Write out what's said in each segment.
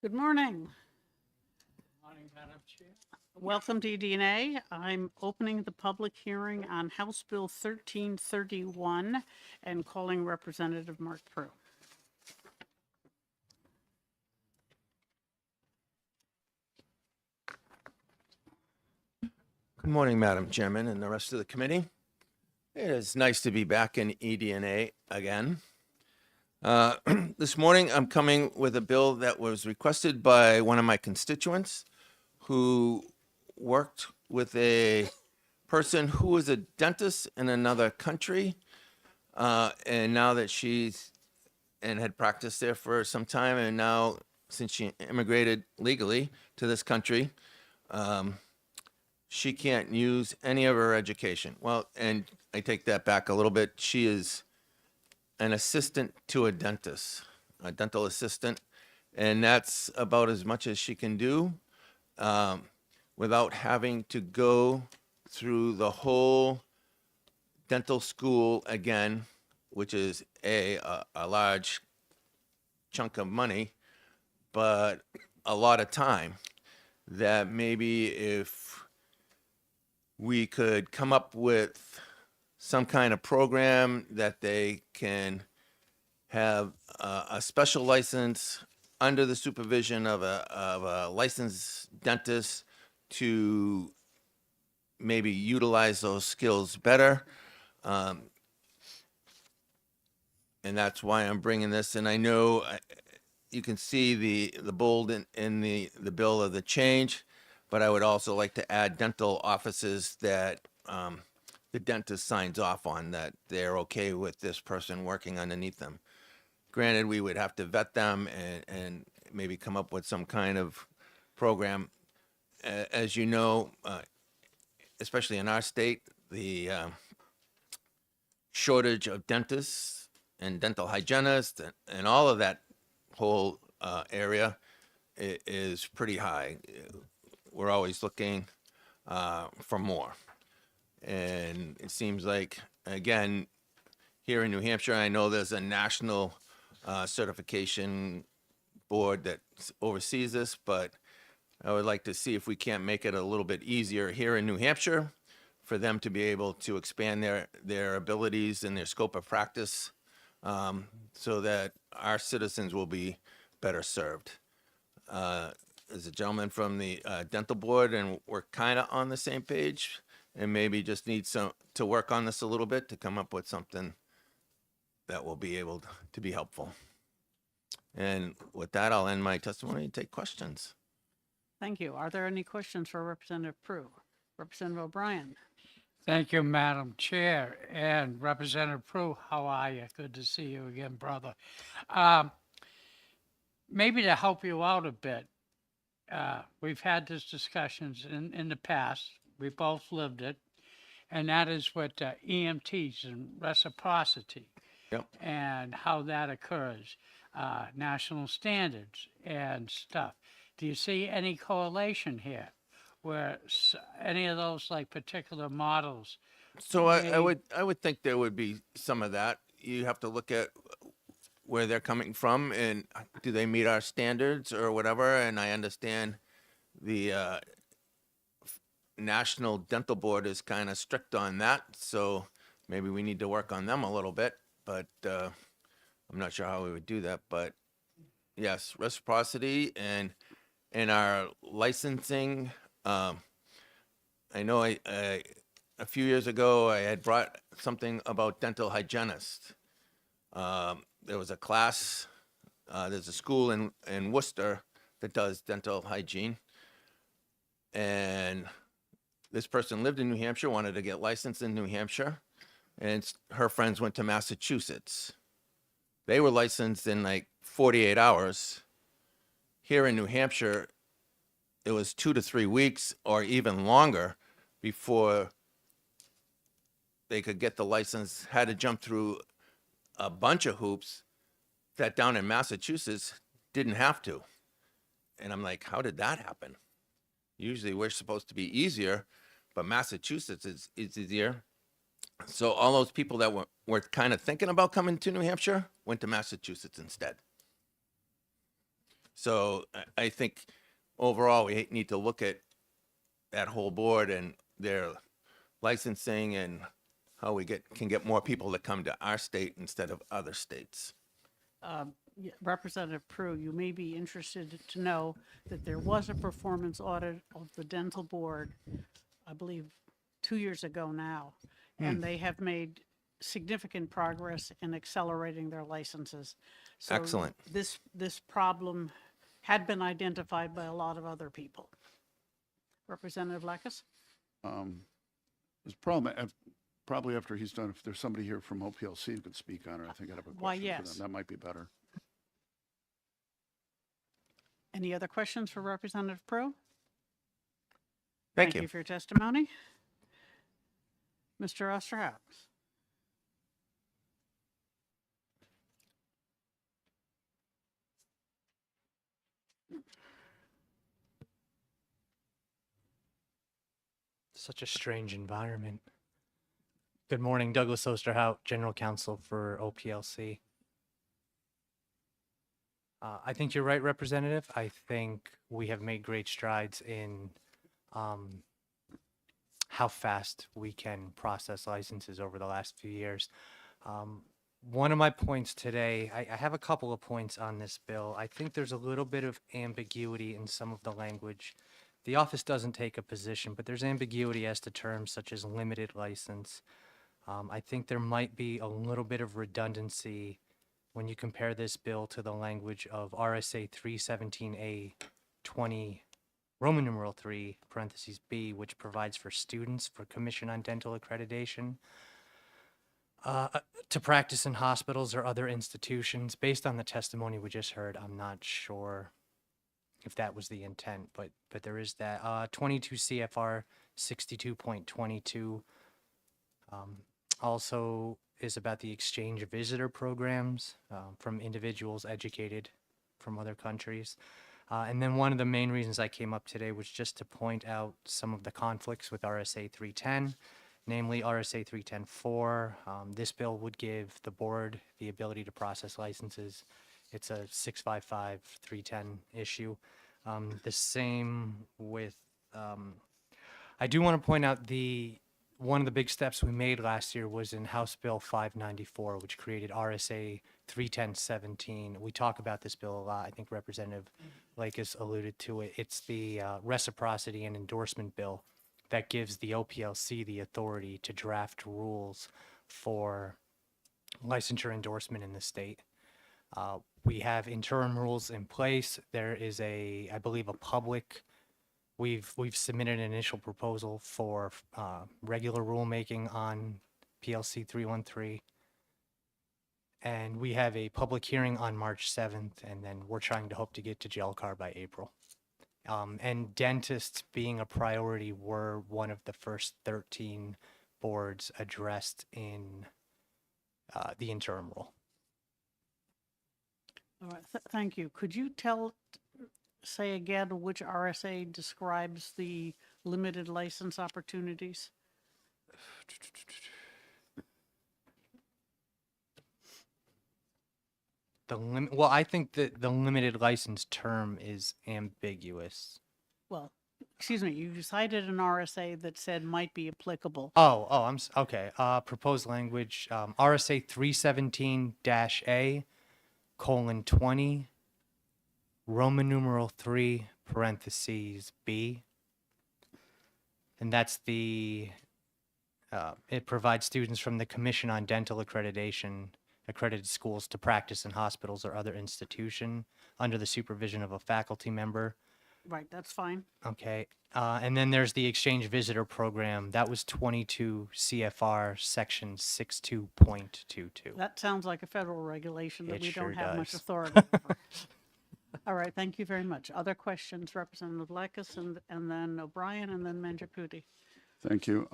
Good morning. Morning, Madam Chair. Welcome to EDNA. I'm opening the public hearing on House Bill 1331 and calling Representative Mark Prue. Good morning, Madam Chairman and the rest of the committee. It is nice to be back in EDNA again. This morning, I'm coming with a bill that was requested by one of my constituents who worked with a person who was a dentist in another country. And now that and had practiced there for some time, and now since she immigrated legally to this country, she can't use any of her education. Well, and I take that back a little bit. She is an assistant to a dentist, a dental assistant, and that's about as much as she can do without having to go through the whole dental school again, which is a large chunk of money, but a lot of time. That maybe if we could come up with some kind of program that they can have a special license under the supervision of a licensed dentist to maybe utilize those skills better. And that's why I'm bringing this. And I know you can see the bold in the bill of the change, but I would also like to add dental offices that the dentist signs off on, that they're okay with this person working underneath them. Granted, we would have to vet them and maybe come up with some kind of program. As you know, especially in our state, the shortage of dentists and dental hygienists and all of that whole area is pretty high. We're always looking for more. And it seems like, again, here in New Hampshire, I know there's a national certification board that oversees this, but I would like to see if we can't make it a little bit easier here in New Hampshire for them to be able to expand their abilities and their scope of practice so that our citizens will be better served. There's a gentleman from the dental board, and we're kind of on the same page, and maybe just need to work on this a little bit to come up with something that will be able to be helpful. And with that, I'll end my testimony and take questions. Thank you. Are there any questions for Representative Prue? Representative O'Brien. Thank you, Madam Chair. And Representative Prue, how are you? Good to see you again, brother. Maybe to help you out a bit, we've had these discussions in the past. We both lived it. And that is with EMTs and reciprocity. Yep. And how that occurs, national standards and stuff. Do you see any correlation here where any of those like particular models? So I They- would think there would be some of that. You have to look at where they're coming from and do they meet our standards or whatever. And I understand the National Dental Board is kind of strict on that, so maybe we need to work on them a little bit. But I'm not sure how we would do that. But yes, reciprocity and our licensing. I know a few years ago I had brought something about dental hygienists. There was a class. There's a school in Worcester that does dental hygiene, and this person lived in New Hampshire, wanted to get licensed in New Hampshire, and her friends went to Massachusetts. They were licensed in like 48 hours. Here in New Hampshire, it was 2 to 3 weeks or even longer before they could get the license, had to jump through a bunch of hoops that down in Massachusetts didn't have to. And I'm like, how did that happen? Usually we're supposed to be easier, but Massachusetts is easier. So all those people that were kind of thinking about coming to New Hampshire went to Massachusetts instead. So I think overall, we need to look at that whole board and their licensing and how we can get more people to come to our state instead of other states. Representative Prue, you may be interested to know that there was a performance audit of the dental board, I believe, 2 years ago now, and they have made significant progress in accelerating their licenses. So Excellent. This problem had been identified by a lot of other people. Representative Lakis? There's a problem, probably after he's done, if there's somebody here from OPLC who could speak on it, I think I'd have a Why, question for yes. them. That might be better. Any other questions for Representative Prue? Thank you. For your testimony. Mr. Osterhaus? Such a strange environment. Good morning, Douglas Osterhout, General Counsel for OPLC. I think you're right, Representative. I think we have made great strides in how fast we can process licenses over the last few years. One of my points today, I have a couple of points on this bill. I think there's a little bit of ambiguity in some of the language. The office doesn't take a position, but there's ambiguity as to terms such as limited license. I think there might be a little bit of redundancy when you compare this bill to the language of RSA 317A 20, Roman numeral 3, parentheses B, which provides for students for Commission on Dental Accreditation to practice in hospitals or other institutions. Based on the testimony we just heard, I'm not sure if that was the intent, but there is that. 22 CFR 62.22 also is about the exchange of visitor programs from individuals educated from other countries. And then one of the main reasons I came up today was just to point out some of the conflicts with RSA 310, namely RSA 310-4. This bill would give the board the ability to process licenses. It's a 655-310 issue. The same with, I do want to point out one of the big steps we made last year was in House Bill 594, which created RSA 310-17. We talk about this bill a lot. I think Representative Lakis alluded to it. It's the reciprocity and endorsement bill that gives the OPLC the authority to draft rules for licensure endorsement in the state. We have interim rules in place. There is I believe, a public. We've submitted an initial proposal for regular rulemaking on PLC 313. And we have a public hearing on March 7th, and then we're trying to hope to get to GLCAR by April. And dentists being a priority were one of the first 13 boards addressed in the interim rule. All right, thank you. Could you say again which RSA describes the limited license opportunities? Well, I think that the limited license term is ambiguous. Well, excuse me, you cited an RSA that said might be applicable. Okay. Proposed language, RSA 317-A, :20, Roman numeral 3, parentheses B. And that's it provides students from the Commission on Dental Accreditation accredited schools to practice in hospitals or other institution under the supervision of a faculty member. Right, that's fine. Okay. And then there's the exchange visitor program. That was 22 CFR section 62.22. That sounds like a federal regulation that It we don't sure have much does. authority over. All right, thank you very much. Other questions, Representative Lakis, and then O'Brien, and then Manjaputi. Thank you.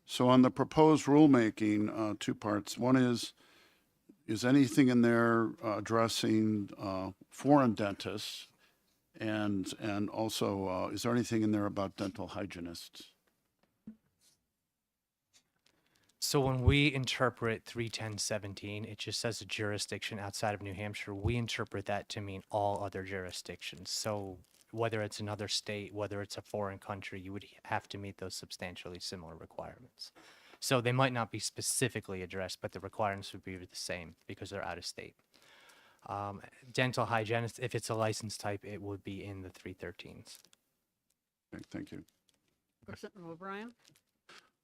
So on the proposed rulemaking, two parts. One is anything in there addressing foreign dentists? And also, is there anything in there about dental hygienists? So when we interpret 31017, it just says a jurisdiction outside of New Hampshire. We interpret that to mean all other jurisdictions. So whether it's another state, whether it's a foreign country, you would have to meet those substantially similar requirements. So they might not be specifically addressed, but the requirements would be the same because they're out of state. Dental hygienist, if it's a license type, it would be in the 313s. Okay, thank you. Representative O'Brien?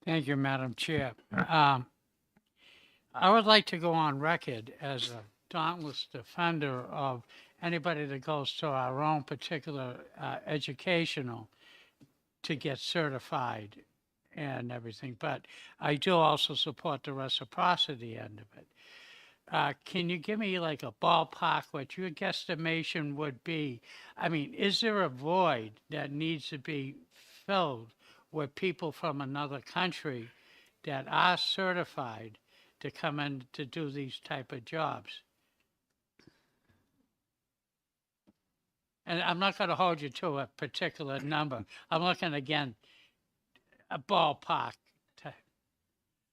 Thank you, Madam Chair. I would like to go on record as a dauntless defender of anybody that goes to our own particular educational to get certified and everything, but I do also support the reciprocity end of it. Can you give me like a ballpark, what your guesstimation would be? I mean, is there a void that needs to be filled with people from another country that are certified to come in to do these type of jobs? And I'm not going to hold you to a particular number. I'm looking again, a ballpark.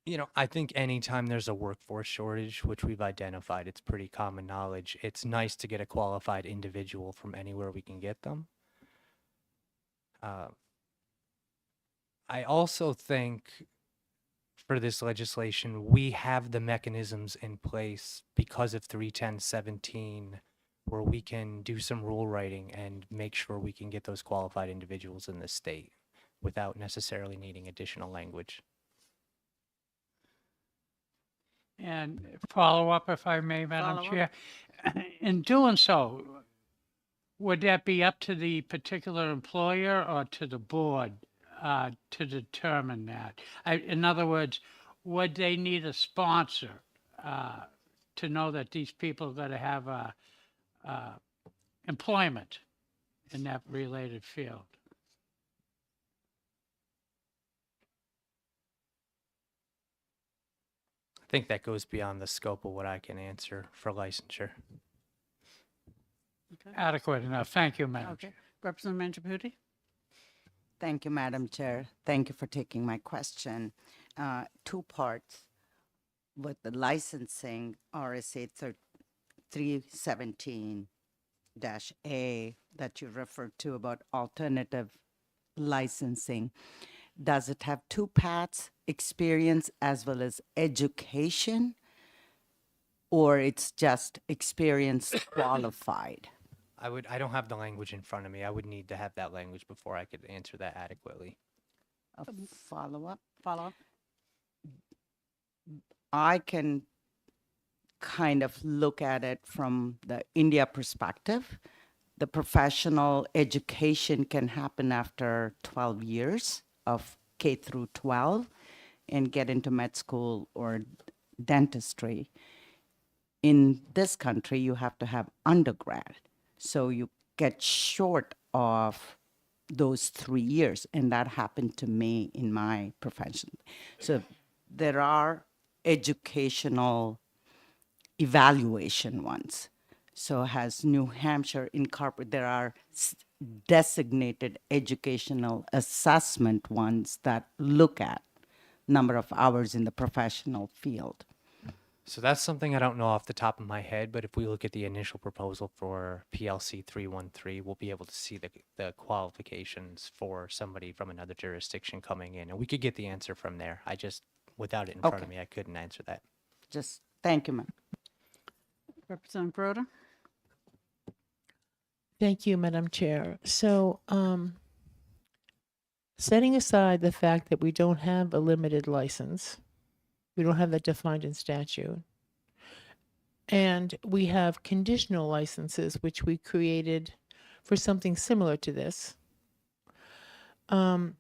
You know, I think anytime there's a workforce shortage, which we've identified, it's pretty common knowledge. It's nice to get a qualified individual from anywhere we can get them. I also think for this legislation, we have the mechanisms in place because of 31017 where we can do some rule writing and make sure we can get those qualified individuals in the state without necessarily needing additional language. And follow up, if I may, Madam Follow up. Chair. In doing so, would that be up to the particular employer or to the board to determine that? In other words, would they need a sponsor to know that these people are going to have employment in that related field? I think that goes beyond the scope of what I can answer for licensure. Adequate enough. Thank you, Madam Okay. Chair. Representative Manchaputi? Thank you, Madam Chair. Thank you for taking my question. Two parts. With the licensing, RSA 317-A that you referred to about alternative licensing, does it have two paths, experience as well as education, or it's just experience qualified? I don't have the language in front of me. I would need to have that language before I could answer that adequately. A follow-up? Follow up? I can kind of look at it from the India perspective. The professional education can happen after 12 years of K through 12 and get into med school or dentistry. In this country, you have to have undergrad. So you get short of those 3 years. And that happened to me in my profession. So there are educational evaluation ones. So has New Hampshire incorporated, there are designated educational assessment ones that look at number of hours in the professional field. So that's something I don't know off the top of my head, but if we look at the initial proposal for PLC 313, we'll be able to see the qualifications for somebody from another jurisdiction coming in, and we could get the answer from there. I just, without it in front of Okay. me, I couldn't answer that. Just, thank you, ma'am. Representative Groda? Thank you, Madam Chair. So, setting aside the fact that we don't have a limited license, we don't have that defined in statute, and we have conditional licenses, which we created for something similar to this, and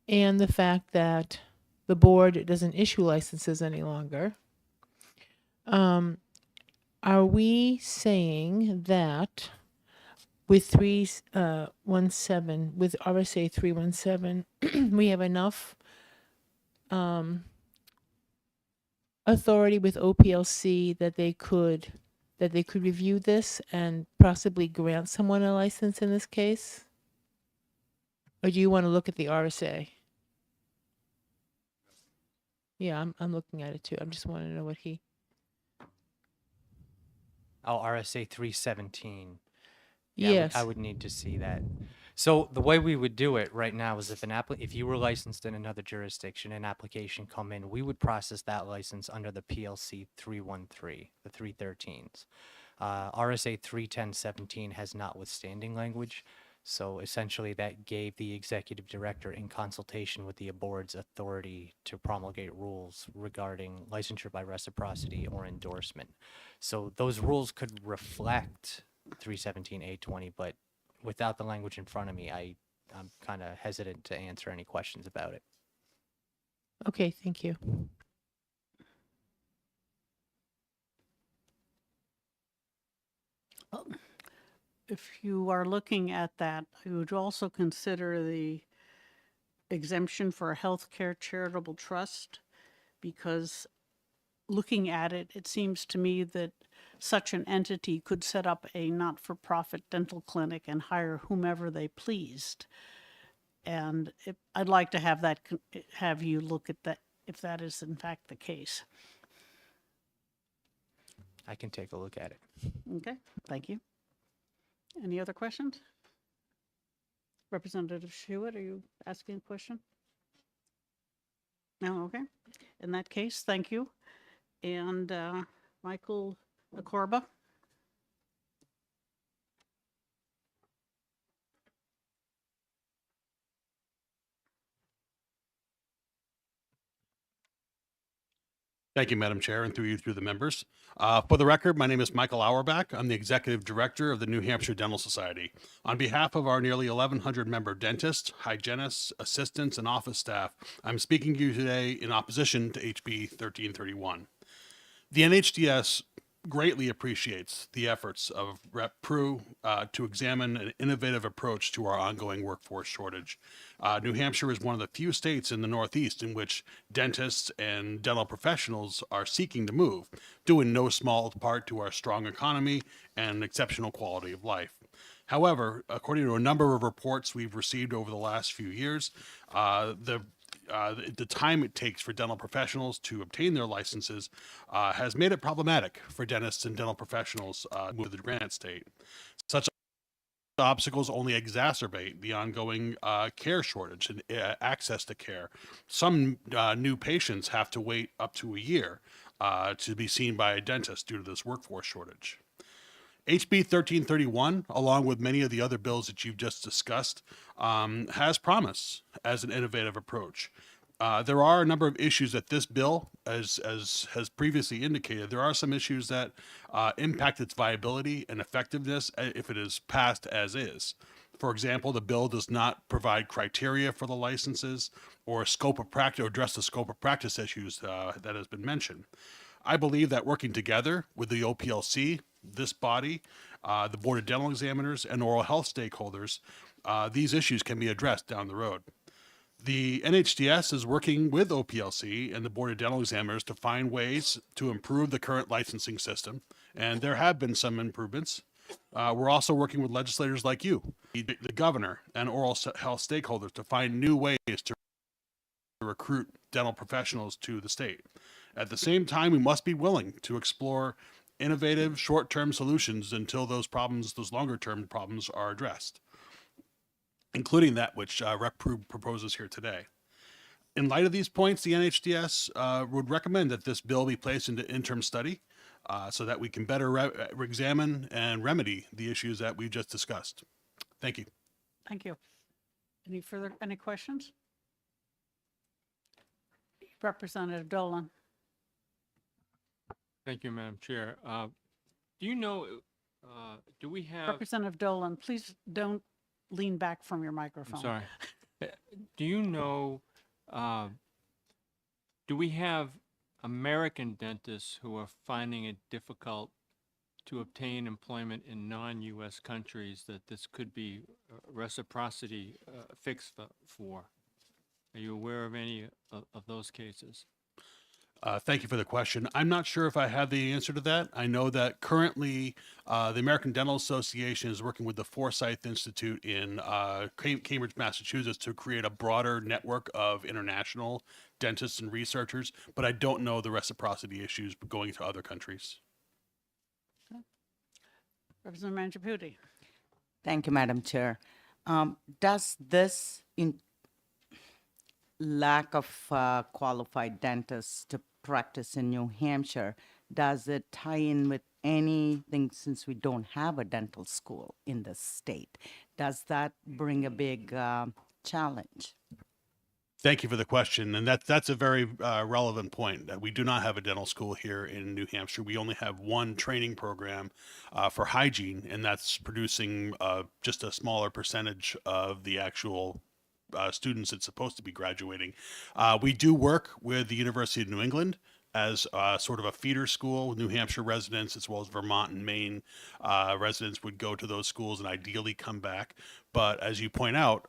the fact that the board doesn't issue licenses any longer, are we saying that with 317, with RSA 317, we have enough authority with OPLC that they could review this and possibly grant someone a license in this case? Or do you want to look at the RSA? Yeah, I'm looking at it too. I just want to know what he. Oh, RSA 317. Yes. I would need to see that. So the way we would do it right now is if you were licensed in another jurisdiction, an application come in, we would process that license under the PLC 313, the 313s. RSA 31017 has notwithstanding language. So essentially that gave the executive director in consultation with the board's authority to promulgate rules regarding licensure by reciprocity or endorsement. So those rules could reflect 317A20, but without the language in front of me, I'm kind of hesitant to answer any questions about it. Okay, thank you. If you are looking at that, I would also consider the exemption for a healthcare charitable trust, because looking at it, it seems to me that such an entity could set up a not-for-profit dental clinic and hire whomever they pleased. And I'd like to have that, have you look at that, if that is in fact the case. I can take a look at it. Okay, thank you. Any other questions? Representative Shuhart, are you asking a question? No, okay. In that case, thank you. And Michael Akorba? Thank you, Madam Chair, and through the members. For the record, my name is Michael Auerbach. I'm the Executive Director of the New Hampshire Dental Society. On behalf of our nearly 1,100 member dentists, hygienists, assistants, and office staff, I'm speaking to you today in opposition to HB 1331. The NHDS greatly appreciates the efforts of Rep. Prue to examine an innovative approach to our ongoing workforce shortage. New Hampshire is one of the few states in the Northeast in which dentists and dental professionals are seeking to move, due in no small part to our strong economy and exceptional quality of life. However, according to a number of reports we've received over the last few years, the time it takes for dental professionals to obtain their licenses has made it problematic for dentists and dental professionals to move to the Granite State. Such obstacles only exacerbate the ongoing care shortage and access to care. Some new patients have to wait up to a year to be seen by a dentist due to this workforce shortage. HB 1331, along with many of the other bills that you've just discussed, has promise as an innovative approach. There are a number of issues that this bill, as has previously indicated, there are some issues that impact its viability and effectiveness if it is passed as is. For example, the bill does not provide criteria for the licenses or scope of practice or address the scope of practice issues that has been mentioned. I believe that working together with the OPLC, this body, the Board of Dental Examiners, and oral health stakeholders, these issues can be addressed down the road. The NHDS is working with OPLC and the Board of Dental Examiners to find ways to improve the current licensing system, and there have been some improvements. We're also working with legislators like you, the governor, and oral health stakeholders to find new ways to recruit dental professionals to the state. At the same time, we must be willing to explore innovative short-term solutions until those longer-term problems are addressed, including that which Rep. Prue proposes here today. In light of these points, the NHDS would recommend that this bill be placed into interim study so that we can better examine and remedy the issues that we've just discussed. Thank you. Thank you. Any questions? Representative Dolan? Thank you, Madam Chair. Do you know, do we have, Representative Dolan, please don't lean back from your I'm microphone. sorry, do you know, do we have American dentists who are finding it difficult to obtain employment in non-U.S. countries that this could be reciprocity fixed for? Are you aware of any of those cases? Thank you for the question. I'm not sure if I have the answer to that. I know that currently the American Dental Association is working with the Forsyth Institute in Cambridge, Massachusetts to create a broader network of international dentists and researchers, but I don't know the reciprocity issues going to other countries. Representative Mangiapudi. Thank you, Madam Chair. Does this lack of qualified dentists to practice in New Hampshire, does it tie in with anything since we don't have a dental school in the state? Does that bring a big challenge? Thank you for the question, and that's a very relevant point. That we do not have a dental school here in New Hampshire. We only have one training program for hygiene, and that's producing just a smaller percentage of the actual students that's supposed to be graduating. We do work with the University of New England as sort of a feeder school. New Hampshire residents, as well as Vermont and Maine residents, would go to those schools and ideally come back. But as you point out,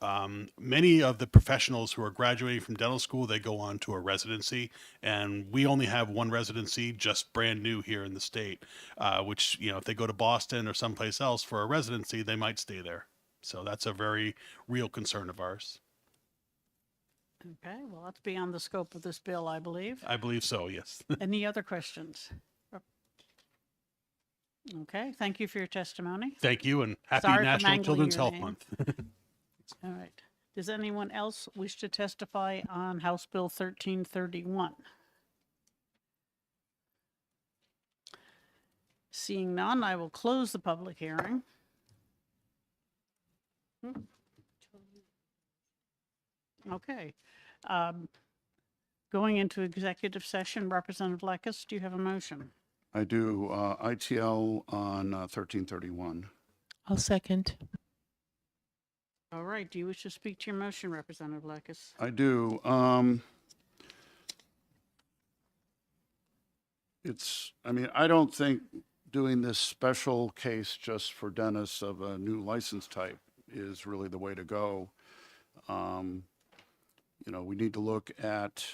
many of the professionals who are graduating from dental school, they go on to a residency, and we only have one residency, just brand new here in the state. Which, you know, if they go to Boston or someplace else for a residency, they might stay there. So that's a very real concern of ours. Okay, well, that's beyond the scope of this bill, I believe. I believe so, yes. Any other questions? Okay, thank you for your testimony. Thank you, and happy Sorry for National mangling Children's your Health name. Month. All right. Does anyone else wish to testify on House Bill 1331? Seeing none, I will close the public hearing. Okay. Going into executive session, Representative Lekis, do you have a motion? I do ITL on 1331. I'll second. All right. Do you wish to speak to your motion, Representative Lekis? I do. I mean, I don't think doing this special case just for dentists of a new license type is really the way to go. You know, we need to look at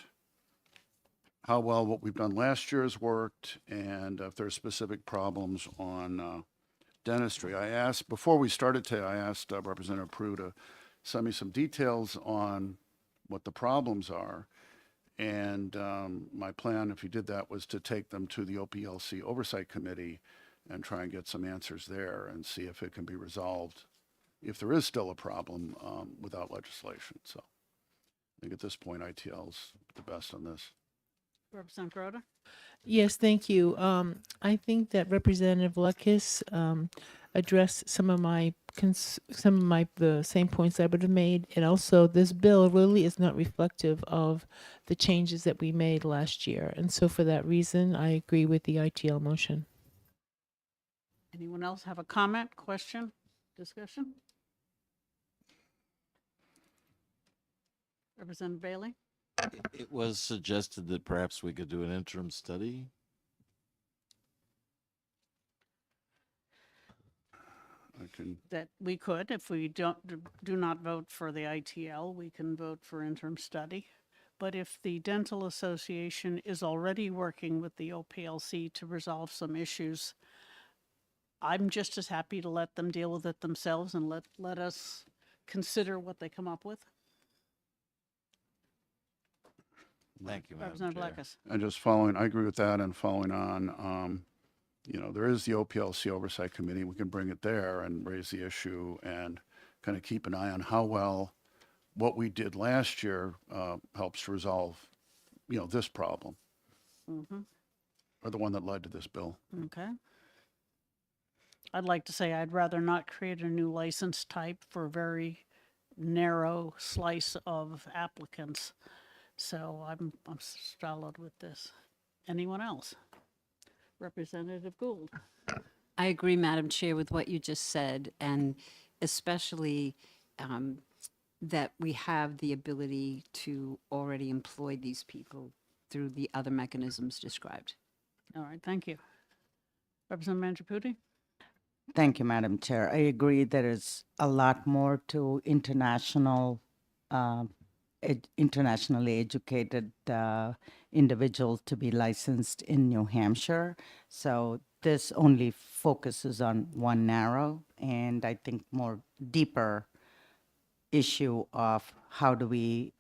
how well what we've done last year has worked and if there's specific problems on dentistry. Before we started today, I asked Representative Prue to send me some details on what the problems are. And my plan, if he did that, was to take them to the OPLC Oversight Committee and try and get some answers there and see if it can be resolved, if there is still a problem without legislation. So I think at this point, ITL's the best on this. Representative Groda? Yes, thank you. I think that Representative Lekis addressed some of the same points I would have made, and also this bill really is not reflective of the changes that we made last year, and so for that reason, I agree with the ITL motion. Anyone else have a comment, question, discussion? Representative Bailey? It was suggested that perhaps we could do an interim study. I can, That we could, if we do not vote for the ITL, we can vote for interim study. But if the Dental Association is already working with the OPLC to resolve some issues, I'm just as happy to let them deal with it themselves and let us consider what they come up with. Thank you, Madam Representative Chair. Lekis. and just I agree with that and following on, you know, there is the OPLC Oversight Committee. We can bring it there and raise the issue and kind of keep an eye on how well what we did last year helps to resolve, you know, this problem or the one that led to this bill. Okay. I'd like to say I'd rather not create a new license type for a very narrow slice of applicants. So I'm solid with this. Anyone else? Representative Gould. I agree, Madam Chair, with what you just said, and especially that we have the ability to already employ these people through the other mechanisms described. All right, thank you. Representative Mangiapudi? Thank you, Madam Chair. I agree there is a lot more to international internationally educated individual to be licensed in New Hampshire. So this only focuses on one narrow and I think more deeper issue of how do we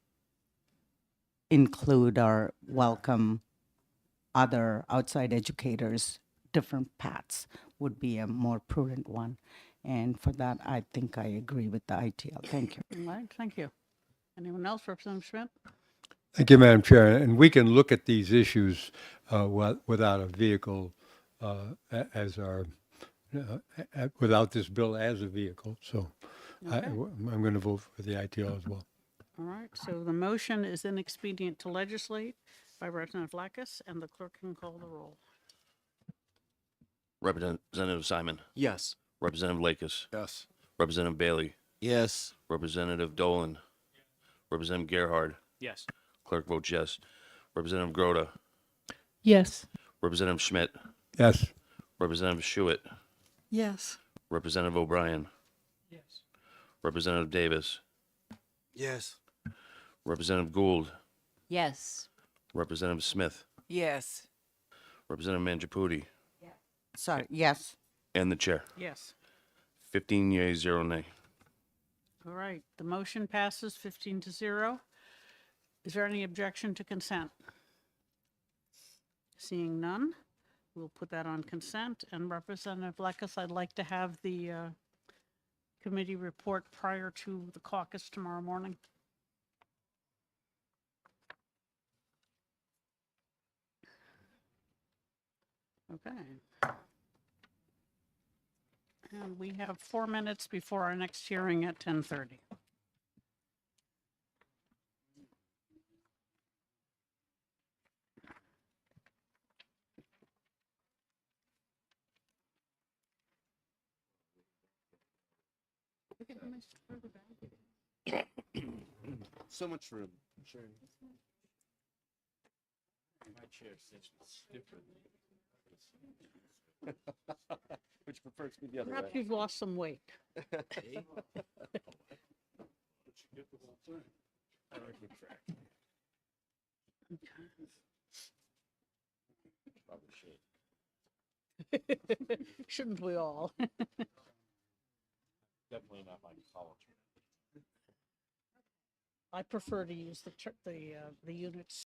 include or welcome other outside educators, different paths would be a more prudent one. And for that, I think I agree with the ITL. Thank you. All right, thank you. Anyone else, Representative Schmidt? Thank you, Madam Chair. And we can look at these issues without a vehicle as our, without this bill as a vehicle. So I'm going to vote for the ITL as well. All right, so the motion is inexpedient to legislate by Representative Blackus, and the clerk can call the roll. Representative Simon. Yes. Representative Lakis. Yes. Representative Bailey. Yes. Representative Dolan. Representative Gerhard. Yes. Clerk votes yes. Representative Grota. Yes. Representative Schmidt. Yes. Representative Schuett. Yes. Representative O'Brien. Yes. Representative Davis. Yes. Representative Gould. Yes. Representative Smith. Yes. Representative Mangiaputi. Sorry, yes. And the chair. Yes. 15 yeas, 0 nay. All right, the motion passes 15-0. Is there any objection to consent? Seeing none, we'll put that on consent. And Representative Blackus, I'd like to have the committee report prior to the caucus tomorrow morning. Okay. And we have 4 minutes before our next hearing at 10:30. So much room. Sure. My chair sits differently. Which prefers me the other Perhaps way. you've lost some weight. Shouldn't we all? Definitely not my college. I prefer to use the units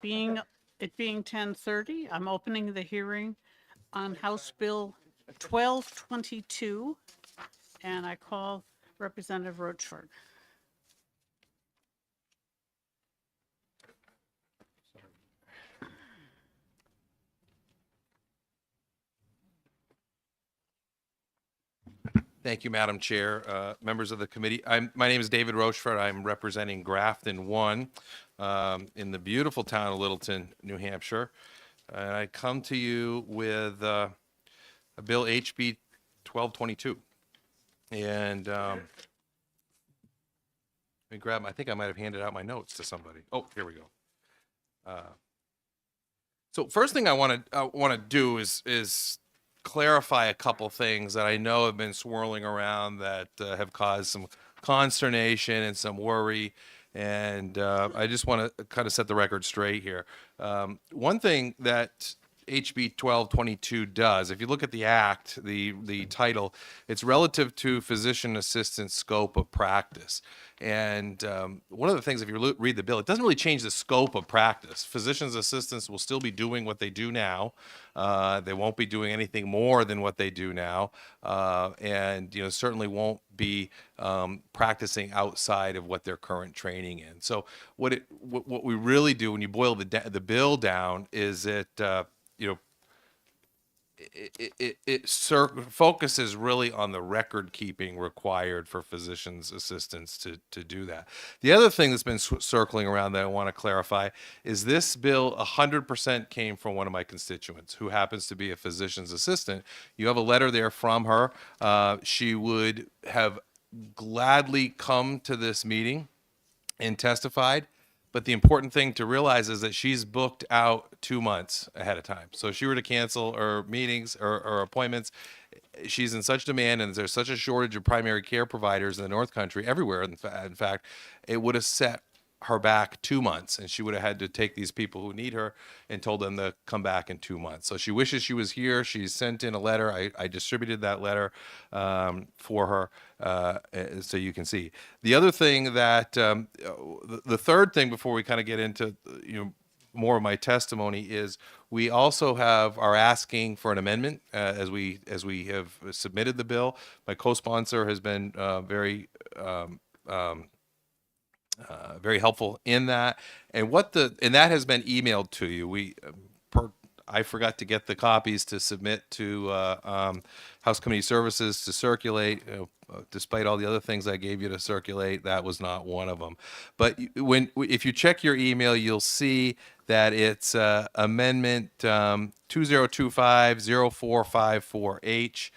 being 10:30, I'm opening the hearing on House Bill 1222, and I call Representative Rochford. Thank you, Madam Chair, members of the committee. My name is David Rochford. I'm representing Grafton 1 in the beautiful town of Littleton, New Hampshire. And I come to you with a Bill HB 1222. And let me grab, I think I might have handed out my notes to somebody. Oh, here we go. So first thing I want to do is clarify a couple things that I know have been swirling around that have caused some consternation and some worry. And I just want to kind of set the record straight here. One thing that HB 1222 does, if you look at the act, the title, it's relative to physician assistant scope of practice. And one of the things, if you read the bill, it doesn't really change the scope of practice. Physicians assistants will still be doing what they do now. They won't be doing anything more than what they do now, and certainly won't be practicing outside of what their current training in. So what we really do when you boil the bill down is it focuses really on the record keeping required for physicians assistants to do that. The other thing that's been circling around that I want to clarify is this bill 100% came from one of my constituents who happens to be a physician's assistant. You have a letter there from her. She would have gladly come to this meeting and testified. But the important thing to realize is that she's booked out 2 months ahead of time. So if she were to cancel her meetings or appointments, she's in such demand, and there's such a shortage of primary care providers in the North Country, everywhere, in fact, it would have set her back 2 months, and she would have had to take these people who need her and told them to come back in 2 months. So she wishes she was here. She sent in a letter. I distributed that letter for her so you can see. The other thing that, the third thing before we kind of get into more of my testimony is we also are asking for an amendment as we have submitted the bill. My co-sponsor has been very helpful in that, and that has been emailed to you. I forgot to get the copies to submit to House Committee Services to circulate. Despite all the other things I gave you to circulate, that was not one of them. But if you check your email, you'll see that it's Amendment 2025-0454H.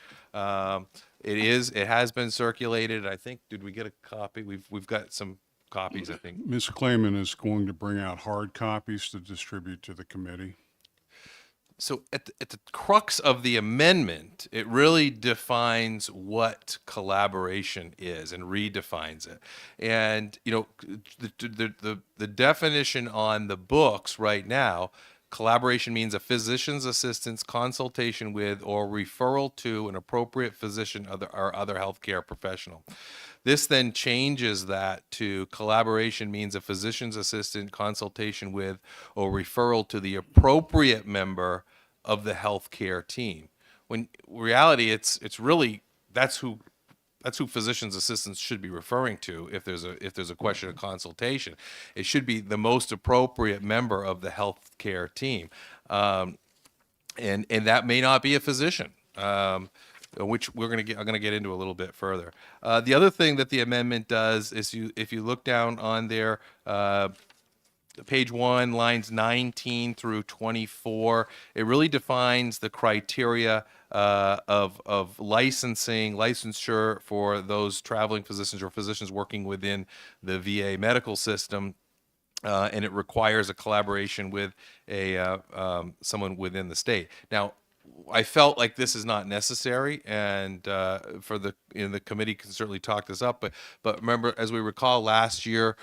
It has been circulated. I think, did we get a copy? We've got some copies, I think. Ms. Clayman is going to bring out hard copies to distribute to the committee. So at the crux of the amendment, it really defines what collaboration is and redefines it. And the definition on the books right now, collaboration means a physician's assistant's consultation with or referral to an appropriate physician or other healthcare professional. This then changes that to collaboration means a physician's assistant consultation with or referral to the appropriate member of the healthcare team. When in reality, it's really that's who physician's assistants should be referring to if there's a question of consultation. It should be the most appropriate member of the healthcare team, and that may not be a physician. Which I'm going to get into a little bit further. The other thing that the amendment does is if you look down on there, page 1, lines 19 through 24, it really defines the criteria of licensure for those traveling physicians or physicians working within the VA medical system. And it requires a collaboration with someone within the state. Now, I felt like this is not necessary, and the committee can certainly talk this up. But remember, as we recall, last year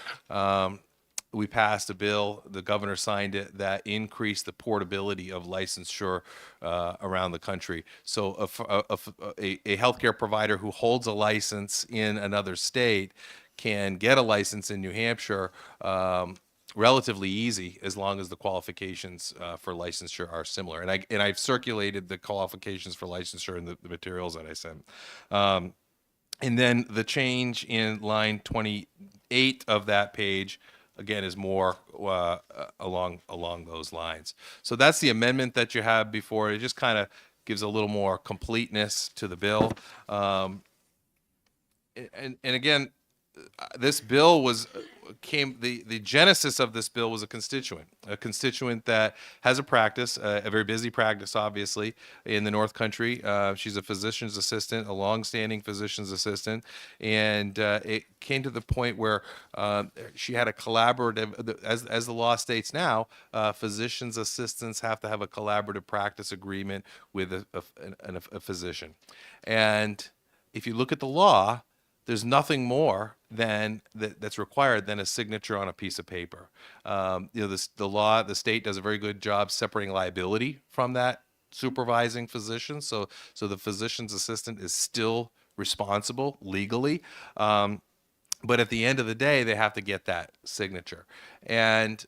we passed a bill. The governor signed it that increased the portability of licensure around the country. So a healthcare provider who holds a license in another state can get a license in New Hampshire. relatively easy as long as the qualifications for licensure are similar. And I've circulated the qualifications for licensure in the materials that I sent. And then the change in line 28 of that page, again, is more along those lines. So that's the amendment that you have before. It just kind of gives a little more completeness to the bill. And again, this bill the genesis of this bill was a constituent that has a practice, a very busy practice, obviously, in the North Country. She's a physician's assistant, a longstanding physician's assistant, and it came to the point where she had a collaborative, as the law states now, physician's assistants have to have a collaborative practice agreement with a physician. And if you look at the law, there's nothing more than that's required than a signature on a piece of paper. The state does a very good job separating liability from that supervising physician. So the physician's assistant is still responsible legally. But at the end of the day, they have to get that signature. And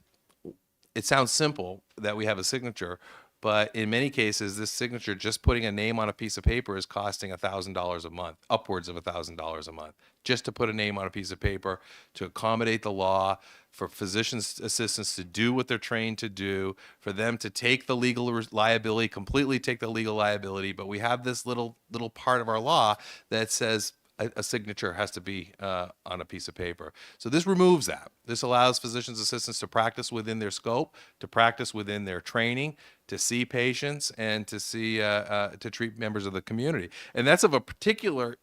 it sounds simple that we have a signature, but in many cases, this signature, just putting a name on a piece of paper, is costing $1,000 a month, upwards of $1,000 a month, just to put a name on a piece of paper, to accommodate the law, for physicians' assistants to do what they're trained to do, for them to take the legal liability, completely take the legal liability. But we have this little part of our law that says a signature has to be on a piece of paper. So this removes that. This allows physicians' assistants to practice within their scope, to practice within their training, to see patients, and to see to treat members of the community. And that's of a particular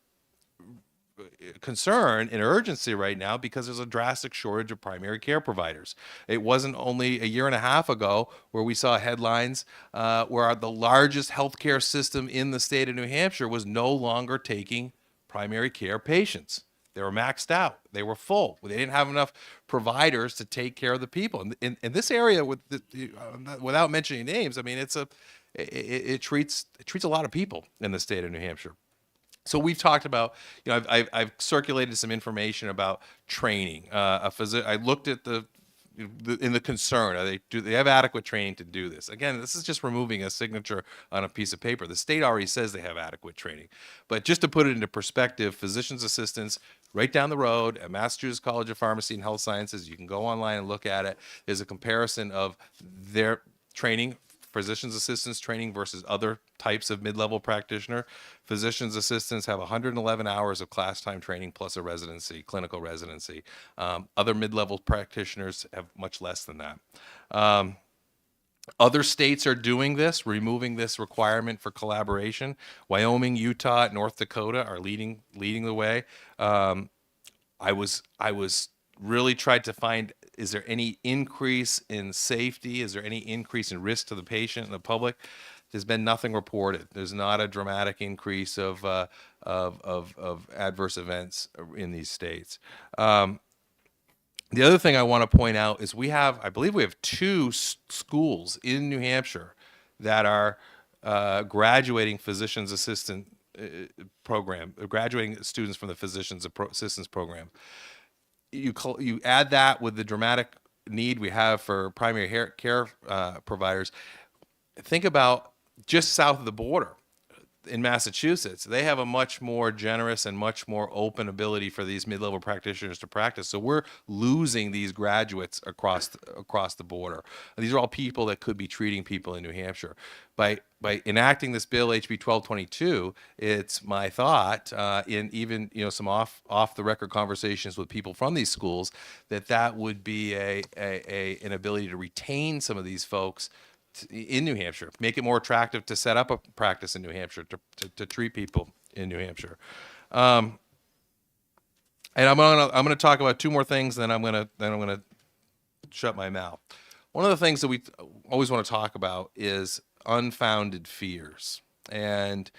concern and urgency right now because there's a drastic shortage of primary care providers. It wasn't only a year and a half ago where we saw headlines where the largest healthcare system in the state of New Hampshire was no longer taking primary care patients. They were maxed out. They were full. They didn't have enough providers to take care of the people. In this area, without mentioning names, I mean, it treats a lot of people in the state of New Hampshire. So we've talked about, I've circulated some information about training. I looked at in the concern, do they have adequate training to do this? Again, this is just removing a signature on a piece of paper. The state already says they have adequate training. But just to put it into perspective, physician's assistants right down the road at Massachusetts College of Pharmacy and Health Sciences, you can go online and look at it. There's a comparison of their training, physician's assistants training versus other types of mid-level practitioner. Physician's assistants have 111 hours of class time training plus a residency, clinical residency. Other mid-level practitioners have much less than that. Other states are doing this, removing this requirement for collaboration. Wyoming, Utah, North Dakota are leading the way. I was really tried to find, is there any increase in safety? Is there any increase in risk to the patient and the public? There's been nothing reported. There's not a dramatic increase of adverse events in these states. The other thing I want to point out is I believe we have 2 schools in New Hampshire that are graduating physician's assistant program, graduating students from the physician's assistance program. You add that with the dramatic need we have for primary care providers. Think about just south of the border in Massachusetts, they have a much more generous and much more open ability for these mid-level practitioners to practice. So we're losing these graduates across the border. These are all people that could be treating people in New Hampshire. By enacting this bill, HB 1222, it's my thought, in even some off the record conversations with people from these schools, that would be an ability to retain some of these folks in New Hampshire, make it more attractive to set up a practice in New Hampshire, to treat people in New Hampshire. And I'm gonna talk about 2 more things, then I'm gonna shut my mouth. One of the things that we always want to talk about is unfounded fears. And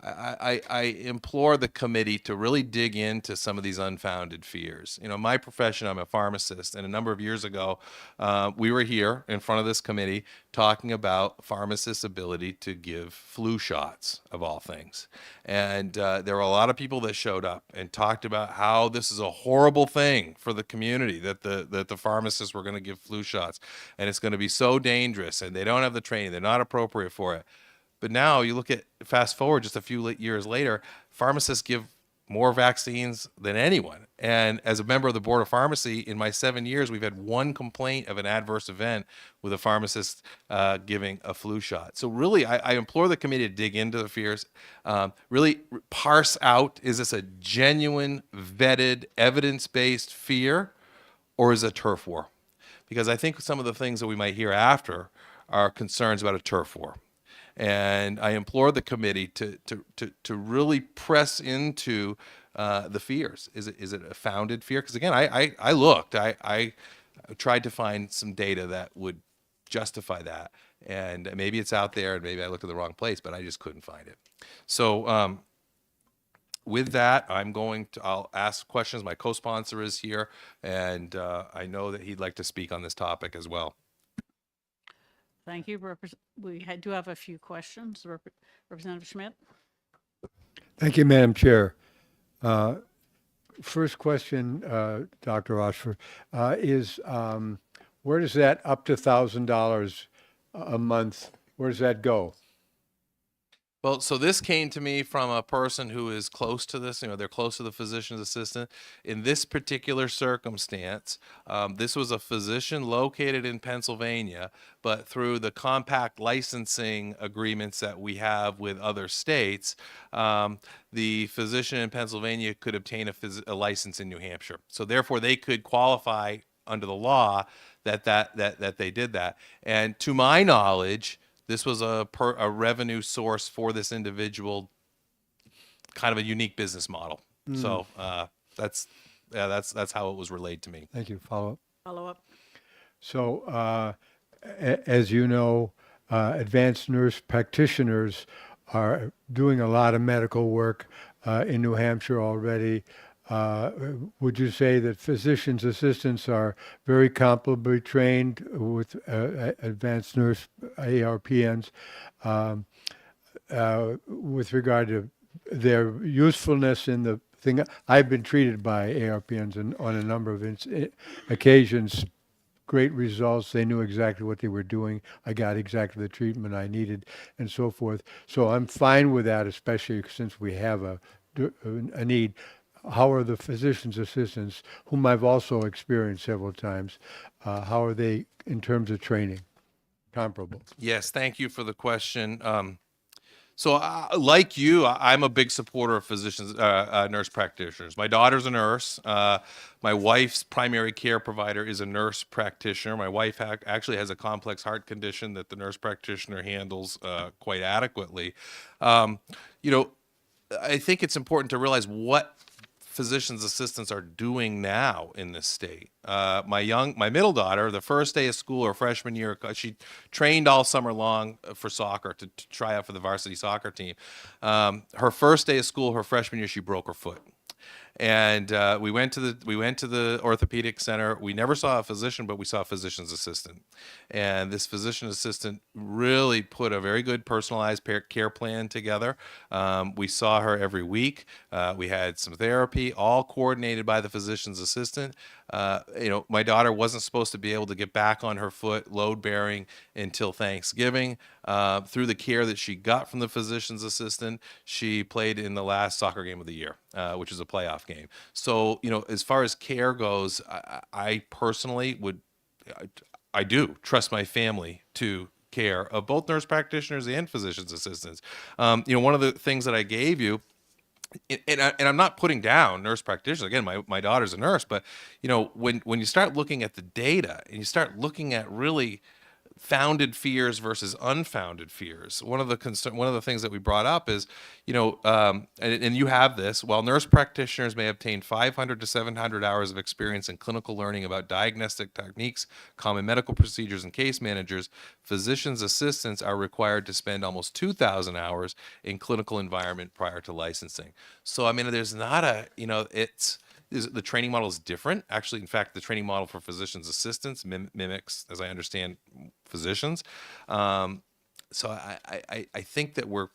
I implore the committee to really dig into some of these unfounded fears. You know, my profession, I'm a pharmacist, and a number of years ago, we were here in front of this committee talking about pharmacists' ability to give flu shots, of all things. And there were a lot of people that showed up and talked about how this is a horrible thing for the community, that the pharmacists were going to give flu shots, and it's going to be so dangerous, and they don't have the training, they're not appropriate for it. But now you look at, fast forward just a few years later, pharmacists give more vaccines than anyone. And as a member of the Board of Pharmacy, in my 7 years, we've had one complaint of an adverse event with a pharmacist giving a flu shot. So really, I implore the committee to dig into the fears, really parse out, is this a genuine, vetted, evidence-based fear, or is it a turf war? Because I think some of the things that we might hear after are concerns about a turf war. And I implore the committee to really press into the fears. Is it a founded fear? Because again, I looked, I tried to find some data that would justify that. And maybe it's out there, and maybe I looked at the wrong place, but I just couldn't find it. So with that, I'll ask questions. My co-sponsor is here, and I know that he'd like to speak on this topic as well. Thank you. We do have a few questions. Representative Schmidt? Thank you, Madam Chair. First question, Dr. Oshford, is where does that up to $1,000 a month, where does that go? Well, so this came to me from a person who is close to this. You know, they're close to the physician's assistant. In this particular circumstance, this was a physician located in Pennsylvania, but through the compact licensing agreements that we have with other states, the physician in Pennsylvania could obtain a license in New Hampshire. So therefore, they could qualify under the law that they did that. And to my knowledge, this was a revenue source for this individual, kind of a unique business model. So that's how it was relayed to me. Thank you. Follow up. Follow up. So, as you know, advanced nurse practitioners are doing a lot of medical work in New Hampshire already. Would you say that physician's assistants are very comparably trained with advanced nurse ARPNs with regard to their usefulness in the thing? I've been treated by ARPNs on a number of occasions. Great results. They knew exactly what they were doing. I got exactly the treatment I needed and so forth. So I'm fine with that, especially since we have a need. How are the physician's assistants, whom I've also experienced several times, how are they in terms of training? Comparable? Yes, thank you for the question. So like you, I'm a big supporter of physicians, nurse practitioners. My daughter's a nurse. My wife's primary care provider is a nurse practitioner. My wife actually has a complex heart condition that the nurse practitioner handles quite adequately. You know, I think it's important to realize what physician's assistants are doing now in this state. My middle daughter, the first day of school, her freshman year, she trained all summer long for soccer to try out for the varsity soccer team. Her first day of school, her freshman year, she broke her foot. And we went to the orthopedic center. We never saw a physician, but we saw a physician's assistant. And this physician assistant really put a very good personalized care plan together. We saw her every week. We had some therapy, all coordinated by the physician's assistant. You know, my daughter wasn't supposed to be able to get back on her foot, load bearing, until Thanksgiving. Through the care that she got from the physician's assistant, she played in the last soccer game of the year, which is a playoff game. So, you know, as far as care goes, I personally I do trust my family to care of both nurse practitioners and physician's assistants. You know, one of the things that I gave you, and I'm not putting down nurse practitioners. Again, my daughter's a nurse, but you know, when you start looking at the data and you start looking at really founded fears versus unfounded fears. One of the things that we brought up is, and you have this, while nurse practitioners may obtain 500 to 700 hours of experience in clinical learning about diagnostic techniques, common medical procedures, and case managers, physician's assistants are required to spend almost 2,000 hours in clinical environment prior to licensing. So, I mean, there's not the training model is different. Actually, in fact, the training model for physician's assistants mimics, as I understand, physicians. So I think that we're,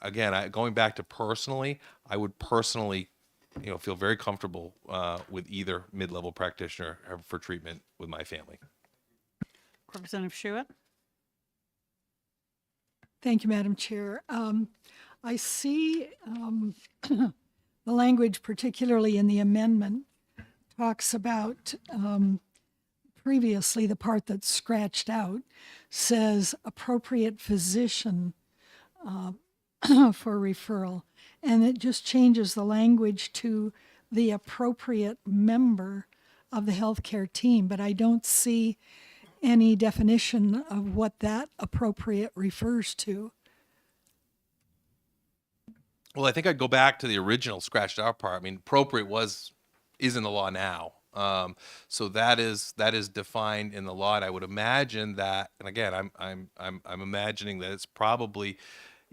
again, going back to personally, I would personally, feel very comfortable with either mid-level practitioner for treatment with my family. Representative Schuett? Thank you, Madam Chair. I see the language, particularly in the amendment, talks about previously the part that's scratched out says appropriate physician for referral. And it just changes the language to the appropriate member of the healthcare team. But I don't see any definition of what that appropriate refers to. Well, I think I'd go back to the original scratched out part. I mean, appropriate is in the law now. So that is defined in the law. And I would imagine that, and again, I'm imagining that it's probably,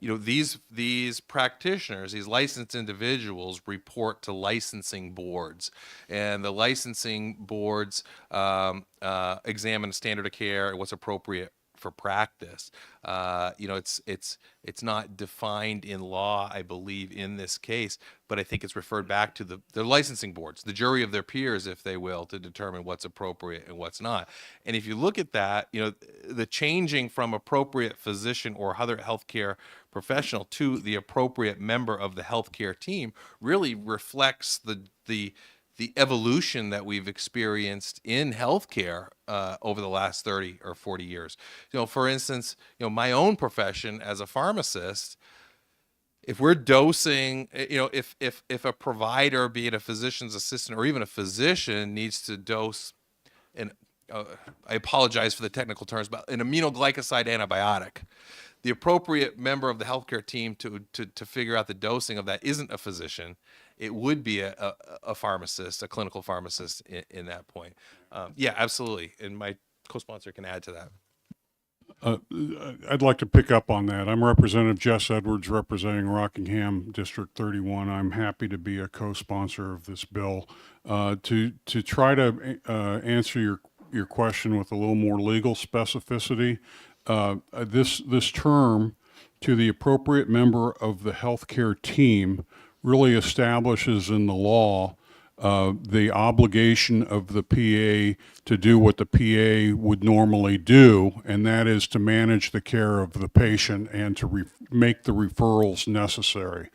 these practitioners, these licensed individuals report to licensing boards, and the licensing boards examine standard of care and what's appropriate for practice. It's not defined in law, I believe, in this case, but I think it's referred back to the licensing boards, the jury of their peers, if they will, to determine what's appropriate and what's not. And if you look at that, the changing from appropriate physician or other healthcare professional to the appropriate member of the healthcare team really reflects the evolution that we've experienced in healthcare over the last 30 or 40 years. For instance, my own profession as a pharmacist, if we're dosing, if a provider, be it a physician's assistant or even a physician, needs to dose, and I apologize for the technical terms, but an aminoglycoside antibiotic, the appropriate member of the healthcare team to figure out the dosing of that isn't a physician. It would be a pharmacist, a clinical pharmacist in that point. Yeah, absolutely. And my co-sponsor can add to that. I'd like to pick up on that. I'm Representative Jess Edwards, representing Rockingham District 31. I'm happy to be a co-sponsor of this bill. To try to answer your question with a little more legal specificity, this term, to the appropriate member of the healthcare team, really establishes in the law the obligation of the PA to do what the PA would normally do, and that is to manage the care of the patient and to make the referrals necessary.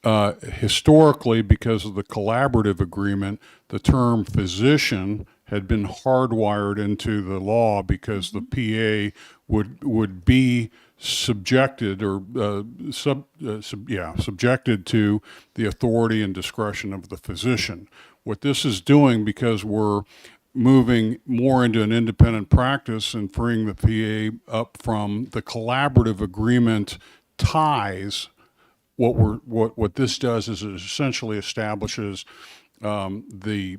Historically, because of the collaborative agreement, the term physician had been hardwired into the law because the PA would be subjected or subjected to the authority and discretion of the physician. What this is doing, because we're moving more into an independent practice and freeing the PA up from the collaborative agreement ties, what this does is it essentially establishes the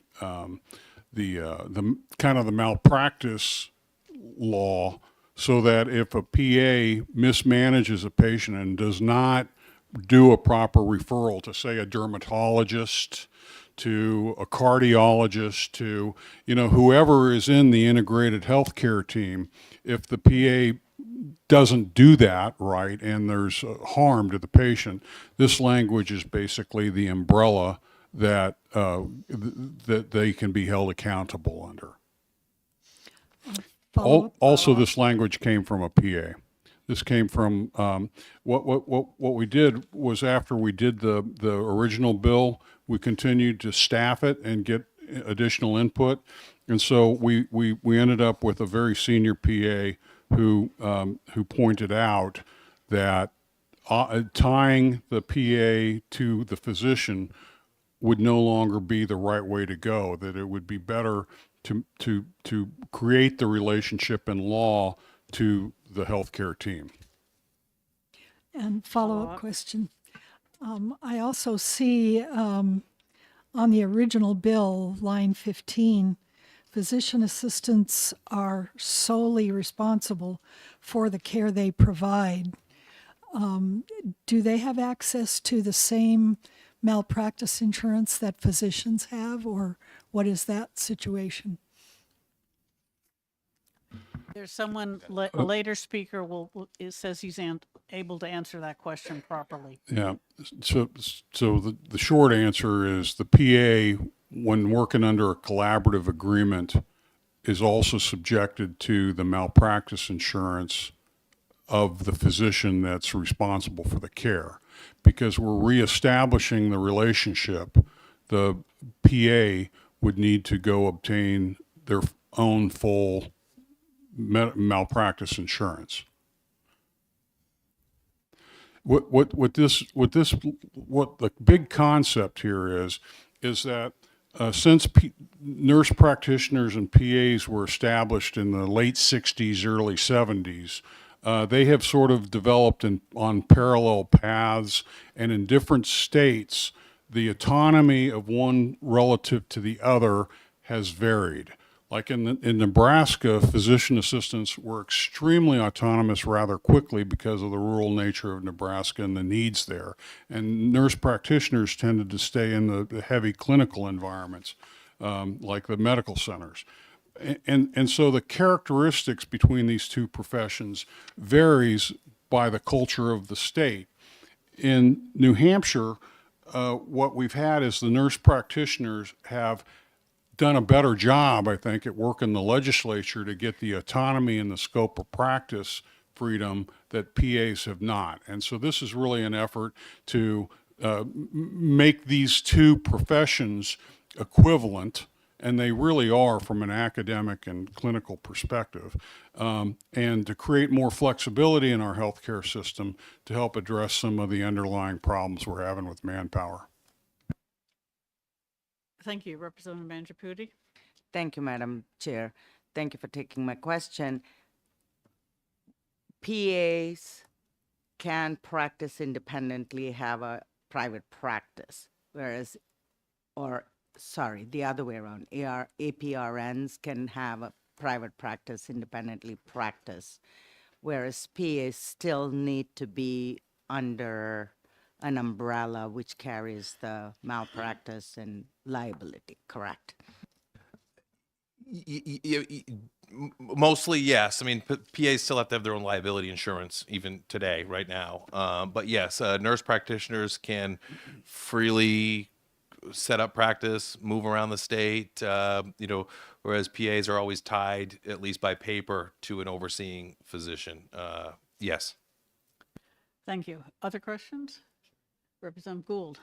kind of the malpractice law, so that if a PA mismanages a patient and does not do a proper referral to, say, a dermatologist, to a cardiologist, to, whoever is in the integrated healthcare team, if the PA doesn't do that right and there's harm to the patient, this language is basically the umbrella that that they can be held accountable under. Also, this language came from a PA. This came from what we did was, after we did the original bill, we continued to staff it and get additional input, and so we ended up with a very senior PA who pointed out that tying the PA to the physician would no longer be the right way to go, that it would be better to create the relationship in law to the healthcare team. And follow-up question. I also see on the original bill, line 15, physician assistants are solely responsible for the care they provide. Do they have access to the same malpractice insurance that physicians have, or what is that situation? There's someone, a later speaker it says he's able to answer that question properly. Yeah. So the short answer is the PA, when working under a collaborative agreement, is also subjected to the malpractice insurance of the physician that's responsible for the care. Because we're reestablishing the relationship, the PA would need to go obtain their own full malpractice insurance. What the big concept here is that since nurse practitioners and PAs were established in the late 60s, early 70s, they have sort of developed on parallel paths, and in different states, the autonomy of one relative to the other has varied. Like in Nebraska, physician assistants were extremely autonomous rather quickly because of the rural nature of Nebraska and the needs there. And nurse practitioners tended to stay in the heavy clinical environments, like the medical centers. And so the characteristics between these two professions varies by the culture of the state. In New Hampshire, what we've had is the nurse practitioners have done a better job, I think, at working the legislature to get the autonomy and the scope of practice freedom that PAs have not. And so this is really an effort to make these two professions equivalent, and they really are from an academic and clinical perspective, and to create more flexibility in our healthcare system to help address some of the underlying problems we're having with manpower. Thank you. Representative Mangiapudi. Thank you, Madam Chair. Thank you for taking my question. PAs can practice independently, have a private practice, whereas, the other way around, APRNs can have a private practice, independently practice, whereas PAs still need to be under an umbrella which carries the malpractice and liability, correct? Mostly, yes. I mean, PAs still have to have their own liability insurance even today, right now. But yes, nurse practitioners can freely set up practice, move around the state, whereas PAs are always tied, at least by paper, to an overseeing physician. Yes. Thank you. Other questions? Representative Gould.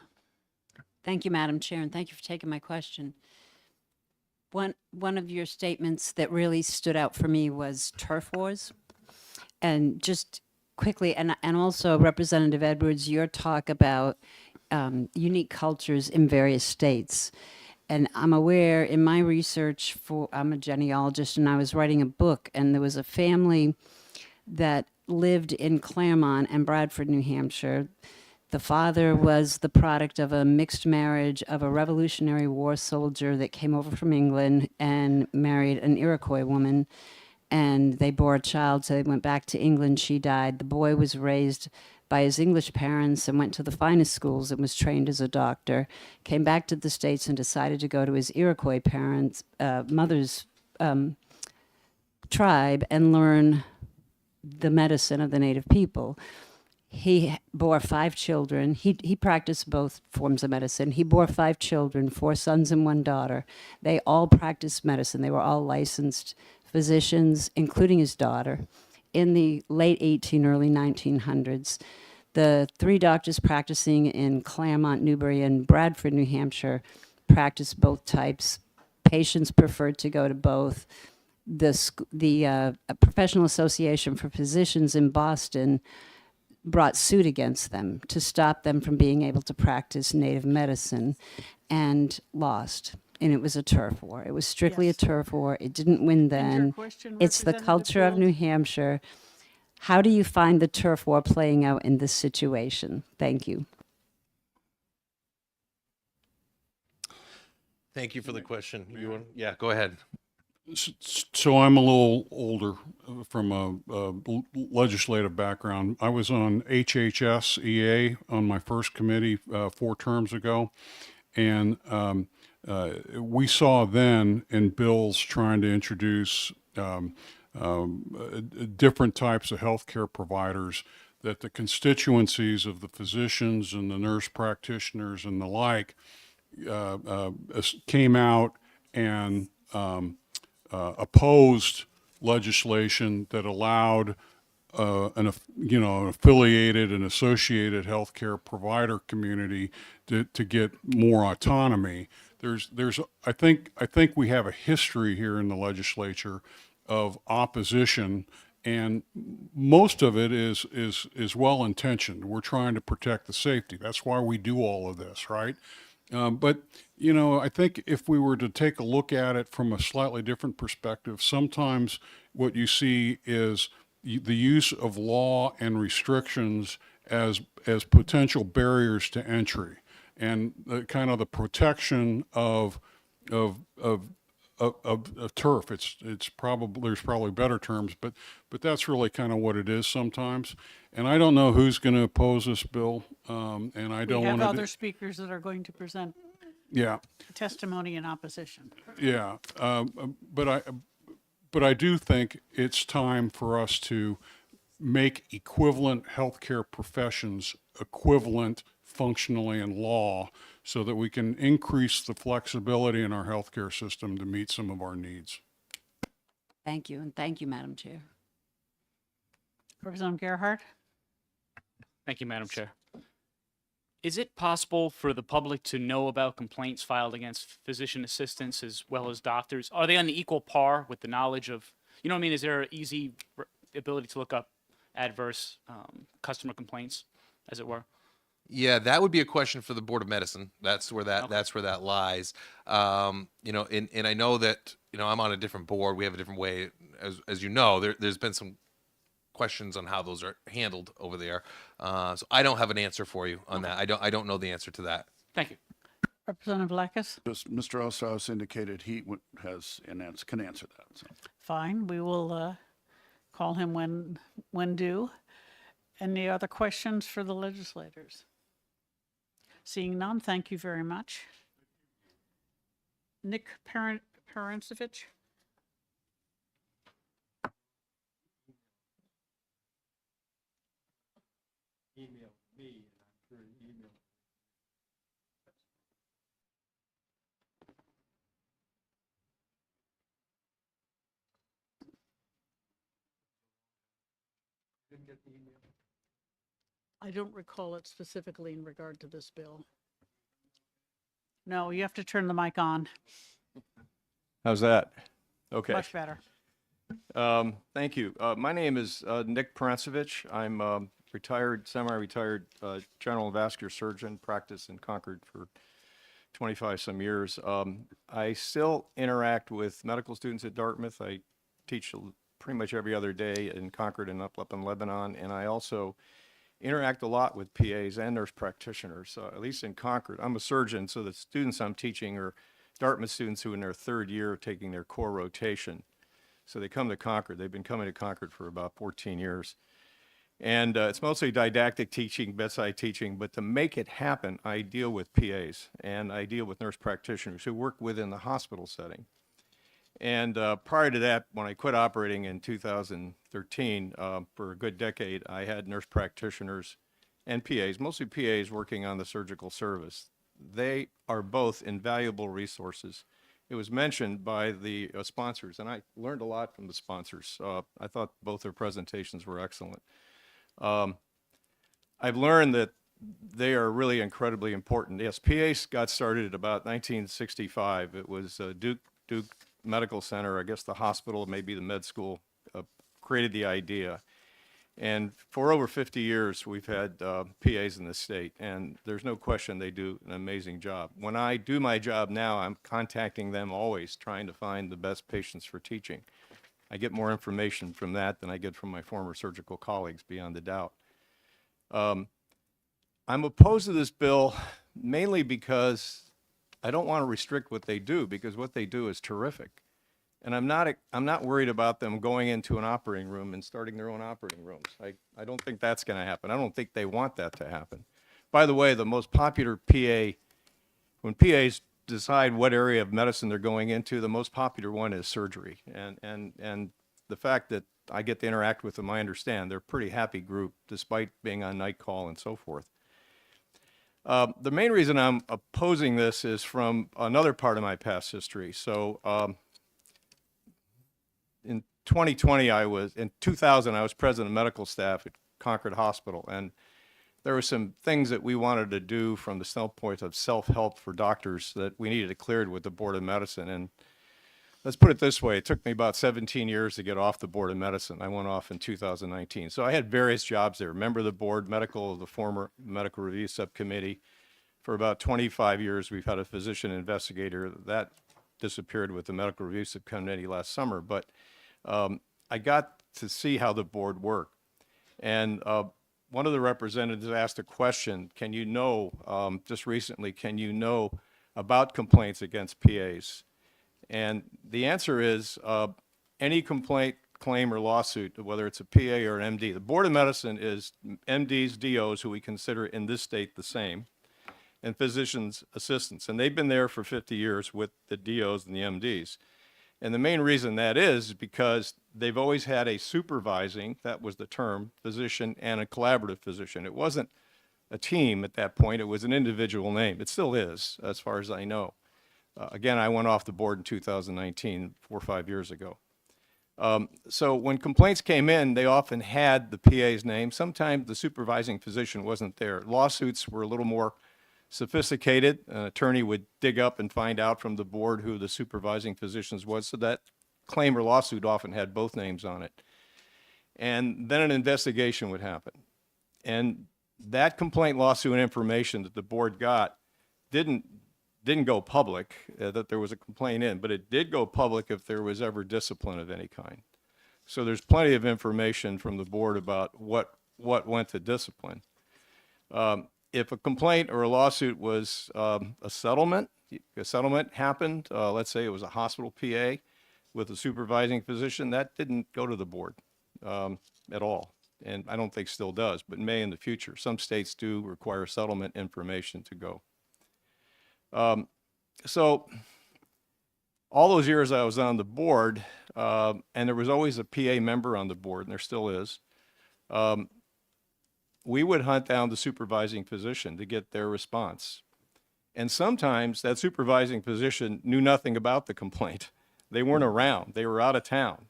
Thank you, Madam Chair, and thank you for taking my question. One of your statements that really stood out for me was turf wars. And just quickly, and also Representative Edwards, your talk about unique cultures in various states. And I'm aware in my research I'm a genealogist, and I was writing a book, and there was a family that lived in Claremont and Bradford, New Hampshire. The father was the product of a mixed marriage of a Revolutionary War soldier that came over from England and married an Iroquois woman, and they bore a child, so they went back to England. She died. The boy was raised by his English parents and went to the finest schools and was trained as a doctor, came back to the States and decided to go to his Iroquois parents' mother's tribe and learn the medicine of the native people. He bore 5 children. He practiced both forms of medicine. He bore 5 children, 4 sons and 1 daughter. They all practiced medicine. They were all licensed physicians, including his daughter. In the late early 1900s, the 3 doctors practicing in Claremont, Newbury, and Bradford, New Hampshire, practiced both types. Patients preferred to go to both. The Professional Association for Physicians in Boston brought suit against them to stop them from being able to practice native medicine and lost. And it was a turf war. It was strictly Yes. a turf war. It didn't win then. question, It's the Representative culture of Gould? New Hampshire. How do you find the turf war playing out in this situation? Thank you. Thank you for the question. Yeah, go ahead. So I'm a little older from a legislative background. I was on HHS EA on my first committee 4 terms ago, and we saw then in bills trying to introduce different types of healthcare providers that the constituencies of the physicians and the nurse practitioners and the like came out and opposed legislation that allowed an affiliated and associated healthcare provider community to get more autonomy. I think we have a history here in the legislature of opposition, and most of it is well intentioned. We're trying to protect the safety. That's why we do all of this, right? But I think if we were to take a look at it from a slightly different perspective, sometimes what you see is the use of law and restrictions as potential barriers to entry, and kind of the protection of turf. It's probably, there's probably better terms, but that's really kind of what it is sometimes. And I don't know who's going to oppose this bill, and I don't We have want other to. speakers that are going to present Yeah, testimony in opposition. yeah, but I do think it's time for us to make equivalent healthcare professions equivalent functionally in law, so that we can increase the flexibility in our healthcare system to meet some of our needs. Thank you, and thank you, Madam Chair. Representative Gerhardt? Thank you, Madam Chair. Is it possible for the public to know about complaints filed against physician assistants as well as doctors? Are they on the equal par with the knowledge of, you know what I mean? Is there an easy ability to look up adverse customer complaints, as it were? Yeah, that would be a question for the Board of Medicine. That's where that lies. And I know that I'm on a different board. We have a different way, as you know. There's been some questions on how those are handled over there. So I don't have an answer for you on that. I don't know the answer to that. Thank you. Representative Blackus? Just Mr. Osterhaus indicated he can answer that. So. Fine, we will call him when due. Any other questions for the legislators? Seeing none, thank you very much. Nick Parancevich? Email me, and I'm sure email. Didn't get the email. I don't recall it specifically in regard to this bill. No, you have to turn the mic on. How's that? Okay. Much better. Thank you. My name is Nick Parancevich. I'm retired, semi-retired general and vascular surgeon, practiced in Concord for 25 some years. I still interact with medical students at Dartmouth. I teach pretty much every other day in Concord and up in Lebanon, and I also interact a lot with PAs and nurse practitioners, at least in Concord. I'm a surgeon, so the students I'm teaching are Dartmouth students who are in their 3rd year of taking their core rotation. So they come to Concord. They've been coming to Concord for about 14 years. And it's mostly didactic teaching, bedside teaching, but to make it happen, I deal with PAs and I deal with nurse practitioners who work within the hospital setting. And prior to that, when I quit operating in 2013, for a good decade, I had nurse practitioners and PAs, mostly PAs, working on the surgical service. They are both invaluable resources. It was mentioned by the sponsors, and I learned a lot from the sponsors. I thought both their presentations were excellent. I've learned that they are really incredibly important. Yes, PAs got started at about 1965. It was Duke Medical Center, I guess the hospital, maybe the med school, created the idea. And for over 50 years, we've had PAs in the state, and there's no question they do an amazing job. When I do my job now, I'm contacting them always, trying to find the best patients for teaching. I get more information from that than I get from my former surgical colleagues, beyond a doubt. I'm opposed to this bill mainly because I don't want to restrict what they do, because what they do is terrific. And I'm not worried about them going into an operating room and starting their own operating rooms. I don't think that's going to happen. I don't think they want that to happen. By the way, the most popular PA, when PAs decide what area of medicine they're going into, the most popular one is surgery. And the fact that I get to interact with them, I understand they're a pretty happy group despite being on night call and so forth. The main reason I'm opposing this is from another part of my past history. So in 2020, in 2000, I was president of medical staff at Concord Hospital, and there were some things that we wanted to do from the standpoint of self-help for doctors that we needed cleared with the Board of Medicine. And let's put it this way, it took me about 17 years to get off the Board of Medicine. I went off in 2019. So I had various jobs there, member of the board, medical of the former medical review subcommittee. For about 25 years, we've had a physician investigator. That disappeared with the medical review subcommittee last summer. But I got to see how the board worked. And one of the representatives asked a question, can you know, just recently, can you know about complaints against PAs? And the answer is any complaint, claim, or lawsuit, whether it's a PA or an MD. The Board of Medicine is MDs, DOs, who we consider in this state the same, and physicians' assistants. And they've been there for 50 years with the DOs and the MDs. And the main reason that is because they've always had a supervising, that was the term, physician and a collaborative physician. It wasn't a team at that point, it was an individual name. It still is, as far as I know. Again, I went off the board in 2019, 4 or 5 years ago. So when complaints came in, they often had the PA's name. Sometimes the supervising physician wasn't there. Lawsuits were a little more sophisticated. An attorney would dig up and find out from the board who the supervising physicians was, so that claim or lawsuit often had both names on it. And then an investigation would happen. And that complaint, lawsuit, and information that the board got didn't go public, that there was a complaint in, but it did go public if there was ever discipline of any kind. So there's plenty of information from the board about what went to discipline. If a complaint or a lawsuit was a settlement happened, let's say it was a hospital PA with a supervising physician, that didn't go to the board at all. And I don't think still does, but may in the future. Some states do require settlement information to go. So all those years I was on the board, and there was always a PA member on the board, and there still is, we would hunt down the supervising physician to get their response. And sometimes that supervising physician knew nothing about the complaint. They weren't around. They were out of town.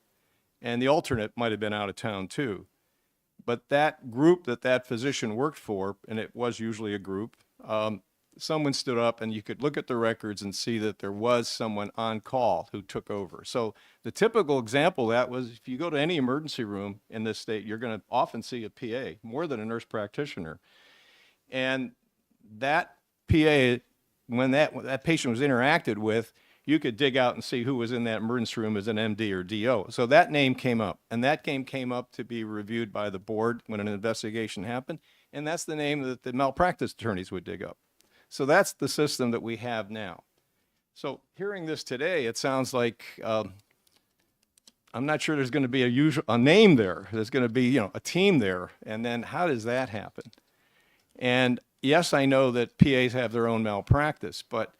And the alternate might have been out of town too. But that group that physician worked for, and it was usually a group, someone stood up and you could look at the records and see that there was someone on call who took over. So the typical example of that was if you go to any emergency room in this state, you're going to often see a PA, more than a nurse practitioner. And that PA, when that patient was interacted with, you could dig out and see who was in that emergency room as an MD or DO. So that name came up, and that name came up to be reviewed by the board when an investigation happened, and that's the name that the malpractice attorneys would dig up. So that's the system that we have now. So hearing this today, it sounds like I'm not sure there's going to be a name there. There's going to be a team there, and then how does that happen? And yes, I know that PAs have their own malpractice, but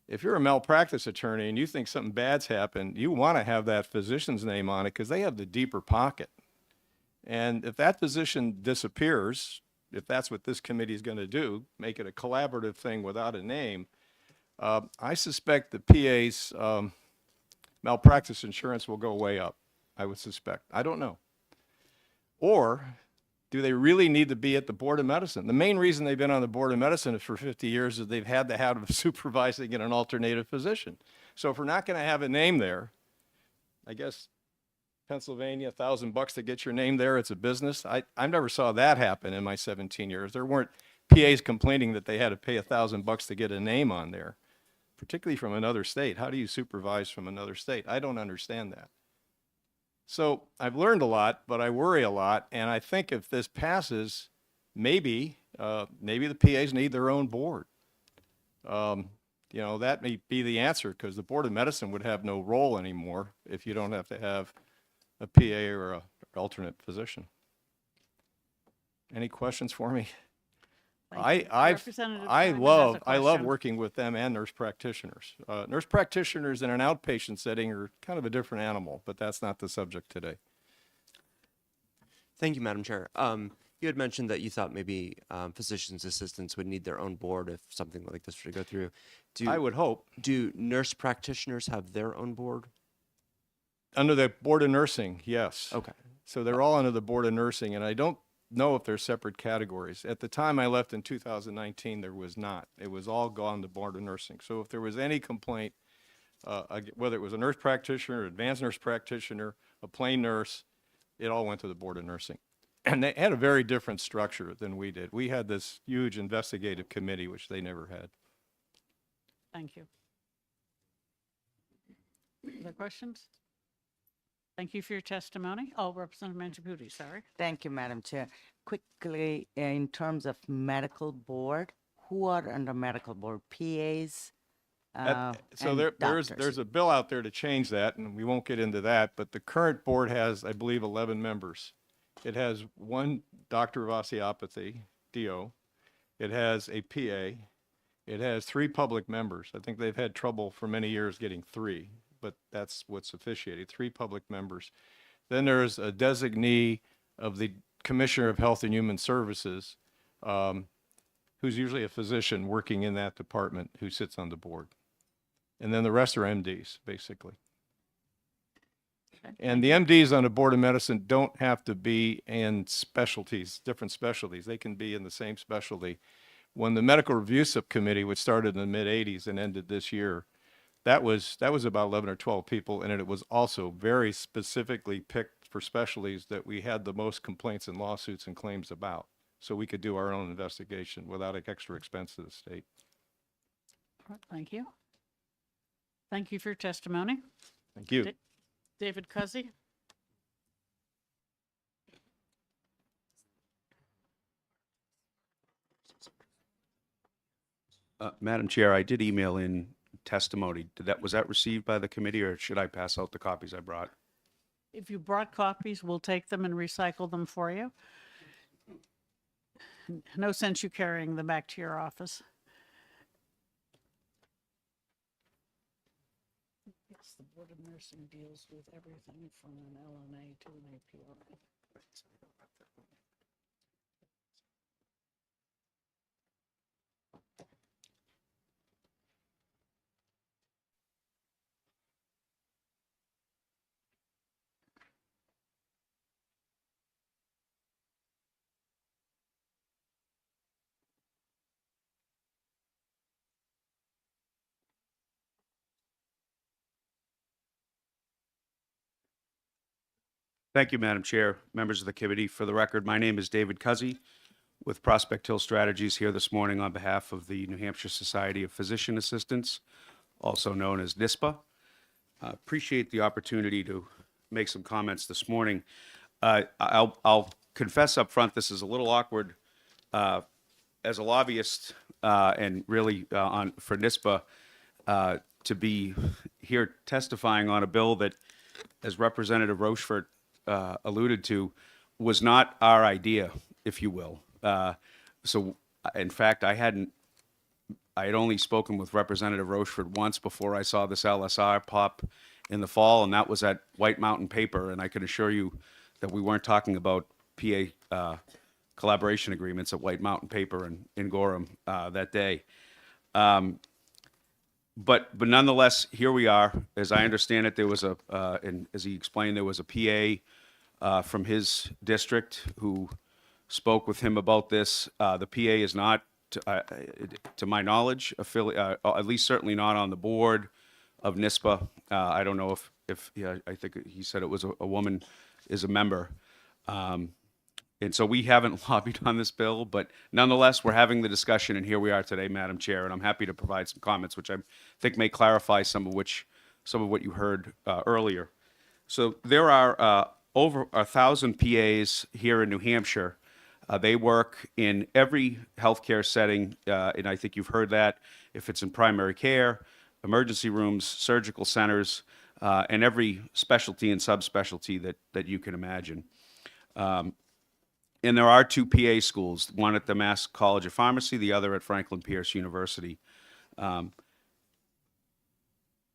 if you're a malpractice attorney and you think something bad's happened, you want to have that physician's name on it because they have the deeper pocket. And if that physician disappears, if that's what this committee is going to do, make it a collaborative thing without a name, I suspect the PA's malpractice insurance will go way up, I would suspect. I don't know. Or do they really need to be at the Board of Medicine? The main reason they've been on the Board of Medicine for 50 years is they've had the habit of supervising in an alternative physician. So if we're not going to have a name there, I guess Pennsylvania, $1,000 to get your name there. It's a business. I never saw that happen in my 17 years. There weren't PAs complaining that they had to pay $1,000 to get a name on there, particularly from another state. How do you supervise from another state? I don't understand that. So I've learned a lot, but I worry a lot. And I think if this passes, maybe the PAs need their own board. That may be the answer, because the Board of Medicine would have no role anymore if you don't have to have a PA or a alternate physician. Any questions for me? Thank you. Representative I Simon has a love question. working with them and nurse practitioners. Nurse practitioners in an outpatient setting are kind of a different animal, but that's not the subject today. Thank you, Madam Chair. You had mentioned that you thought maybe physician's assistants would need their own board if something like this were to go through. I would hope. Do nurse practitioners have their own board? Under the Board of Nursing, yes. Okay. So they're all under the Board of Nursing, and I don't know if they're separate categories. At the time I left in 2019, there was not. It was all gone to Board of Nursing. So if there was any complaint, whether it was a nurse practitioner, advanced nurse practitioner, a plain nurse, it all went to the Board of Nursing. And they had a very different structure than we did. We had this huge investigative committee, which they never had. Thank you. Other questions? Thank you for your testimony. Oh, Representative Mangiaputi, sorry. Thank you, Madam Chair. Quickly, in terms of medical board, who are under medical board? PAs? So and there's doctors? a bill out there to change that, and we won't get into that, but the current board has, I believe, 11 members. It has one doctor of osteopathy, DO. It has a PA. It has 3 public members. I think they've had trouble for many years getting 3, but that's what's officiated, 3 public members. Then there's a designee of the Commissioner of Health and Human Services, who's usually a physician working in that department who sits on the board. And then the rest are MDs, basically. And the MDs on the Board of Medicine don't have to be in different specialties. They can be in the same specialty. When the Medical Review Subcommittee, which started in the mid-'80s and ended this year, that was about 11 or 12 people, and it was also very specifically picked for specialties that we had the most complaints and lawsuits and claims about, so we could do our own investigation without extra expense to the state. All right, thank you. Thank you for your testimony. Thank you. David Cuzzy? Madam Chair, I did email in testimony. Was that received by the committee, or should I pass out the copies I brought? If you brought copies, we'll take them and recycle them for you. No sense you carrying them back to your office. Yes, the Board of Nursing deals with everything from an LNA to an APRN. Thank you, Madam Chair, members of the committee. For the record, my name is David Cuzzy with Prospect Hill Strategies, here this morning on behalf of the New Hampshire Society of Physician Assistants, also known as NISPA. Appreciate the opportunity to make some comments this morning. I'll confess up front, this is a little awkward as a lobbyist and really for NISPA to be here testifying on a bill that, as Representative Rochefort alluded to, was not our idea, if you will. So, in fact, I had only spoken with Representative Rochefort once before I saw this LSR pop in the fall, and that was at White Mountain Paper, and I can assure you that we weren't talking about PA collaboration agreements at White Mountain Paper in Gorham that day. But nonetheless, here we are. As I understand it, there was and as he explained, there was a PA from his district who spoke with him about this. The PA is not, to my knowledge, at least certainly not on the board of NISPA. I don't know if if, yeah, I think he said it was a woman is a member. And so we haven't lobbied on this bill, but nonetheless, we're having the discussion, and here we are today, Madam Chair, and I'm happy to provide some comments, which I think may clarify some of what you heard earlier. So there are over 1,000 PAs here in New Hampshire. They work in every healthcare setting, and I think you've heard that. If it's in primary care, emergency rooms, surgical centers, and every specialty and subspecialty that you can imagine. And there are 2 PA schools, one at the Mass College of Pharmacy, the other at Franklin Pierce University.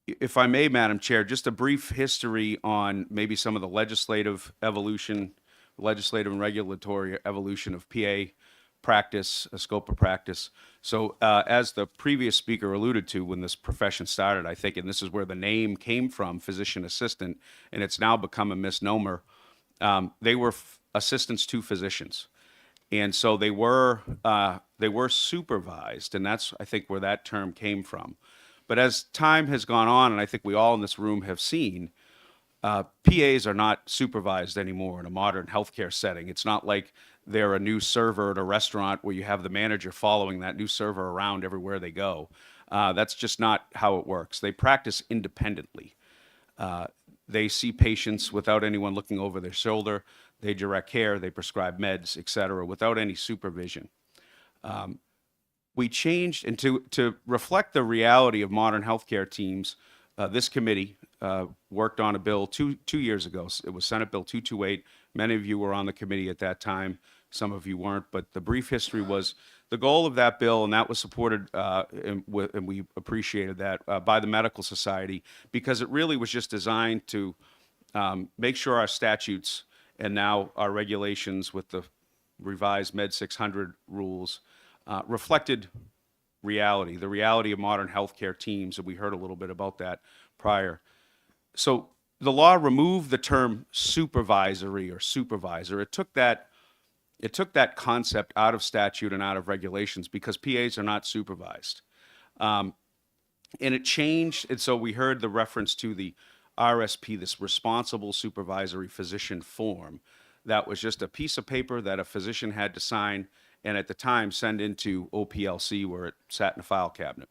If I may, Madam Chair, just a brief history on maybe some of the legislative and regulatory evolution of PA practice, a scope of practice. So as the previous speaker alluded to, when this profession started, I think, and this is where the name came from, physician assistant, and it's now become a misnomer, they were assistants to physicians. And so they were supervised, and that's, I think, where that term came from. But as time has gone on, and I think we all in this room have seen, PAs are not supervised anymore in a modern healthcare setting. It's not like they're a new server at a restaurant where you have the manager following that new server around everywhere they go. That's just not how it works. They practice independently. They see patients without anyone looking over their shoulder. They direct care, they prescribe meds, et cetera, without any supervision. We changed, and to reflect the reality of modern healthcare teams, this committee worked on a bill two years ago. It was Senate Bill 228. Many of you were on the committee at that time. Some of you weren't, but the brief history was the goal of that bill, and that was supported, and we appreciated that, by the Medical Society, because it really was just designed to make sure our statutes and now our regulations with the revised Med 600 rules reflected reality, the reality of modern healthcare teams, and we heard a little bit about that prior. So the law removed the term supervisory or supervisor. It took that concept out of statute and out of regulations because PAs are not supervised. And it changed, and so we heard the reference to the RSP, this responsible supervisory physician form. That was just a piece of paper that a physician had to sign and at the time send into OPLC where it sat in a file cabinet.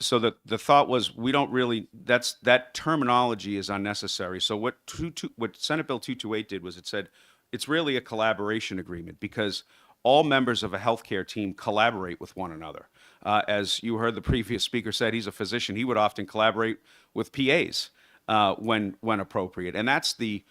So the thought was we don't really, that terminology is unnecessary. So what Senate Bill 228 did was it said it's really a collaboration agreement because all members of a healthcare team collaborate with one another. As you heard the previous speaker said, he's a physician. He would often collaborate with PAs when appropriate. And that's the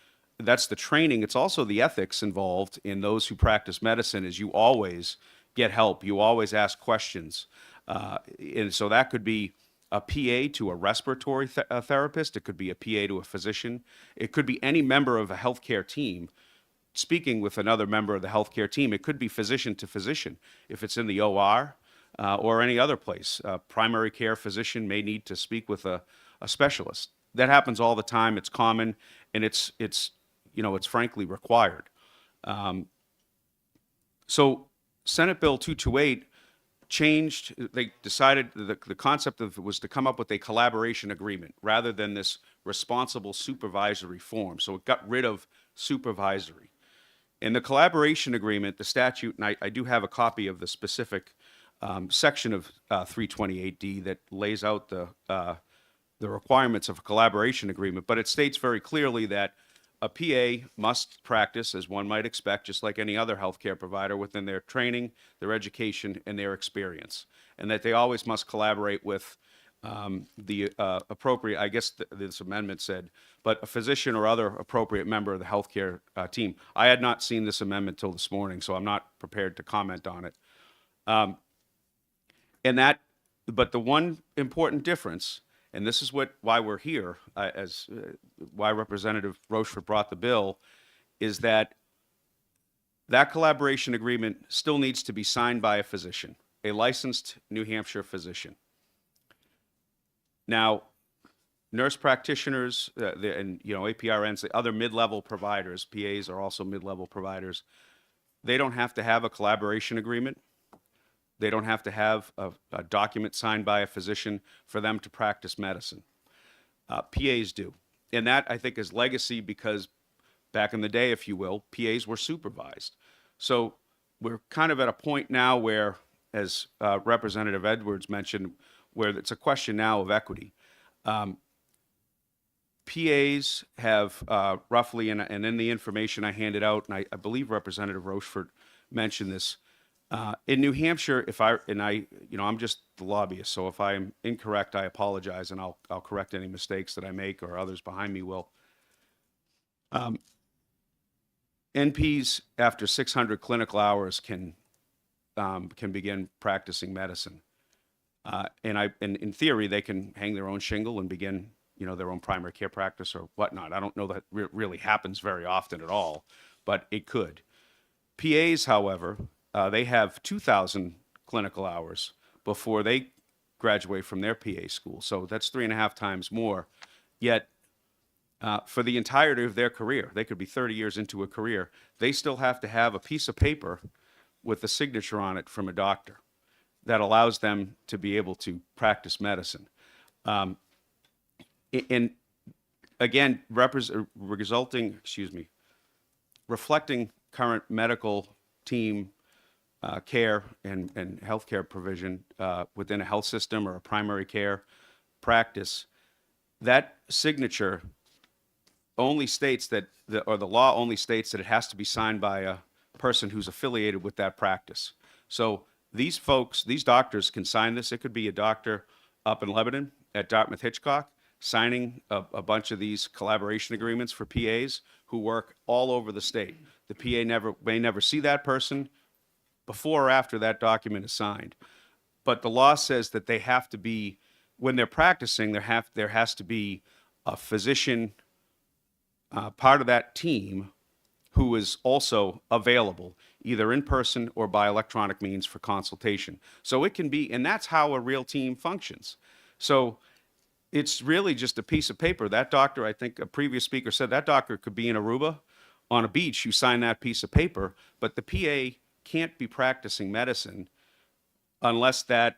training. It's also the ethics involved in those who practice medicine is you always get help. You always ask questions. And so that could be a PA to a respiratory therapist. It could be a PA to a physician. It could be any member of a healthcare team speaking with another member of the healthcare team. It could be physician to physician. If it's in the OR or any other place, a primary care physician may need to speak with a specialist. That happens all the time. It's common, and it's frankly required. So Senate Bill 228 changed, they decided the concept of it was to come up with a collaboration agreement rather than this responsible supervisory form. So it got rid of supervisory. In the collaboration agreement, the statute, and I do have a copy of the specific section of 328D that lays out the requirements of a collaboration agreement, but it states very clearly that a PA must practice, as one might expect, just like any other healthcare provider, within their training, their education, and their experience, and that they always must collaborate with the appropriate, I guess this amendment said, but a physician or other appropriate member of the healthcare team. I had not seen this amendment till this morning, so I'm not prepared to comment on it. But the one important difference, and this is why we're here, why Representative Rochefort brought the bill, is that collaboration agreement still needs to be signed by a physician, a licensed New Hampshire physician. Now, nurse practitioners and APRNs, the other mid-level providers, PAs are also mid-level providers, they don't have to have a collaboration agreement. They don't have to have a document signed by a physician for them to practice medicine. PAs do. And that, I think, is legacy because back in the day, if you will, PAs were supervised. So we're kind of at a point now where, as Representative Edwards mentioned, where it's a question now of equity. PAs have roughly, and in the information I handed out, and I believe Representative Rochefort mentioned this, in New Hampshire, I'm just the lobbyist, so if I'm incorrect, I apologize, and I'll correct any mistakes that I make or others behind me will. NPs after 600 clinical hours can begin practicing medicine, and in theory they can hang their own shingle and begin their own primary care practice or whatnot. I don't know that really happens very often at all, but it could. PAs, however, they have 2,000 clinical hours before they graduate from their PA school. So that's 3.5 times more. Yet, for the entirety of their career, they could be 30 years into a career, they still have to have a piece of paper with a signature on it from a doctor that allows them to be able to practice medicine. And again, reflecting current medical team care and healthcare provision within a health system or a primary care practice, that signature only states that, the law only states that it has to be signed by a person who's affiliated with that practice. So these folks, these doctors can sign this. It could be a doctor up in Lebanon at Dartmouth-Hitchcock signing a bunch of these collaboration agreements for PAs who work all over the state. The PA may never see that person before or after that document is signed. But the law says that they have to be, when they're practicing, there has to be a physician part of that team who is also available, either in person or by electronic means for consultation. So it can be, and that's how a real team functions. So it's really just a piece of paper. That doctor, I think a previous speaker said, that doctor could be in Aruba on a beach. You sign that piece of paper, but the PA can't be practicing medicine unless there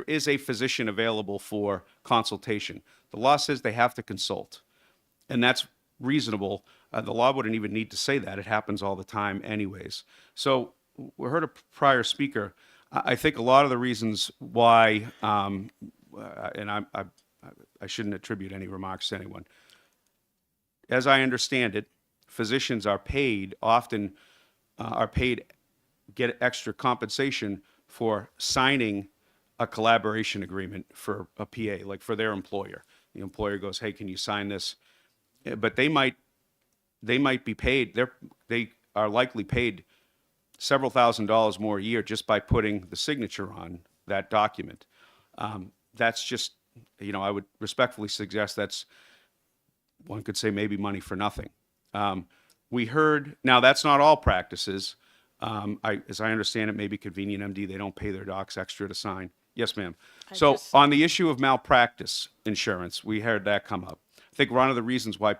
is a physician available for consultation. The law says they have to consult, and that's reasonable. The law wouldn't even need to say that. It happens all the time anyways. So we heard a prior speaker. I think a lot of the reasons why, and I shouldn't attribute any remarks to anyone. As I understand it, physicians are paid, get extra compensation for signing a collaboration agreement for a PA, like for their employer. The employer goes, hey, can you sign this? But they might be paid, they are likely paid several $1,000s more a year just by putting the signature on that document. That's just, I would respectfully suggest one could say maybe money for nothing. We heard, now that's not all practices. As I understand it, maybe Convenient MD, they don't pay their docs extra to sign. Yes, ma'am. So on the issue of malpractice insurance, we heard that come up. I think one of the reasons why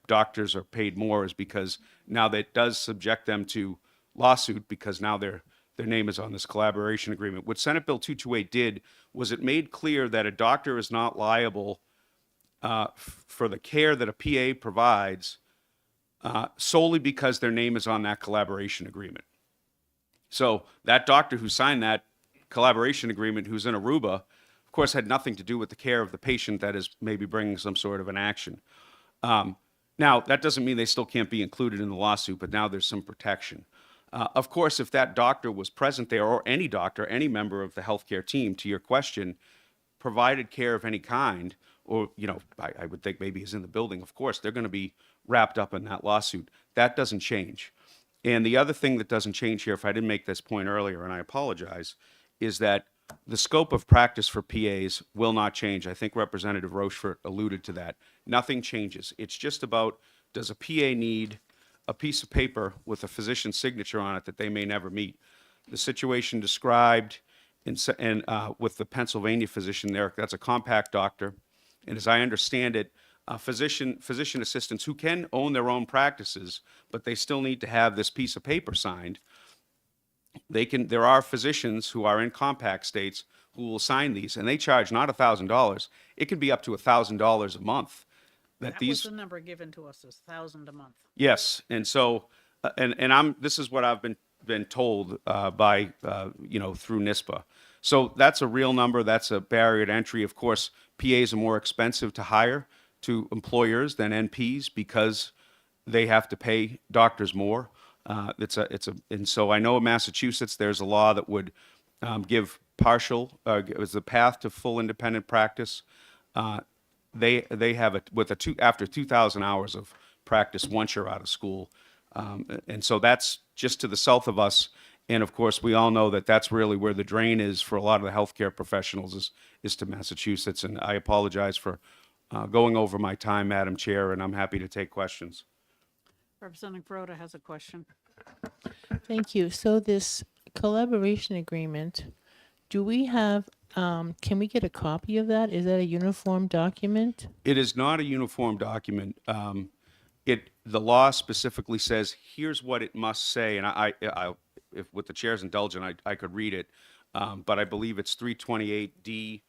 doctors are paid more is because now that does subject them to lawsuit because now their name is on this collaboration agreement. What Senate Bill 228 did was it made clear that a doctor is not liable for the care that a PA provides solely because their name is on that collaboration agreement. So that doctor who signed that collaboration agreement who's in Aruba, of course, had nothing to do with the care of the patient that is maybe bringing some sort of an action. Now, that doesn't mean they still can't be included in the lawsuit, but now there's some protection. Of course, if that doctor was present there, or any doctor, any member of the healthcare team, to your question, provided care of any kind, or, I would think maybe is in the building, of course, they're going to be wrapped up in that lawsuit. That doesn't change. And the other thing that doesn't change here, if I didn't make this point earlier, and I apologize, is that the scope of practice for PAs will not change. I think Representative Rochefort alluded to that. Nothing changes. It's just about, does a PA need a piece of paper with a physician's signature on it that they may never meet? The situation described with the Pennsylvania physician there, that's a compact doctor. And as I understand it, physician assistants who can own their own practices, but they still need to have this piece of paper signed. There are physicians who are in compact states who will sign these, and they charge not $1,000. It can be up to $1,000 a month. That That was these the number given to us, is 1,000 a month. Yes, and so, this is what I've been told by through NISPA. So that's a real number. That's a barrier to entry. Of course, PAs are more expensive to hire to employers than NPs because they have to pay doctors more. And so I know in Massachusetts there's a law that would give partial as the path to full independent practice. They have it with after 2,000 hours of practice once you're out of school. And so that's just to the south of us. And of course, we all know that that's really where the drain is for a lot of the healthcare professionals is to Massachusetts. And I apologize for going over my time, Madam Chair, and I'm happy to take questions. Representative Broda has a question. Thank you. So this collaboration agreement, do we have, can we get a copy of that? Is that a uniform document? It is not a uniform document. The law specifically says, here's what it must say, and I if with the chair's indulgence, I could read it, but I believe it's 328D.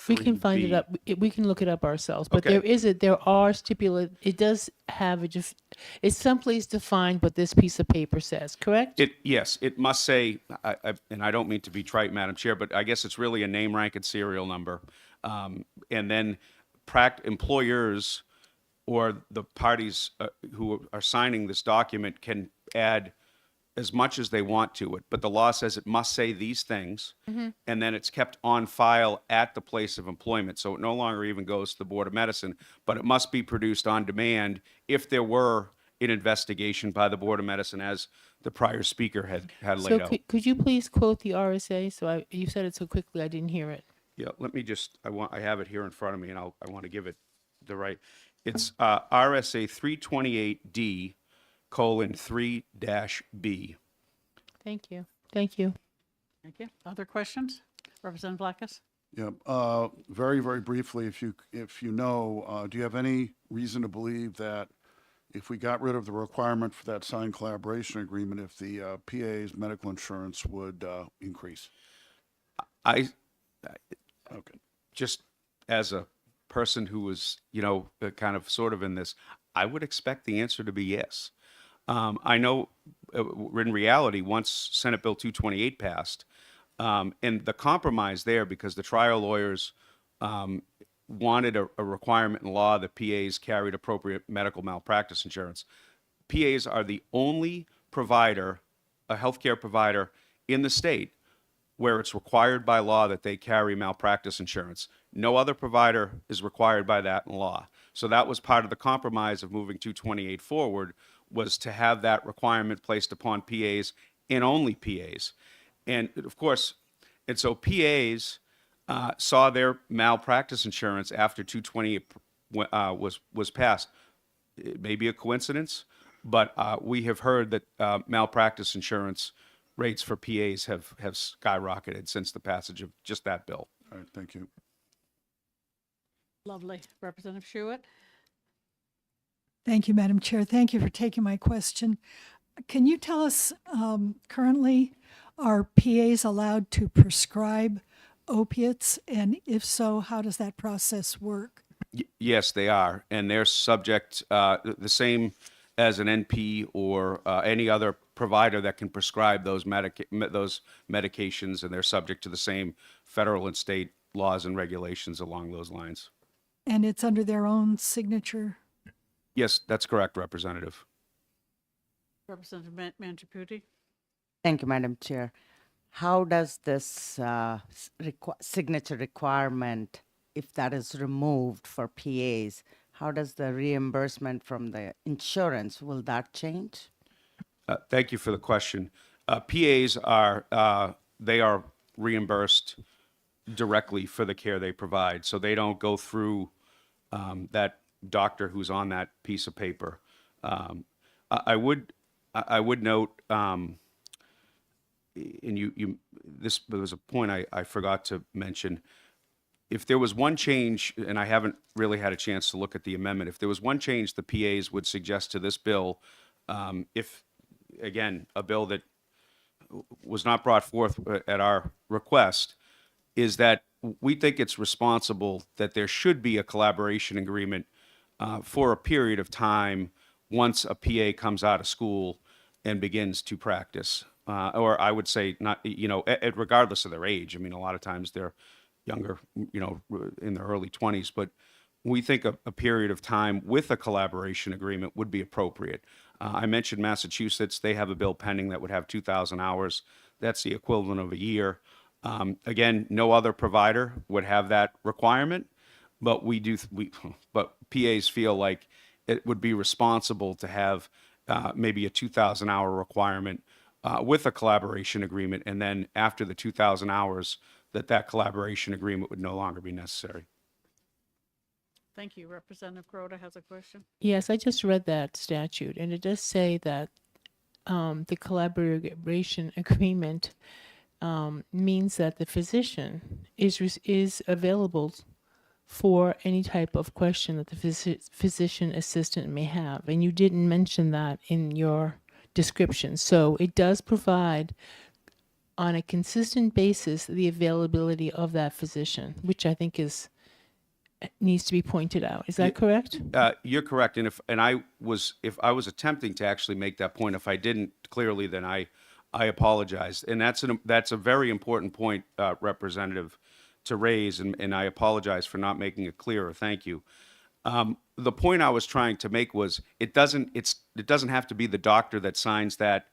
We can find it up. We can look it up ourselves. But Okay. there are stipulated, it does have it's someplace defined what this piece of paper says, correct? Yes, it must say, and I don't mean to be trite, Madam Chair, but I guess it's really a name, rank, and serial number. And then employers or the parties who are signing this document can add as much as they want to it, but the law says it must say these things, and then it's kept on file at the place of employment. So it no longer even goes to the Board of Medicine, but it must be produced on demand if there were an investigation by the Board of Medicine, as the prior speaker had laid So out. could you please quote the RSA? So you said it so quickly, I didn't hear it. Yeah, let me just, I have it here in front of me, and I want to give it the right. It's RSA 328D:3-B. Thank you. Thank you. Thank you. Other questions? Representative Blackus? Yeah, very, very briefly, if you know, do you have any reason to believe that if we got rid of the requirement for that signed collaboration agreement, if the PA's medical insurance would increase? Okay. Just as a person who was, kind of sort of in this, I would expect the answer to be yes. I know in reality, once Senate Bill 228 passed, and the compromise there, because the trial lawyers wanted a requirement in law that PAs carried appropriate medical malpractice insurance. PAs are the only provider, a healthcare provider in the state where it's required by law that they carry malpractice insurance. No other provider is required by that in law. So that was part of the compromise of moving 228 forward, was to have that requirement placed upon PAs and only PAs. And of course, and so PAs saw their malpractice insurance after 228 was passed. It may be a coincidence, but we have heard that malpractice insurance rates for PAs have skyrocketed since the passage of just that bill. All right, thank you. Lovely. Representative Schuett? Thank you, Madam Chair. Thank you for taking my question. Can you tell us, currently, are PAs allowed to prescribe opiates? And if so, how does that process work? Yes, they are. And they're subject, the same as an NP or any other provider that can prescribe those medications, and they're subject to the same federal and state laws and regulations along those lines. And it's under their own signature? Yes, that's correct, Representative. Representative Mangiaputi? Thank you, Madam Chair. How does this signature requirement, if that is removed for PAs, how does the reimbursement from the insurance, will that change? Thank you for the question. PAs are reimbursed directly for the care they provide, so they don't go through that doctor who's on that piece of paper. I would note, and this was a point I forgot to mention. If there was one change, and I haven't really had a chance to look at the amendment, if there was one change the PAs would suggest to this bill, if, again, a bill that was not brought forth at our request, is that we think it's responsible that there should be a collaboration agreement for a period of time once a PA comes out of school and begins to practice. Or I would say not, regardless of their age. I mean, a lot of times they're younger, in their early 20s, but we think a period of time with a collaboration agreement would be appropriate. I mentioned Massachusetts. They have a bill pending that would have 2,000 hours. That's the equivalent of a year. Again, no other provider would have that requirement, but but PAs feel like it would be responsible to have maybe a 2,000 hour requirement with a collaboration agreement, and then after the 2,000 hours, that collaboration agreement would no longer be necessary. Thank you. Representative Grota has a question. Yes, I just read that statute, and it does say that the collaboration agreement means that the physician is available for any type of question that the physician assistant may have. And you didn't mention that in your description. So it does provide on a consistent basis the availability of that physician, which I think needs to be pointed out. Is that correct? You're correct. And if I was attempting to actually make that point, if I didn't clearly, then I apologize. And that's a very important point, Representative, to raise, and I apologize for not making it clearer. Thank you. The point I was trying to make was it doesn't have to be the doctor that signs that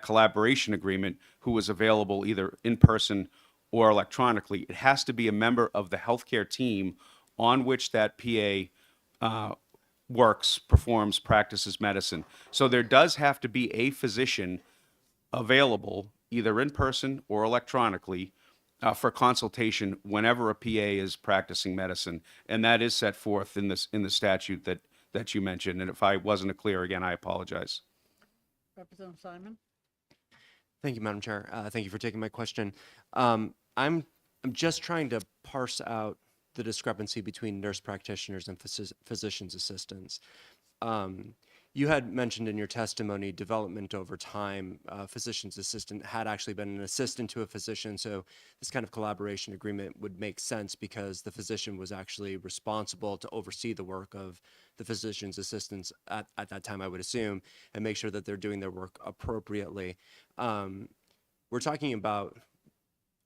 collaboration agreement who is available either in person or electronically. It has to be a member of the healthcare team on which that PA works, performs, practices medicine. So there does have to be a physician available either in person or electronically for consultation whenever a PA is practicing medicine, and that is set forth in the statute that you mentioned. And if I wasn't clear again, I apologize. Representative Simon. Thank you, Madam Chair. Thank you for taking my question. I'm just trying to parse out the discrepancy between nurse practitioners and physician's assistants. You had mentioned in your testimony development over time. Physician's assistant had actually been an assistant to a physician, so this kind of collaboration agreement would make sense because the physician was actually responsible to oversee the work of the physician's assistants at that time, I would assume, and make sure that they're doing their work appropriately. We're talking about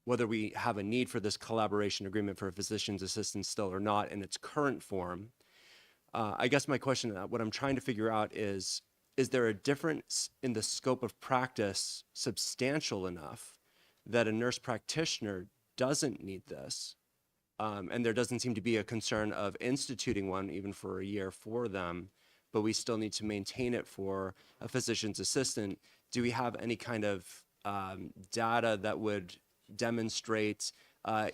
whether we have a need for this collaboration agreement for a physician's assistant still or not in its current form. I guess my question, what I'm trying to figure out is there a difference in the scope of practice substantial enough that a nurse practitioner doesn't need this? And there doesn't seem to be a concern of instituting one even for a year for them, but we still need to maintain it for a physician's assistant. Do we have any kind of data that would demonstrate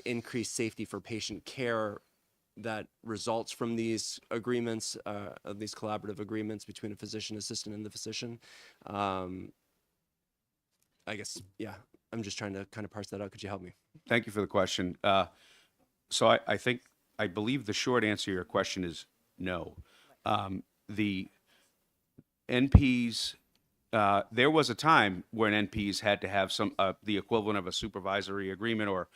increased safety for patient care that results from these agreements, these collaborative agreements between a physician assistant and the physician? I guess, yeah, I'm just trying to kind of parse that out. Could you help me? Thank you for the question. So I believe the short answer to your question is no. The NPs, there was a time when NPs had to have the equivalent of a supervisory agreement or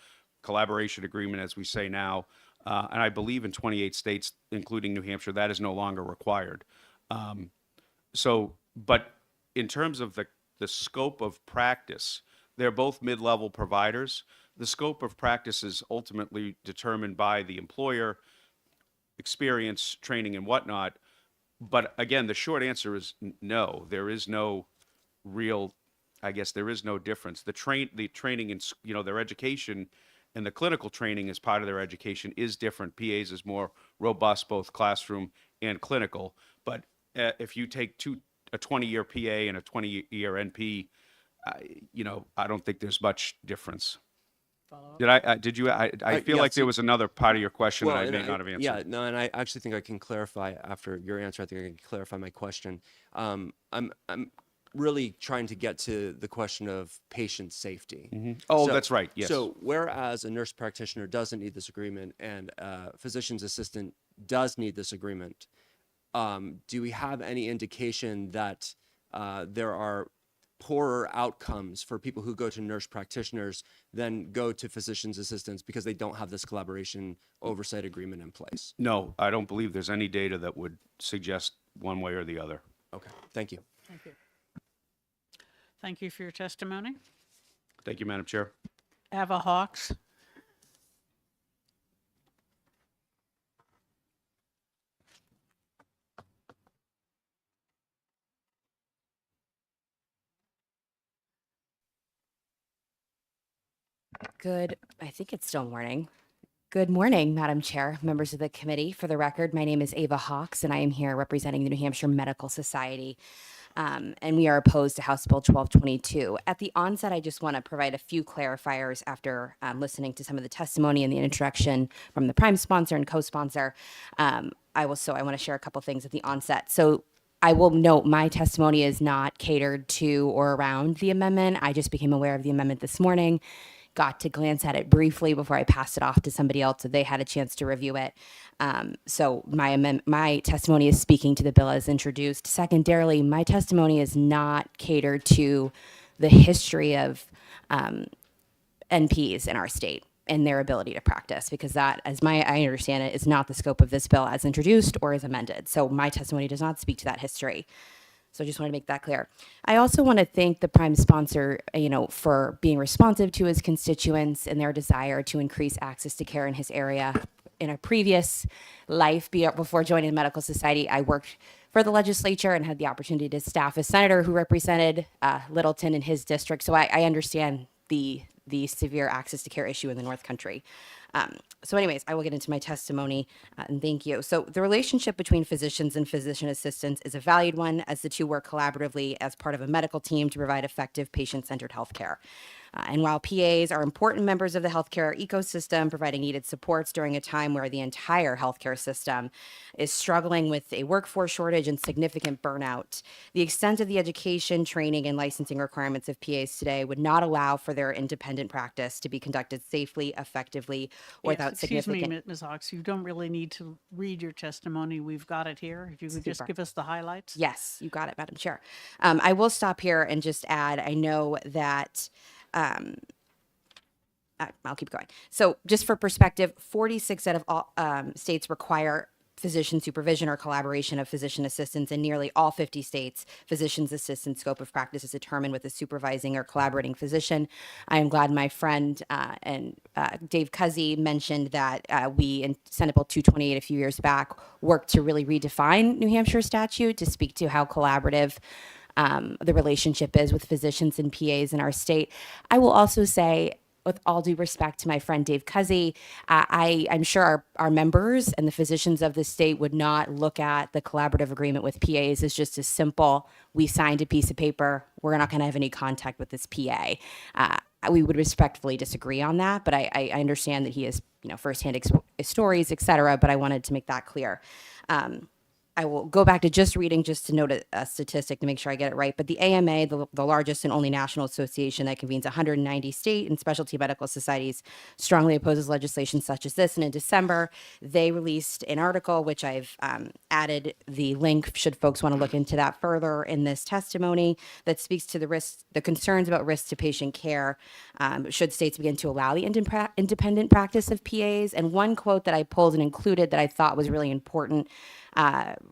collaboration agreement, as we say now. And I believe in 28 states, including New Hampshire, that is no longer required. But in terms of the scope of practice, they're both mid-level providers. The scope of practice is ultimately determined by the employer, experience, training, and whatnot. But again, the short answer is no. There is no real, I guess there is no difference. The training and, their education and the clinical training as part of their education is different. PAs is more robust, both classroom and clinical. But if you take a 20-year PA and a 20-year NP, I don't think there's much difference. I feel like there was another part of your question that I may not have answered. Yeah, no, and I actually think I can clarify after your answer. I think I can clarify my question. I'm really trying to get to the question of patient safety. Mm-hmm. Oh, that's right. Yes. So whereas a nurse practitioner doesn't need this agreement and a physician's assistant does need this agreement, do we have any indication that there are poorer outcomes for people who go to nurse practitioners than go to physician's assistants because they don't have this collaboration oversight agreement in place? No, I don't believe there's any data that would suggest one way or the other. Okay, thank you. Thank you. Thank you for your testimony. Thank you, Madam Chair. Ava Hawks. I think it's still morning. Good morning, Madam Chair, members of the committee. For the record, my name is Ava Hawks, and I am here representing the New Hampshire Medical Society. And we are opposed to House Bill 1222. At the onset, I just want to provide a few clarifiers after listening to some of the testimony and the introduction from the prime sponsor and co-sponsor. I want to share a couple things at the onset. So I will note my testimony is not catered to or around the amendment. I just became aware of the amendment this morning, got to glance at it briefly before I passed it off to somebody else so they had a chance to review it. So my testimony is speaking to the bill as introduced. Secondarily, my testimony is not catered to the history of NPs in our state and their ability to practice, because that, as I understand it, is not the scope of this bill as introduced or as amended. So my testimony does not speak to that history. So I just want to make that clear. I also want to thank the prime sponsor, for being responsive to his constituents and their desire to increase access to care in his area. In a previous life, before joining the Medical Society, I worked for the legislature and had the opportunity to staff a senator who represented Littleton in his district. So I understand the severe access to care issue in the North Country. So anyways, I will get into my testimony, and thank you. So the relationship between physicians and physician assistants is a valued one, as the two work collaboratively as part of a medical team to provide effective patient-centered health care. And while PAs are important members of the healthcare ecosystem, providing needed supports during a time where the entire healthcare system is struggling with a workforce shortage and significant burnout, the extent of the education, training, and licensing requirements of PAs today would not allow for their independent practice to be conducted safely, effectively, or without significant... Excuse me, Ms. Hawks, you don't really need to read your testimony. We've got it here. If you could just Super. give us the highlights. Yes, you got it, Madam Chair. I will stop here and just add, I know that I'll keep going. So just for perspective, 46 out of all states require physician supervision or collaboration of physician assistants. In nearly all 50 states, physician's assistant scope of practice is determined with a supervising or collaborating physician. I am glad my friend Dave Cuzzy mentioned that we in Senate Bill 228 a few years back worked to really redefine New Hampshire statute to speak to how collaborative the relationship is with physicians and PAs in our state. I will also say, with all due respect to my friend Dave Cuzzy, I'm sure our members and the physicians of the state would not look at the collaborative agreement with PAs as just as simple, we signed a piece of paper, we're not going to have any contact with this PA. We would respectfully disagree on that, but I understand that he has firsthand stories, et cetera, but I wanted to make that clear. I will go back to just reading just to note a statistic to make sure I get it right. But the AMA, the largest and only national association that convenes 190 state and specialty medical societies, strongly opposes legislation such as this. And in December, they released an article, which I've added the link should folks want to look into that further in this testimony, that speaks to the concerns about risks to patient care should states begin to allow the independent practice of PAs. And one quote that I pulled and included that I thought was really important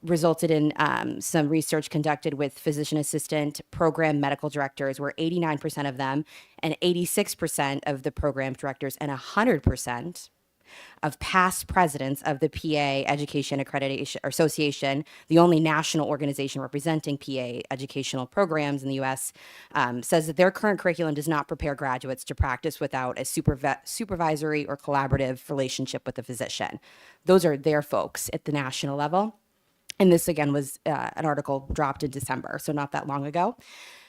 resulted in some research conducted with physician assistant program medical directors, where 89% of them and 86% of the program directors and 100% of past presidents of the PA Education Accreditation Association, the only national organization representing PA educational programs in the U.S., says that their current curriculum does not prepare graduates to practice without a supervisory or collaborative relationship with a physician. Those are their folks at the national level. And this, again, was an article dropped in December, so not that long ago.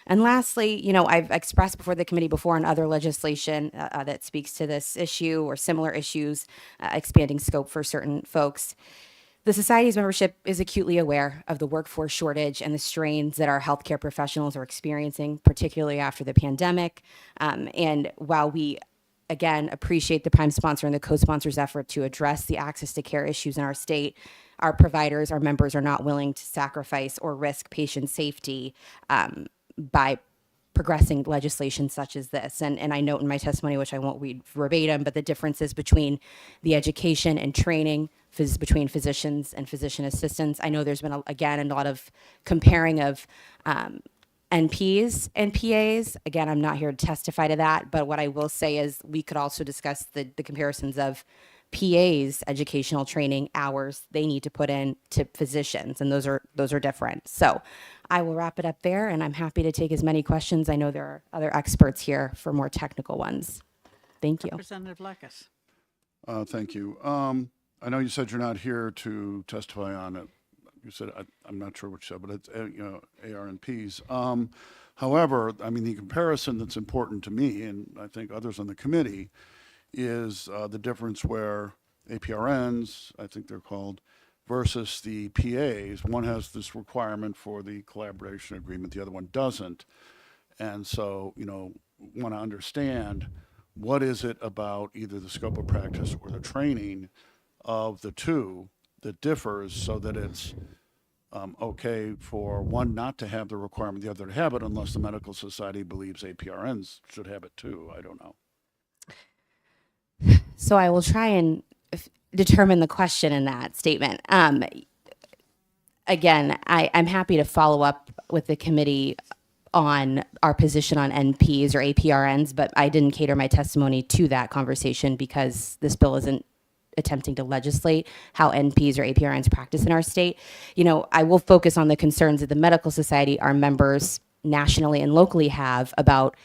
And lastly, I've expressed before the committee before on other legislation that speaks to this issue or similar issues, expanding scope for certain folks. The Society's membership is acutely aware of the workforce shortage and the strains that our healthcare professionals are experiencing, particularly after the pandemic. And while we, again, appreciate the prime sponsor and the co-sponsor's effort to address the access to care issues in our state, our providers, our members are not willing to sacrifice or risk patient safety by progressing legislation such as this. And I note in my testimony, which I won't read verbatim, but the differences between the education and training between physicians and physician assistants. I know there's been, again, a lot of comparing of NPs and PAs. Again, I'm not here to testify to that, but what I will say is we could also discuss the comparisons of PAs educational training hours they need to put in to physicians, and those are different. So I will wrap it up there, and I'm happy to take as many questions. I know there are other experts here for more technical ones. Thank you. Representative Lekis. Thank you. I know you said you're not here to testify on it. You said, I'm not sure what you said, but it's, ARNPs. However, I mean, the comparison that's important to me, and I think others on the committee, is the difference where APRNs, I think they're called, versus the PAs. One has this requirement for the collaboration agreement, the other one doesn't. And so, want to understand what is it about either the scope of practice or the training of the two that differs so that it's okay for one not to have the requirement, the other to have it, unless the medical society believes APRNs should have it too. I don't know. So I will try and determine the question in that statement. Again, I'm happy to follow up with the committee on our position on NPs or APRNs, but I didn't cater my testimony to that conversation because this bill isn't attempting to legislate how NPs or APRNs practice in our state. I will focus on the concerns that the medical society, our members nationally and locally have about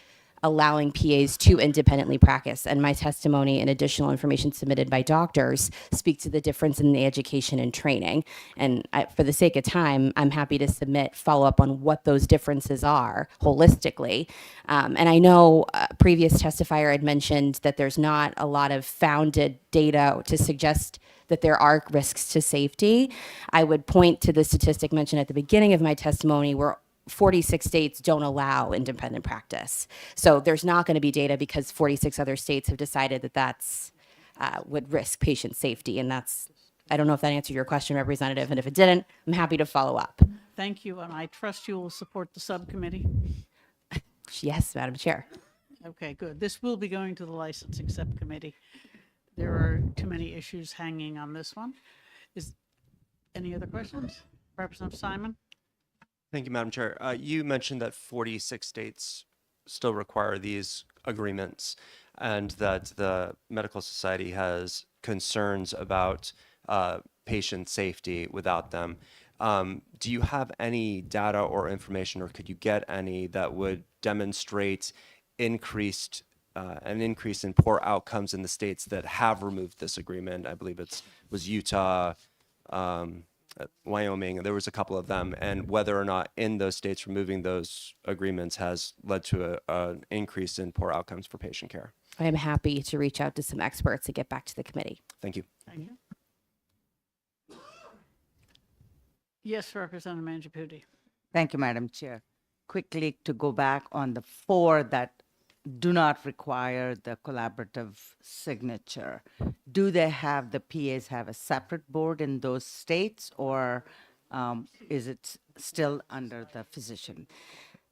allowing PAs to independently practice. And my testimony and additional information submitted by doctors speak to the difference in the education and training. And for the sake of time, I'm happy to submit follow-up on what those differences are holistically. And I know a previous testifier had mentioned that there's not a lot of founded data to suggest that there are risks to safety. I would point to the statistic mentioned at the beginning of my testimony where 46 states don't allow independent practice. So there's not going to be data because 46 other states have decided that that's would risk patient safety. And I don't know if that answered your question, Representative. And if it didn't, I'm happy to follow up. Thank you, and I trust you will support the subcommittee. Yes, Madam Chair. Okay, good. This will be going to the licensing subcommittee. There are too many issues hanging on this one. Any other questions? Representative Simon? Thank you, Madam Chair. You mentioned that 46 states still require these agreements and that the medical society has concerns about patient safety without them. Do you have any data or information, or could you get any that would demonstrate an increase in poor outcomes in the states that have removed this agreement? I believe was Utah, Wyoming, there was a couple of them, and whether or not in those states removing those agreements has led to an increase in poor outcomes for patient care. I am happy to reach out to some experts and get back to the committee. Thank you. Thank you. Yes, Representative Mangiapudi. Thank you, Madam Chair. Quickly to go back on the 4 that do not require the collaborative signature. Do they have, the PAs have a separate board in those states, or is it still under the physician?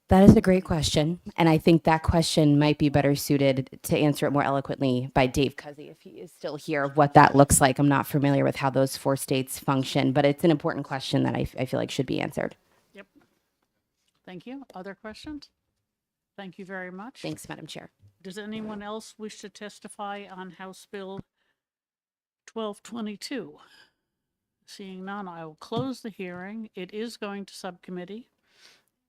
That is a great question. And I think that question might be better suited to answer it more eloquently by Dave Cuzzy, if he is still here, of what that looks like. I'm not familiar with how those 4 states function, but it's an important question that I feel like should be answered. Yep. Thank you. Other questions? Thank you very much. Thanks, Madam Chair. Does anyone else wish to testify on House Bill 1222? Seeing none, I will close the hearing. It is going to subcommittee.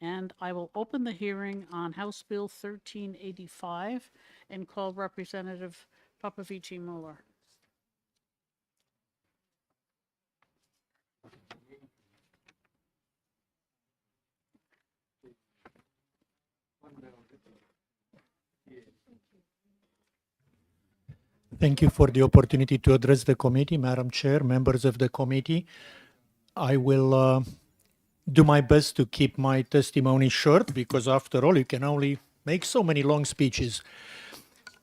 And I will open the hearing on House Bill 1385 and call Representative Popovici Mueller. Thank you for the opportunity to address the committee, Madam Chair, members of the committee. I will do my best to keep my testimony short because after all, you can only make so many long speeches.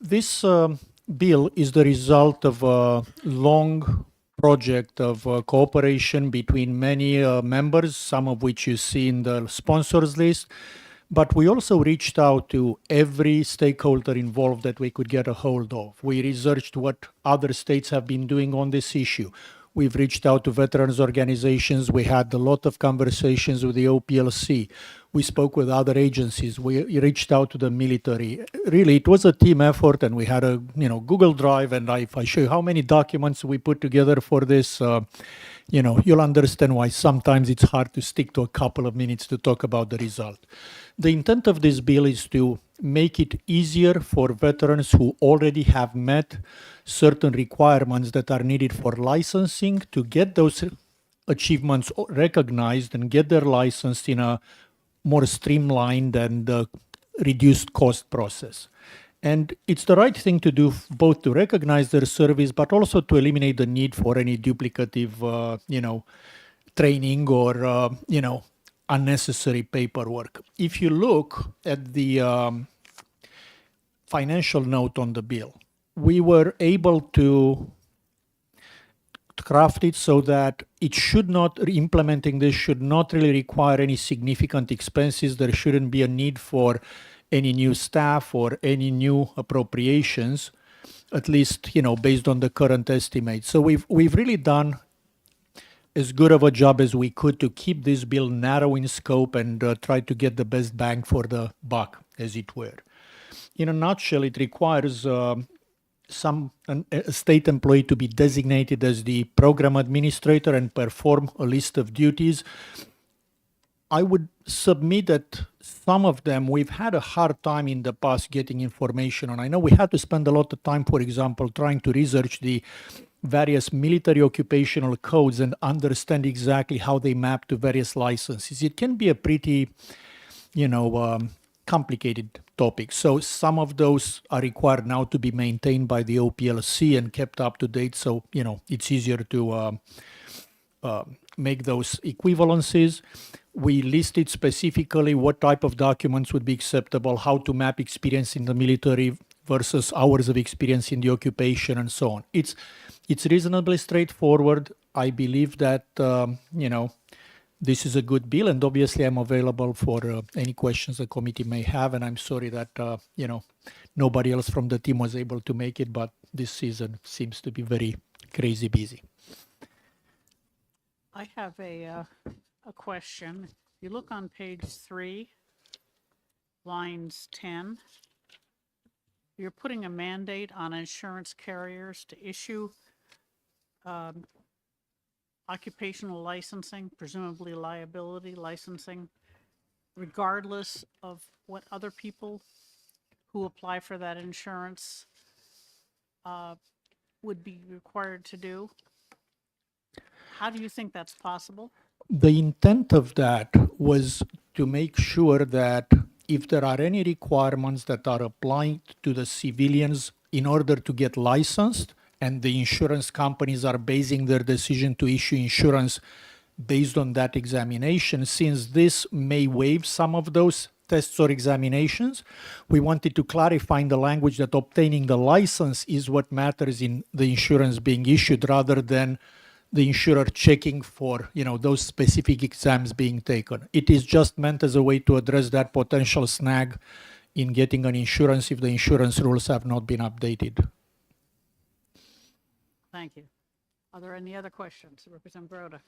This bill is the result of a long project of cooperation between many members, some of which you see in the sponsors list, But we also reached out to every stakeholder involved that we could get a hold of. We researched what other states have been doing on this issue. We've reached out to veterans organizations. We had a lot of conversations with the OPLC. We spoke with other agencies. We reached out to the military. Really, it was a team effort, and we had a Google Drive. And if I show you how many documents we put together for this, you'll understand why sometimes it's hard to stick to a couple of minutes to talk about the result. The intent of this bill is to make it easier for veterans who already have met certain requirements that are needed for licensing to get those achievements recognized and get their license in a more streamlined and reduced cost process. And it's the right thing to do both to recognize their service, but also to eliminate the need for any duplicative, training or, unnecessary paperwork. If you look at the financial note on the bill, we were able to craft it so that it should not, implementing this should not really require any significant expenses. There shouldn't be a need for any new staff or any new appropriations, at least, based on the current estimate. So we've really done as good of a job as we could to keep this bill narrow in scope and try to get the best bang for the buck, as it were. In a nutshell, it requires a state employee to be designated as the program administrator and perform a list of duties. I would submit that some of them we've had a hard time in the past getting information on. I know we had to spend a lot of time, for example, trying to research the various military occupational codes and understand exactly how they map to various licenses. It can be a pretty, complicated topic. So some of those are required now to be maintained by the OPLC and kept up to date. So, it's easier to make those equivalences. We listed specifically what type of documents would be acceptable, how to map experience in the military versus hours of experience in the occupation, and so on. It's reasonably straightforward. I believe that, this is a good bill, and obviously I'm available for any questions the committee may have, and I'm sorry that, nobody else from the team was able to make it, but this season seems to be very crazy busy. I have a question. You look on page 3, lines 10. You're putting a mandate on insurance carriers to issue occupational licensing, presumably liability licensing, regardless of what other people who apply for that insurance would be required to do. How do you think that's possible? The intent of that was to make sure that if there are any requirements that are applied to the civilians in order to get licensed, and the insurance companies are basing their decision to issue insurance based on that examination, since this may waive some of those tests or examinations, we wanted to clarify in the language that obtaining the license is what matters in the insurance being issued, rather than the insurer checking for, those specific exams being taken. It is just meant as a way to address that potential snag in getting an insurance if the insurance rules have not been updated. Thank you. Are there any other questions? Representative Broda.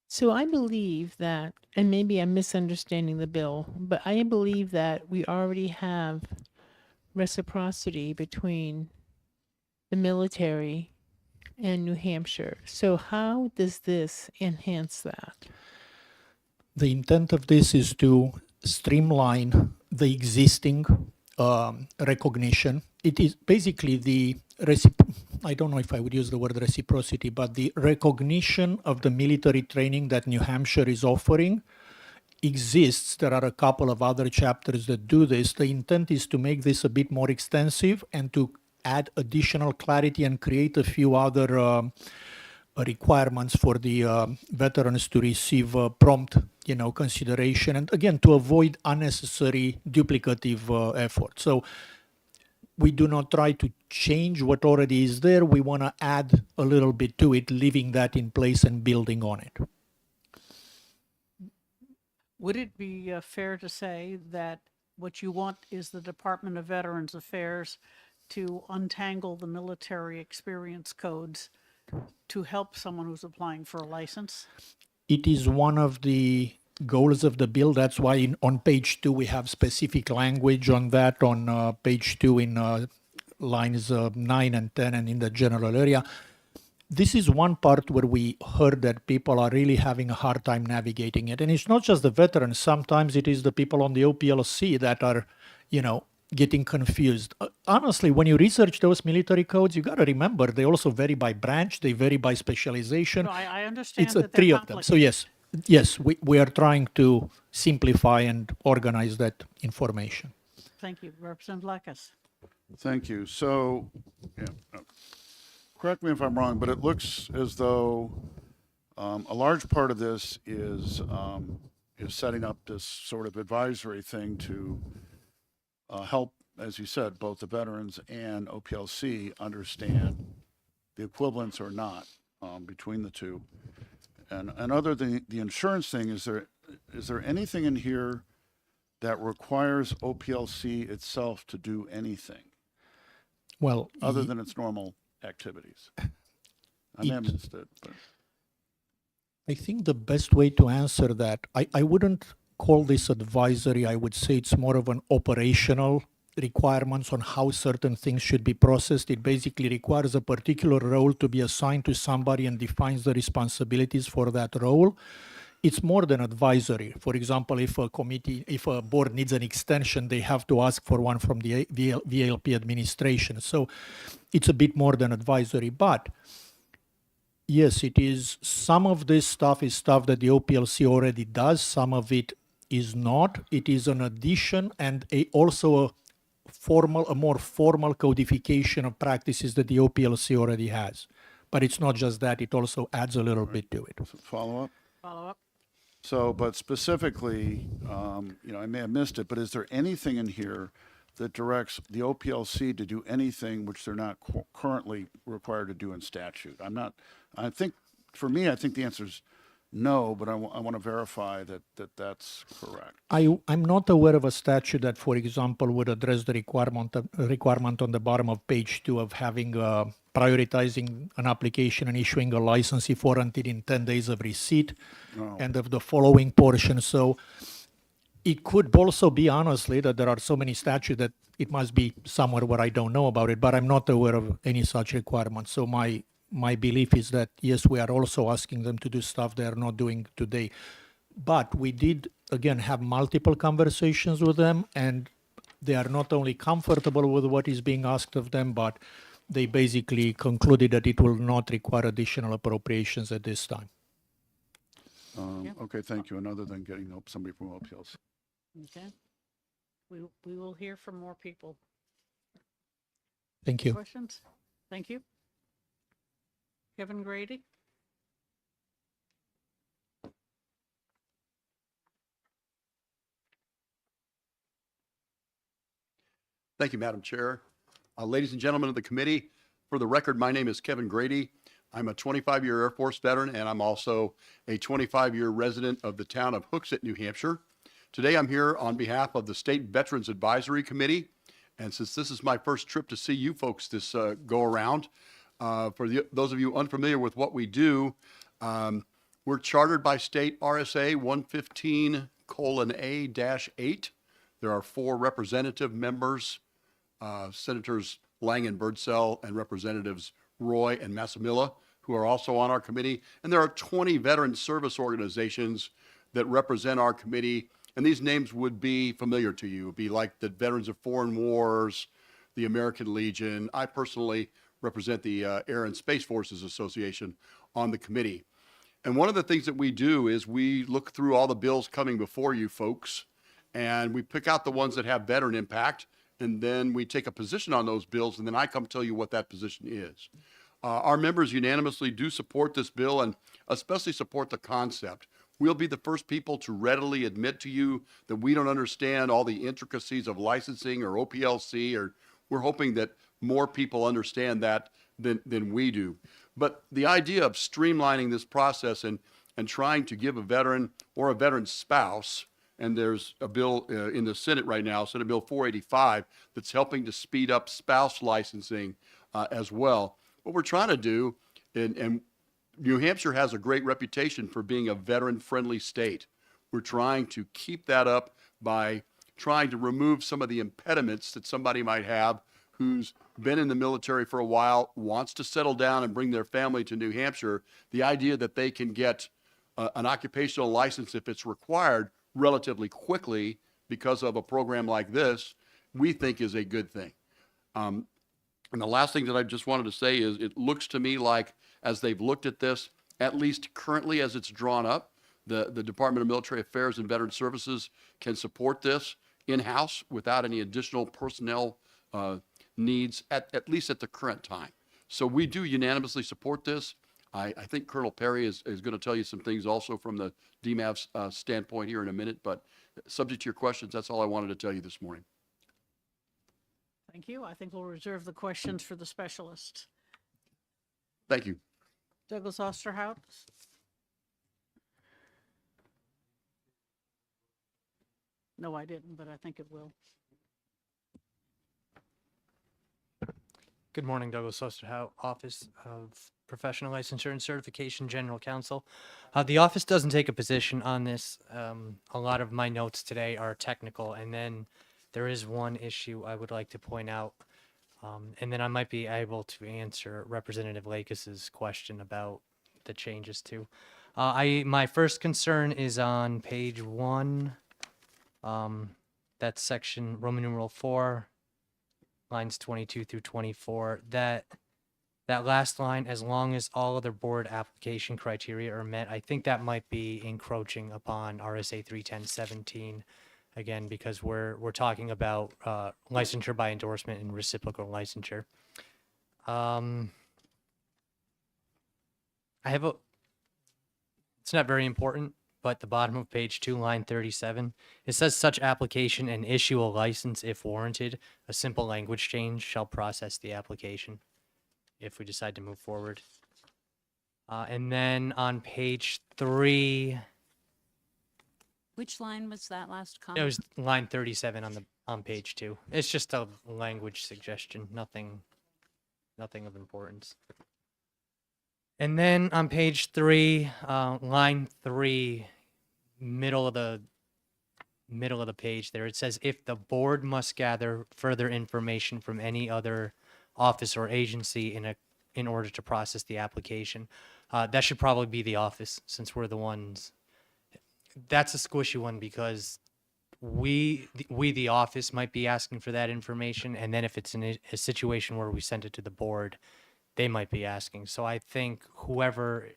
So I believe that, and maybe I'm misunderstanding the bill, but I believe that we already have reciprocity between the military and New Hampshire. So how does this enhance that? The intent of this is to streamline the existing recognition. It is basically the I don't know if I would use the word reciprocity, but the recognition of the military training that New Hampshire is offering exists. There are a couple of other chapters that do this. The intent is to make this a bit more extensive and to add additional clarity and create a few other requirements for the veterans to receive prompt, consideration, and again, to avoid unnecessary duplicative effort. So we do not try to change what already is there. We want to add a little bit to it, leaving that in place and building on it. Would it be fair to say that what you want is the Department of Veterans Affairs to untangle the military experience codes to help someone who's applying for a license? It is one of the goals of the bill. That's why on page 2 we have specific language on that. On page 2 in lines 9 and 10 and in the general area. This is one part where we heard that people are really having a hard time navigating it. And it's not just the veterans. Sometimes it is the people on the OPLC that are, getting confused. Honestly, when you research those military codes, you got to remember they also vary by branch, they vary by specialization. No, I understand It's that they're three of them. So yes, we are trying to simplify and organize that information. Thank you. Representative Blackus. Thank you. So, correct me if I'm wrong, but it looks as though a large part of this is setting up this sort of advisory thing to help, as you said, both the veterans and OPLC understand the equivalence or not between the two. And other than the insurance thing, is there anything in here that requires OPLC itself to do anything? Well, other than its normal activities. I may have missed it, but I think the best way to answer that, I wouldn't call this advisory. I would say it's more of an operational requirements on how certain things should be processed. It basically requires a particular role to be assigned to somebody and defines the responsibilities for that role. It's more than advisory. For example, if a board needs an extension, they have to ask for one from the VLP administration. So it's a bit more than advisory. But yes, it is. Some of this stuff is stuff that the OPLC already does. Some of it is not. It is an addition and also a more formal codification of practices that the OPLC already has. But it's not just that. It also adds a little bit to it. Follow up? Follow up? So, but specifically, I may have missed it, but is there anything in here that directs the OPLC to do anything which they're not currently required to do in statute? I think the answer is no, but I want to verify that that's correct. I'm not aware of a statute that, for example, would address the requirement on the bottom of page 2 of having prioritizing an application and issuing a license if warranted in 10 days of receipt and of the following portion. So it could also be, honestly, that there are so many statutes that it must be somewhere where I don't know about it, but I'm not aware of any such requirement. So my belief is that, yes, we are also asking them to do stuff they are not doing today. But we did, again, have multiple conversations with them, and they are not only comfortable with what is being asked of them, but they basically concluded that it will not require additional appropriations at this time. Okay, thank you. And other than getting somebody from OPLC. Okay. We will hear from more people. Thank you. Questions? Thank you. Kevin Grady? Thank you, Madam Chair. Ladies and gentlemen of the committee, for the record, my name is Kevin Grady. I'm a 25-year Air Force veteran, and I'm also a 25-year resident of the town of Hooksett, New Hampshire. Today, I'm here on behalf of the State Veterans Advisory Committee, and since this is my first trip to see you folks this go-around, for those of you unfamiliar with what we do, we're chartered by state RSA 115:A-8. There are 4 representative members, Senators Lang and Birdsell, and Representatives Roy and Massimilla, who are also on our committee. And there are 20 veteran service organizations that represent our committee. And these names would be familiar to you. It'd be like the Veterans of Foreign Wars, the American Legion. I personally represent the Air and Space Forces Association on the committee. And one of the things that we do is we look through all the bills coming before you folks, and we pick out the ones that have veteran impact, and then we take a position on those bills, and then I come tell you what that position is. Our members unanimously do support this bill and especially support the concept. We'll be the first people to readily admit to you that we don't understand all the intricacies of licensing or OPLC, or we're hoping that more people understand that than we do. But the idea of streamlining this process and and trying to give a veteran or a veteran's spouse, and there's a bill in the Senate right now, Senate Bill 485, that's helping to speed up spouse licensing as well. What we're trying to do, and New Hampshire has a great reputation for being a veteran-friendly state. We're trying to keep that up by trying to remove some of the impediments that somebody might have who's been in the military for a while, wants to settle down and bring their family to New Hampshire. The idea that they can get an occupational license if it's required relatively quickly because of a program like this, we think is a good thing. And the last thing that I just wanted to say is it looks to me like as they've looked at this, at least currently as it's drawn up, the Department of Military Affairs and Veteran Services can support this in-house without any additional personnel needs, at least at the current time. So we do unanimously support this. I think Colonel Perry is going to tell you some things also from the DMAV standpoint here in a minute, but subject to your questions, that's all I wanted to tell you this morning. Thank you. I think we'll reserve the questions for the specialist. Thank you. Douglas Osterhout. No, I didn't, but I think it will. Good morning, Douglas Osterhout, Office of Professional Licensure and Certification, General Counsel. The office doesn't take a position on this. A lot of my notes today are technical, and then there is one issue I would like to point out, and then I might be able to answer Representative Lakis's question about the changes too. My first concern is on page 1. That's section Roman numeral 4. Lines 22 through 24, that last line, as long as all other board application criteria are met, I think that might be encroaching upon RSA 310-17 again, because we're talking about licensure by endorsement and reciprocal licensure. It's not very important, but the bottom of page 2, line 37, it says such application and issue a license if warranted. A simple language change shall process the application if we decide to move forward. And then on page 3, Which line was that last it comment? was line 37 on page 2. It's just a language suggestion, nothing of importance. And then on page 3, line 3, middle of the page there, it says if the board must gather further information from any other office or agency in order to process the application. That should probably be the office, since we're the ones. That's a squishy one because we the office might be asking for that information, and then if it's in a situation where we send it to the board, they might be asking. So I think whoever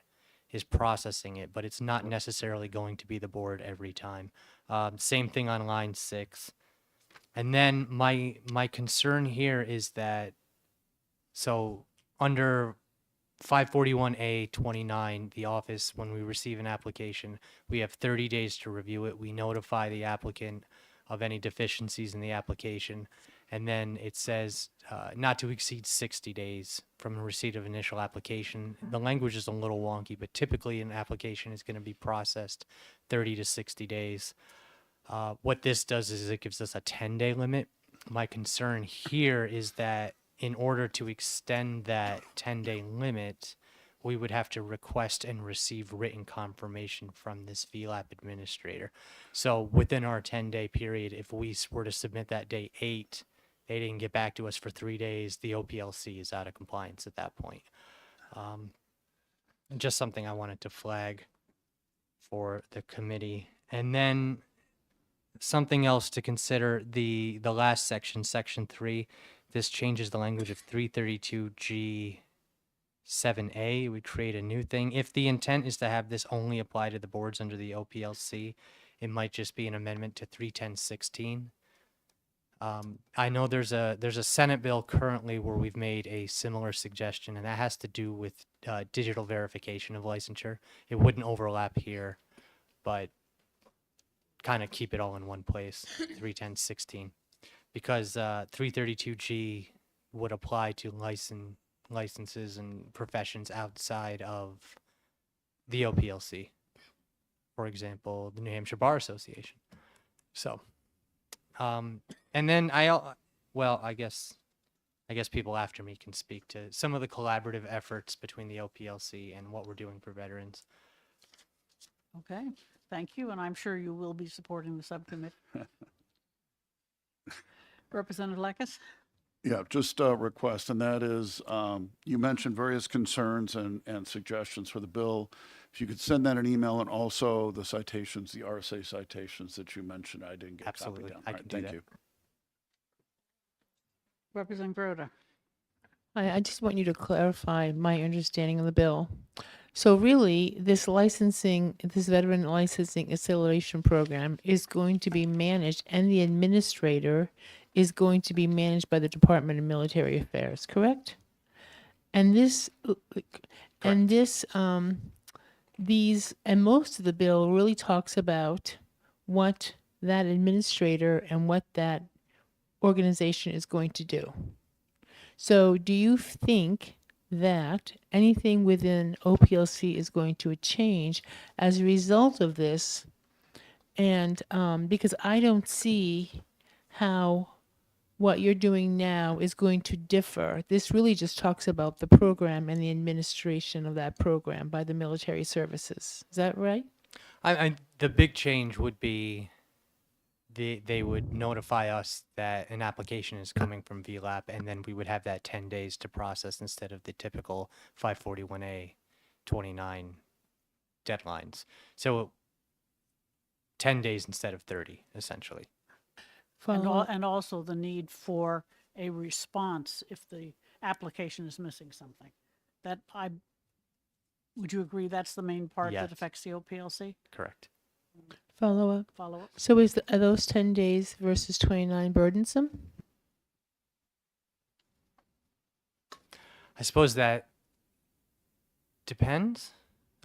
is processing it, but it's not necessarily going to be the board every time. Same thing on line 6. And then my concern here is that, so under 541A29, the office, when we receive an application, we have 30 days to review it. We notify the applicant of any deficiencies in the application. And then it says not to exceed 60 days from the receipt of initial application. The language is a little wonky, but typically an application is going to be processed 30 to 60 days. What this does is it gives us a 10-day limit. My concern here is that in order to extend that 10-day limit, we would have to request and receive written confirmation from this VLAP administrator. So within our 10-day period, if we were to submit that day 8, they didn't get back to us for 3 days, the OPLC is out of compliance at that point. Just something I wanted to flag for the committee. And then something else to consider, the last section, section 3, this changes the language of 332G 7A. We create a new thing. If the intent is to have this only apply to the boards under the OPLC, it might just be an amendment to 310-16. I know there's a Senate bill currently where we've made a similar suggestion, and that has to do with digital verification of licensure. It wouldn't overlap here, but kind of keep it all in one place, 310-16, because 332G would apply to licenses and professions outside of the OPLC. for example, the New Hampshire Bar Association. So, and then I guess people after me can speak to some of the collaborative efforts between the OPLC and what we're doing for veterans. Okay, thank you, and I'm sure you will be supporting the subcommittee. Representative Lekis? Yeah, just a request, and that is, you mentioned various concerns and suggestions for the bill. If you could send that an email, and also the citations, the RSA citations that you mentioned, I didn't get Absolutely, copied down. I All can right, do thank that. you. Representative Groda? I just want you to clarify my understanding of the bill. So really, this veteran licensing acceleration program is going to be managed, and the administrator is going to be managed by the Department of Military Affairs, correct? And this, and this, and most of the bill really talks about what that administrator and what that organization is going to do. So do you think that anything within OPLC is going to change as a result of this? And because I don't see how what you're doing now is going to differ. This really just talks about the program and the administration of that program by the military services. Is that right? The big change would be they would notify us that an application is coming from VLAP, and then we would have that 10 days to process instead of the typical 541A 29 deadlines. So 10 days instead of 30, essentially. And also the need for a response if the application is missing something. Would you agree that's the main part Yes. that affects the OPLC? Correct. Follow up. Follow up. So are those 10 days versus 29 burdensome? I suppose that depends.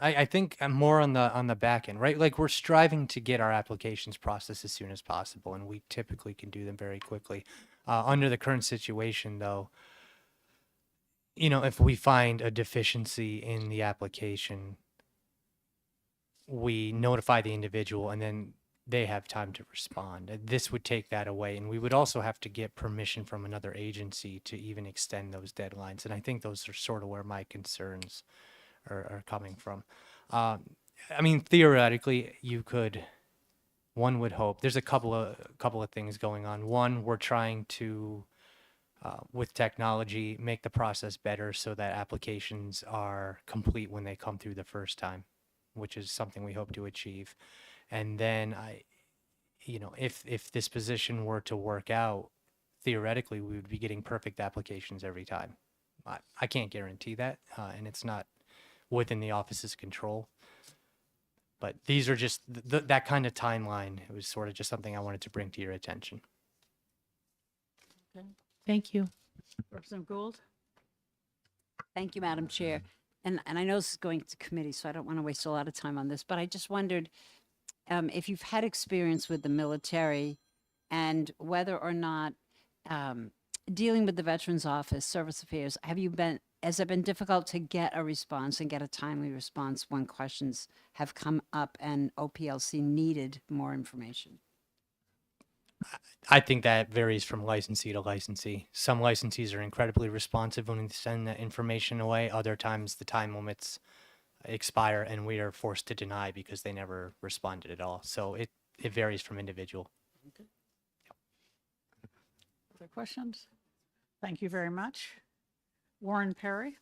I think I'm more on the back end, right? Like, we're striving to get our applications processed as soon as possible, and we typically can do them very quickly. Under the current situation, though, if we find a deficiency in the application, we notify the individual, and then they have time to respond. This would take that away, and we would also have to get permission from another agency to even extend those deadlines. And I think those are sort of where my concerns are coming from. Theoretically, one would hope. There's a couple of things going on. One, we're trying to, with technology, make the process better so that applications are complete when they come through the first time, which is something we hope to achieve. And then if this position were to work out, theoretically, we would be getting perfect applications every time. I can't guarantee that, and it's not within the office's control. But these are just that kind of timeline. It was sort of just something I wanted to bring to your attention. Okay. Thank you. Representative Gould? Thank you, Madam Chair. And I know this is going to committee, so I don't want to waste a lot of time on this, but I just wondered if you've had experience with the military and whether or not dealing with the Veterans Office, Service Affairs, has it been difficult to get a response and get a timely response when questions have come up and OPLC needed more information? I think that varies from licensee to licensee. Some licensees are incredibly responsive when we send that information away. Other times the time limits expire and we are forced to deny because they never responded at all. So it varies from individual. Okay. Other questions? Thank you very much. Warren Perry?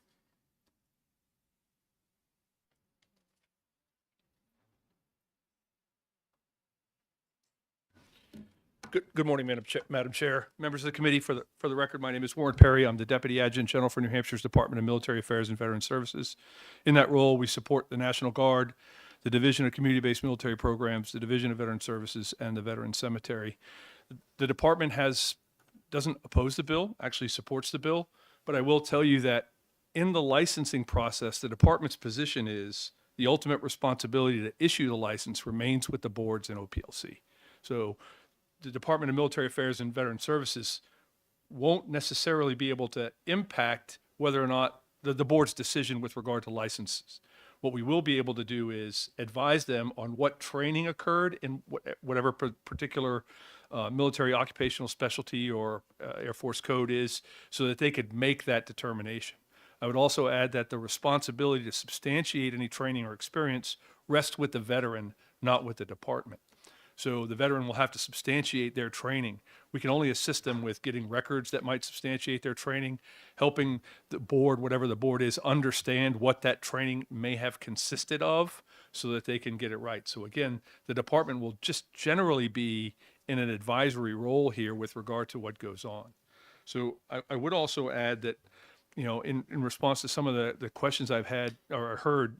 Good morning, Madam Chair, members of the committee. For the record, my name is Warren Perry. I'm the Deputy Adjutant General for New Hampshire's Department of Military Affairs and Veteran Services. In that role, we support the National Guard, the Division of Community-Based Military Programs, the Division of Veteran Services, and the Veteran Cemetery. The department doesn't oppose the bill, actually supports the bill, but I will tell you that in the licensing process, the department's position is the ultimate responsibility to issue the license remains with the boards and OPLC. So the Department of Military Affairs and Veteran Services won't necessarily be able to impact whether or not the board's decision with regard to licenses. What we will be able to do is advise them on what training occurred in whatever particular military occupational specialty or Air Force code is, so that they could make that determination. I would also add that the responsibility to substantiate any training or experience rests with the veteran, not with the department. So the veteran will have to substantiate their training. We can only assist them with getting records that might substantiate their training, helping the board, whatever the board is, understand what that training may have consisted of so that they can get it right. So again, the department will just generally be in an advisory role here with regard to what goes on. So I would also add that, you know, in response to some of the questions I've had or heard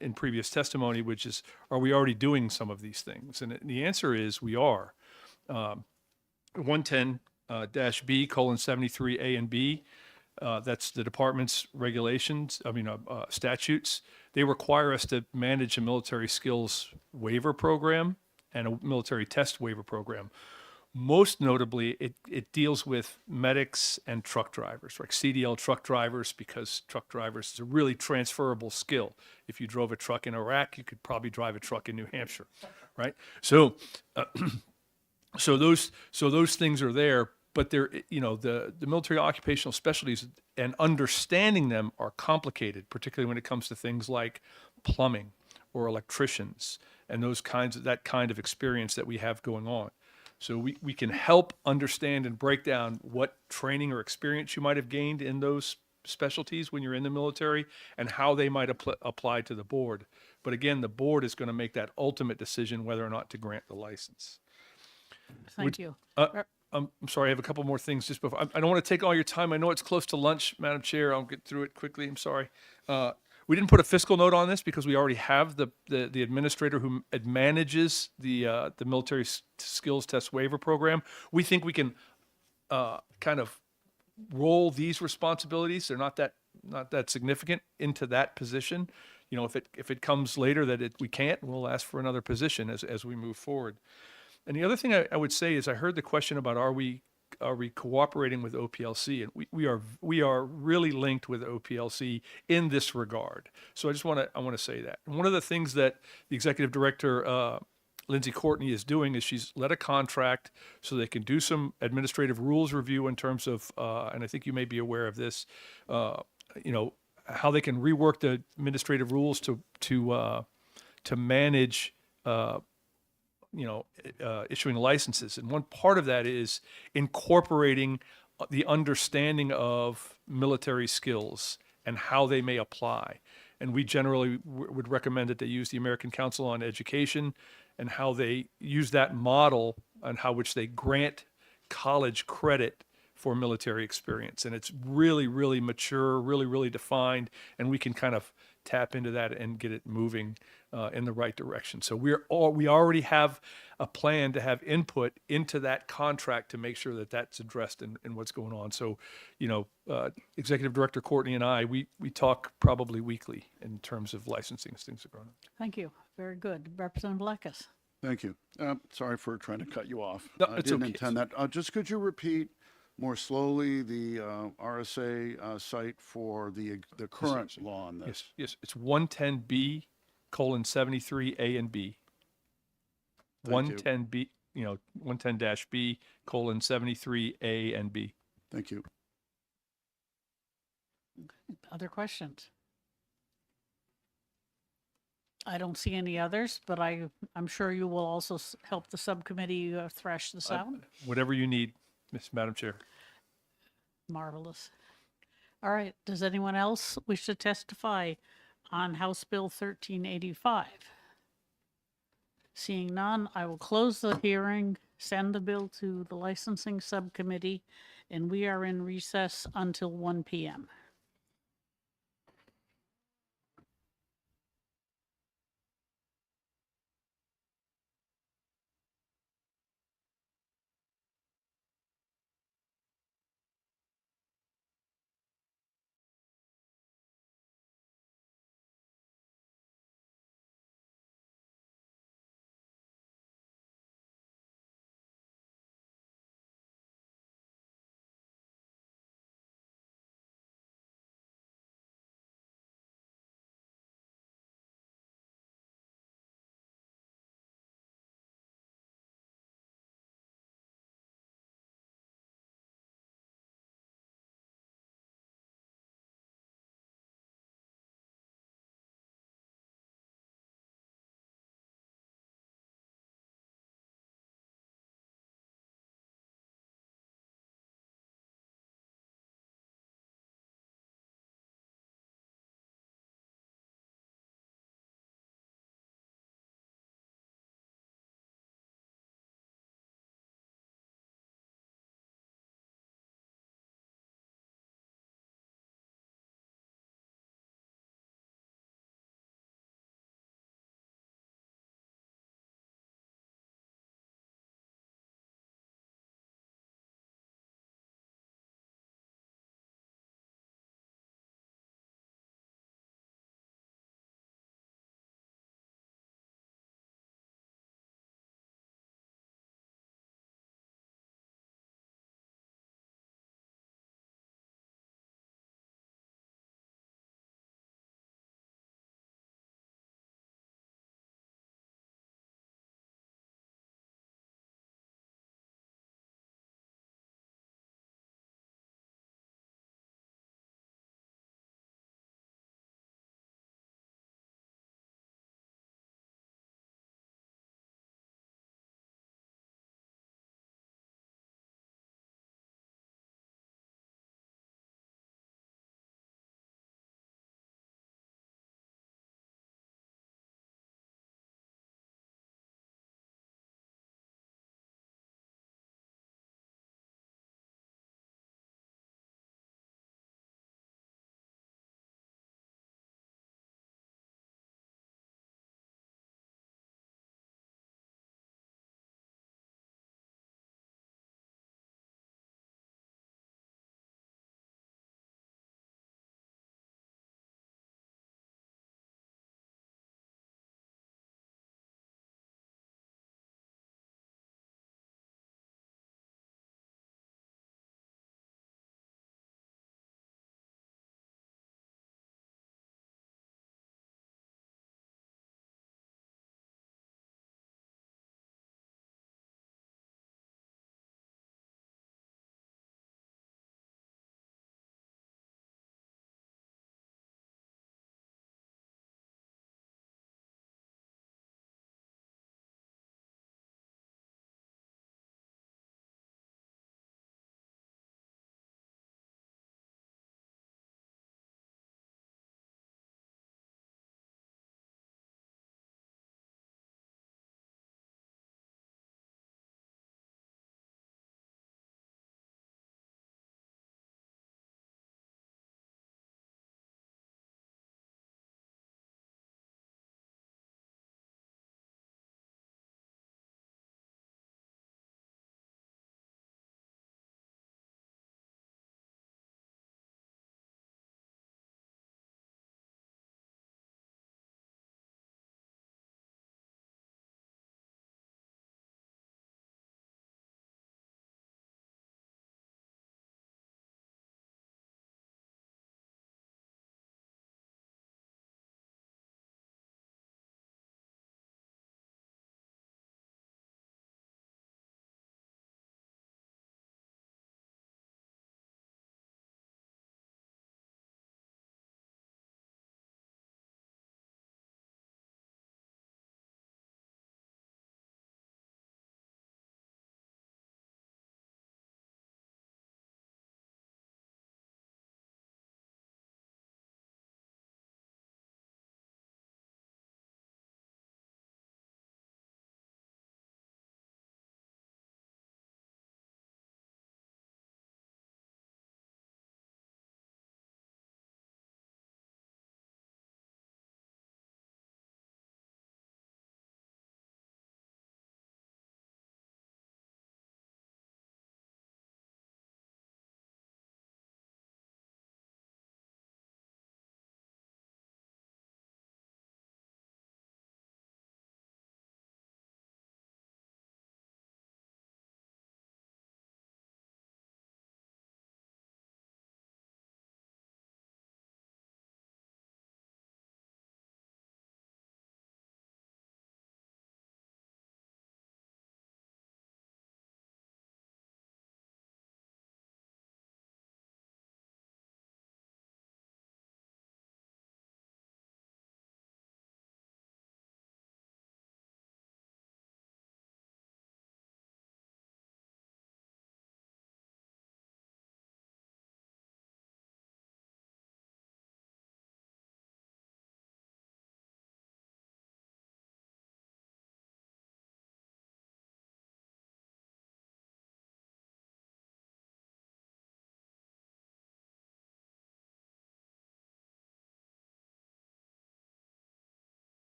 in previous testimony, which is, are we already doing some of these things? And the answer is we are. 110-B:73A and B, that's the department's regulations, statutes. They require us to manage a military skills waiver program and a military test waiver program. Most notably, it deals with medics and truck drivers, like CDL truck drivers, because truck drivers is a really transferable skill. If you drove a truck in Iraq, you could probably drive a truck in New Hampshire, right? So, so those things are there, but they're, you know, the military occupational specialties and understanding them are complicated, particularly when it comes to things like plumbing or electricians and that kind of experience that we have going on. So we can help understand and break down what training or experience you might have gained in those specialties when you're in the military and how they might apply to the board. But again, the board is going to make that ultimate decision whether or not to grant the license. Thank you. I'm sorry, I have a couple more things just before. I don't want to take all your time. I know it's close to lunch, Madam Chair. I'll get through it quickly. I'm sorry. We didn't put a fiscal note on this because we already have the administrator who manages the military skills test waiver program. We think we can kind of roll these responsibilities. They're not that significant into that position. You know, if it comes later that we can't, we'll ask for another position as we move forward. And the other thing I would say is I heard the question about are we cooperating with OPLC, and we are really linked with OPLC in this regard. So I want to say that. And one of the things that the executive director Lindsay Courtney is doing is she's led a contract so they can do some administrative rules review in terms of and I think you may be aware of this, you know, how they can rework the administrative rules to manage issuing licenses. And one part of that is incorporating the understanding of military skills and how they may apply. And we generally would recommend that they use the American Council on Education and how they use that model and how which they grant college credit for military experience. And it's really, really mature, really, really defined, and we can kind of tap into that and get it moving in the right direction. So we already have a plan to have input into that contract to make sure that that's addressed in what's going on. So, you know, Executive Director Courtney and I, we talk probably weekly in terms of licensing as things are going on. Thank you. Very good. Representative Blackus. Thank you. Sorry for trying to cut you off. No, I it's didn't okay. intend that. Just could you repeat more slowly the RSA site for the current law on this? Yes. It's 110B:73A and B. Thank you. 110B, 110-B:73A and B. Thank you. Other questions? I don't see any others, but I'm sure you will also help the subcommittee thrash this out. Whatever you need, Madam Chair. Marvelous. All right. Does anyone else wish to testify on House Bill 1385? Seeing none, I will close the hearing, send the bill to the licensing subcommittee, and we are in recess until 1 p.m.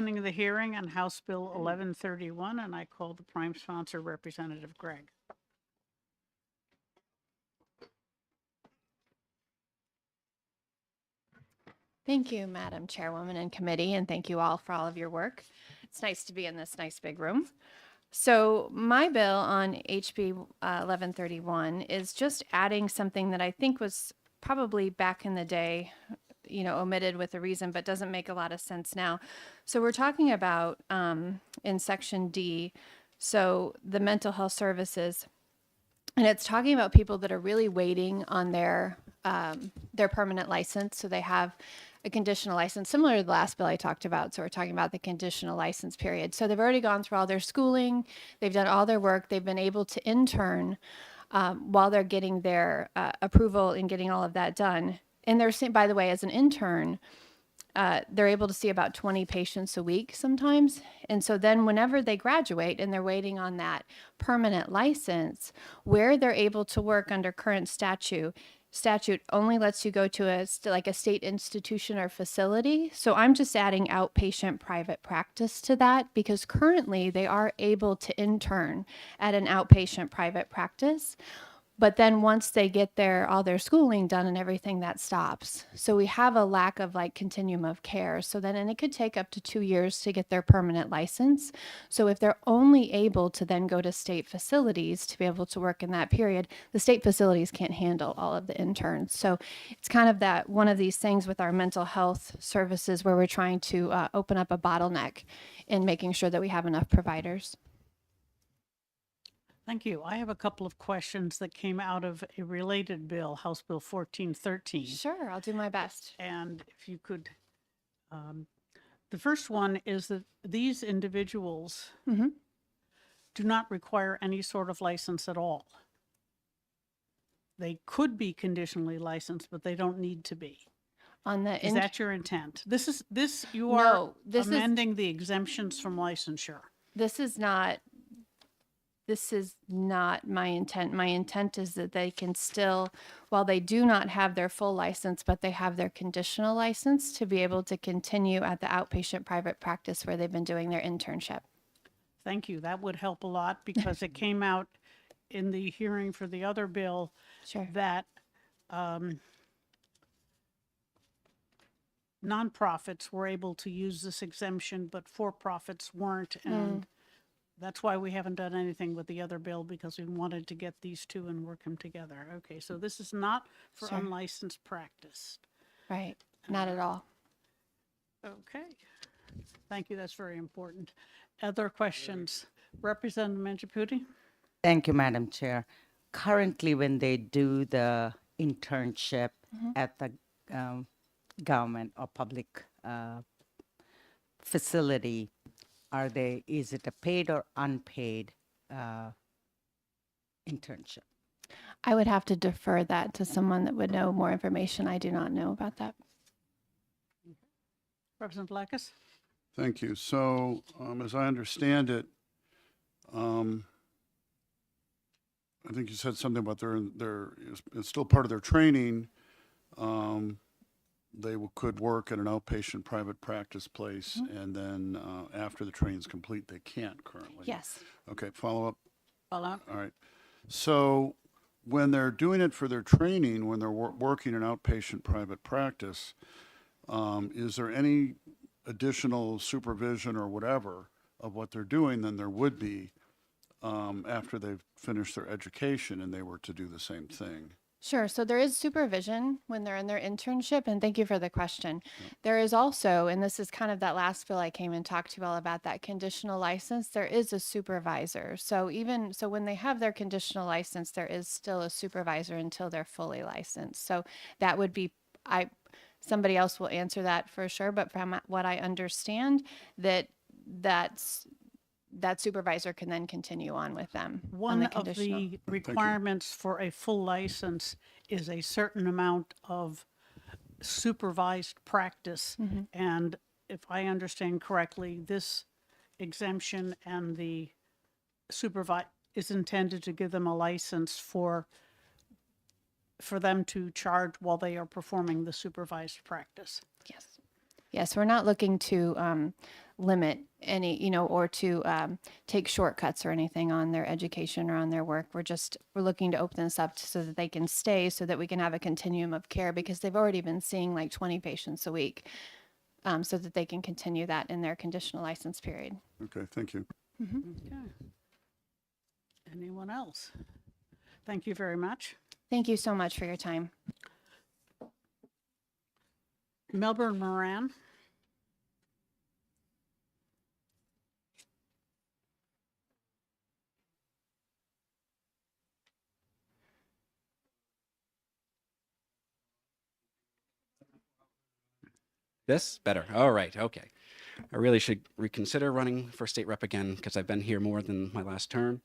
opening the hearing on House Bill 1131, and I call the prime sponsor, Representative Gregg. Thank you, Madam Chairwoman and committee, and thank you all for all of your work. It's nice to be in this nice big room. So my bill on HB 1131 is just adding something that I think was probably back in the day, omitted with a reason, but doesn't make a lot of sense now. So we're talking about in section D, so the mental health services, and it's talking about people that are really waiting on their permanent license. So they have a conditional license, similar to the last bill I talked about. So we're talking about the conditional license period. So they've already gone through all their schooling, they've done all their work, they've been able to intern while they're getting their approval and getting all of that done. And they're seeing, by the way, as an intern, they're able to see about 20 patients a week sometimes. And so then whenever they graduate and they're waiting on that permanent license, where they're able to work under current statute only lets you go to a state institution or facility. So I'm just adding outpatient private practice to that because currently they are able to intern at an outpatient private practice. But then once they get all their schooling done and everything, that stops. So we have a lack of continuum of care. And it could take up to 2 years to get their permanent license. So if they're only able to then go to state facilities to be able to work in that period, the state facilities can't handle all of the interns. So it's kind of that one of these things with our mental health services where we're trying to open up a bottleneck in making sure that we have enough providers. Thank you. I have a couple of questions that came out of a related bill, House Bill 1413. Sure, I'll do my best. And if you could, the first one is that these individuals do not require any sort of license at all. They could be conditionally licensed, but they don't need to be. Is that your intent? You are amending the exemptions from licensure. This is not my intent. My intent is that they can still, while they do not have their full license, but they have their conditional license to be able to continue at the outpatient private practice where they've been doing their internship. Thank you. That would help a lot because it came out in the hearing for the other bill that nonprofits were able to use this exemption, but for-profits weren't. And that's why we haven't done anything with the other bill because we wanted to get these two and work them together. Okay, so this is not for unlicensed practice. Right, not at all. Okay, thank you. That's very important. Other questions? Representative Mangiaputi? Thank you, Madam Chair. Currently, when they do the internship at the government or public facility, is it a paid or unpaid internship? I would have to defer that to someone that would know more information. I do not know about that. Representative Blackus? Thank you. So, as I understand it, I think you said something about it's still part of their training. They could work at an outpatient private practice place, and then after the training's complete, they can't currently. Yes. Okay, follow up? Follow up. All right. So when they're doing it for their training, when they're working in outpatient private practice, is there any additional supervision or whatever of what they're doing than there would be after they've finished their education and they were to do the same thing? Sure. So there is supervision when they're in their internship, and thank you for the question. There is also, and this is kind of that last bill I came and talked to you all about, that conditional license, there is a supervisor. So when they have their conditional license, there is still a supervisor until they're fully licensed. So that would be, somebody else will answer that for sure, but from what I understand, that supervisor can then continue on with them. One of the requirements for a full license is a certain amount of supervised practice. And if I understand correctly, this exemption and the supervise is intended to give them a license for them to charge while they are performing the supervised practice. Yes. Yes, we're not looking to limit any, you know, or to take shortcuts or anything on their education or on their work. We're looking to open this up so that they can stay, so that we can have a continuum of care, because they've already been seeing like 20 patients a week, so that they can continue that in their conditional license period. Okay, thank you. Okay. Anyone else? Thank you very much. Thank you so much for your time. Melbourne Moran. This? Better. All right. Okay. I really should reconsider running for state rep again because I've been here more than my last term.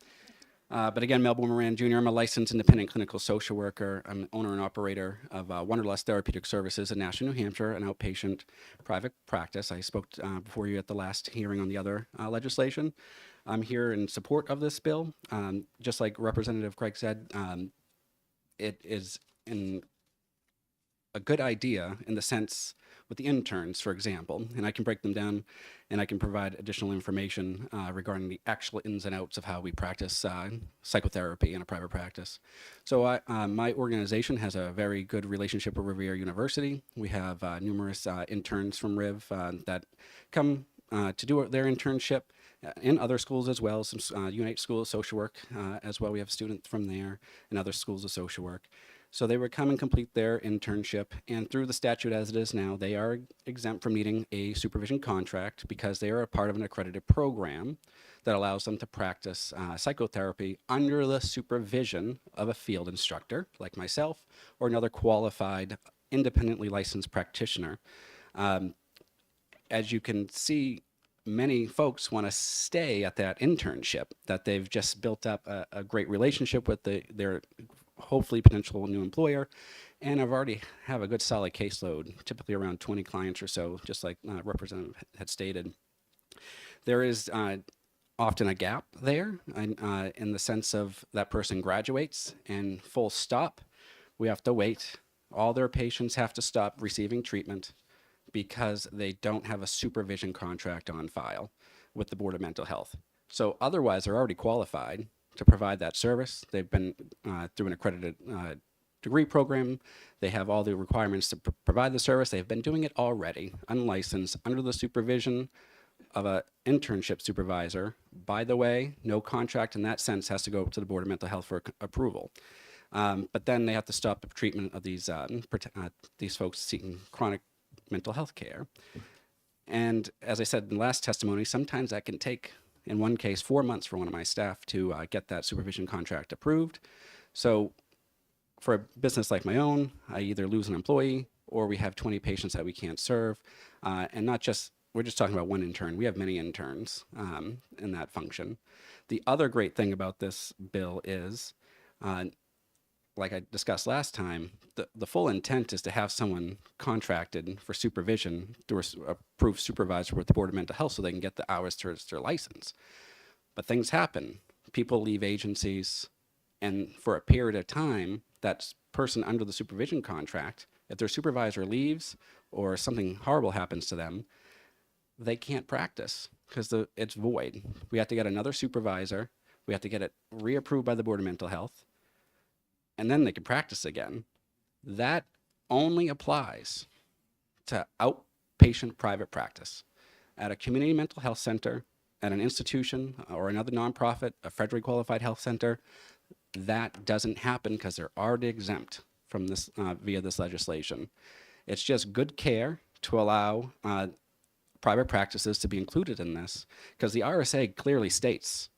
But again, Melbourne Moran Jr., I'm a licensed independent clinical social worker. I'm the owner and operator of Wonderlust Therapeutic Services in Nashua, New Hampshire, an outpatient private practice. I spoke before you at the last hearing on the other legislation. I'm here in support of this bill. Just like Representative Craig said, it is a good idea in the sense with the interns, for example, and I can break them down and I can provide additional information regarding the actual ins and outs of how we practice psychotherapy in a private practice. So my organization has a very good relationship with Riviera University. We have numerous interns from Riv that come to do their internship in other schools as well, some Unite School of Social Work as well. We have students from there and other schools of social work. So they would come and complete their internship, and through the statute as it is now, they are exempt from needing a supervision contract because they are a part of an accredited program that allows them to practice psychotherapy under the supervision of a field instructor like myself or another qualified, independently licensed practitioner. As you can see, many folks want to stay at that internship, that they've just built up a great relationship with their hopefully potential new employer, and I've already have a good solid caseload, typically around 20 clients or so, just like Representative had stated. There is often a gap there in the sense of that person graduates and full stop, we have to wait. All their patients have to stop receiving treatment because they don't have a supervision contract on file with the Board of Mental Health. So otherwise, they're already qualified to provide that service. They've been through an accredited degree program. They have all the requirements to provide the service. They've been doing it already, unlicensed, under the supervision of an internship supervisor. By the way, no contract in that sense has to go to the Board of Mental Health for approval. But then they have to stop the treatment of these folks seeking chronic mental health care. And as I said in the last testimony, sometimes that can take, in one case, 4 months for one of my staff to get that supervision contract approved. So for a business like my own, I either lose an employee or we have 20 patients that we can't serve. And not just, we're just talking about one intern. We have many interns in that function. The other great thing about this bill is, like I discussed last time, the full intent is to have someone contracted for supervision through a approved supervisor with the Board of Mental Health so they can get the hours towards their license. But things happen. People leave agencies, and for a period of time, that person under the supervision contract, if their supervisor leaves or something horrible happens to them, they can't practice because it's void. We have to get another supervisor. We have to get it reapproved by the Board of Mental Health, and then they can practice again. That only applies to outpatient private practice. At a community mental health center, at an institution or another nonprofit, a federally qualified health center, that doesn't happen because they're already exempt from this via this legislation. It's just good care to allow private practices to be included in this because the RSA clearly states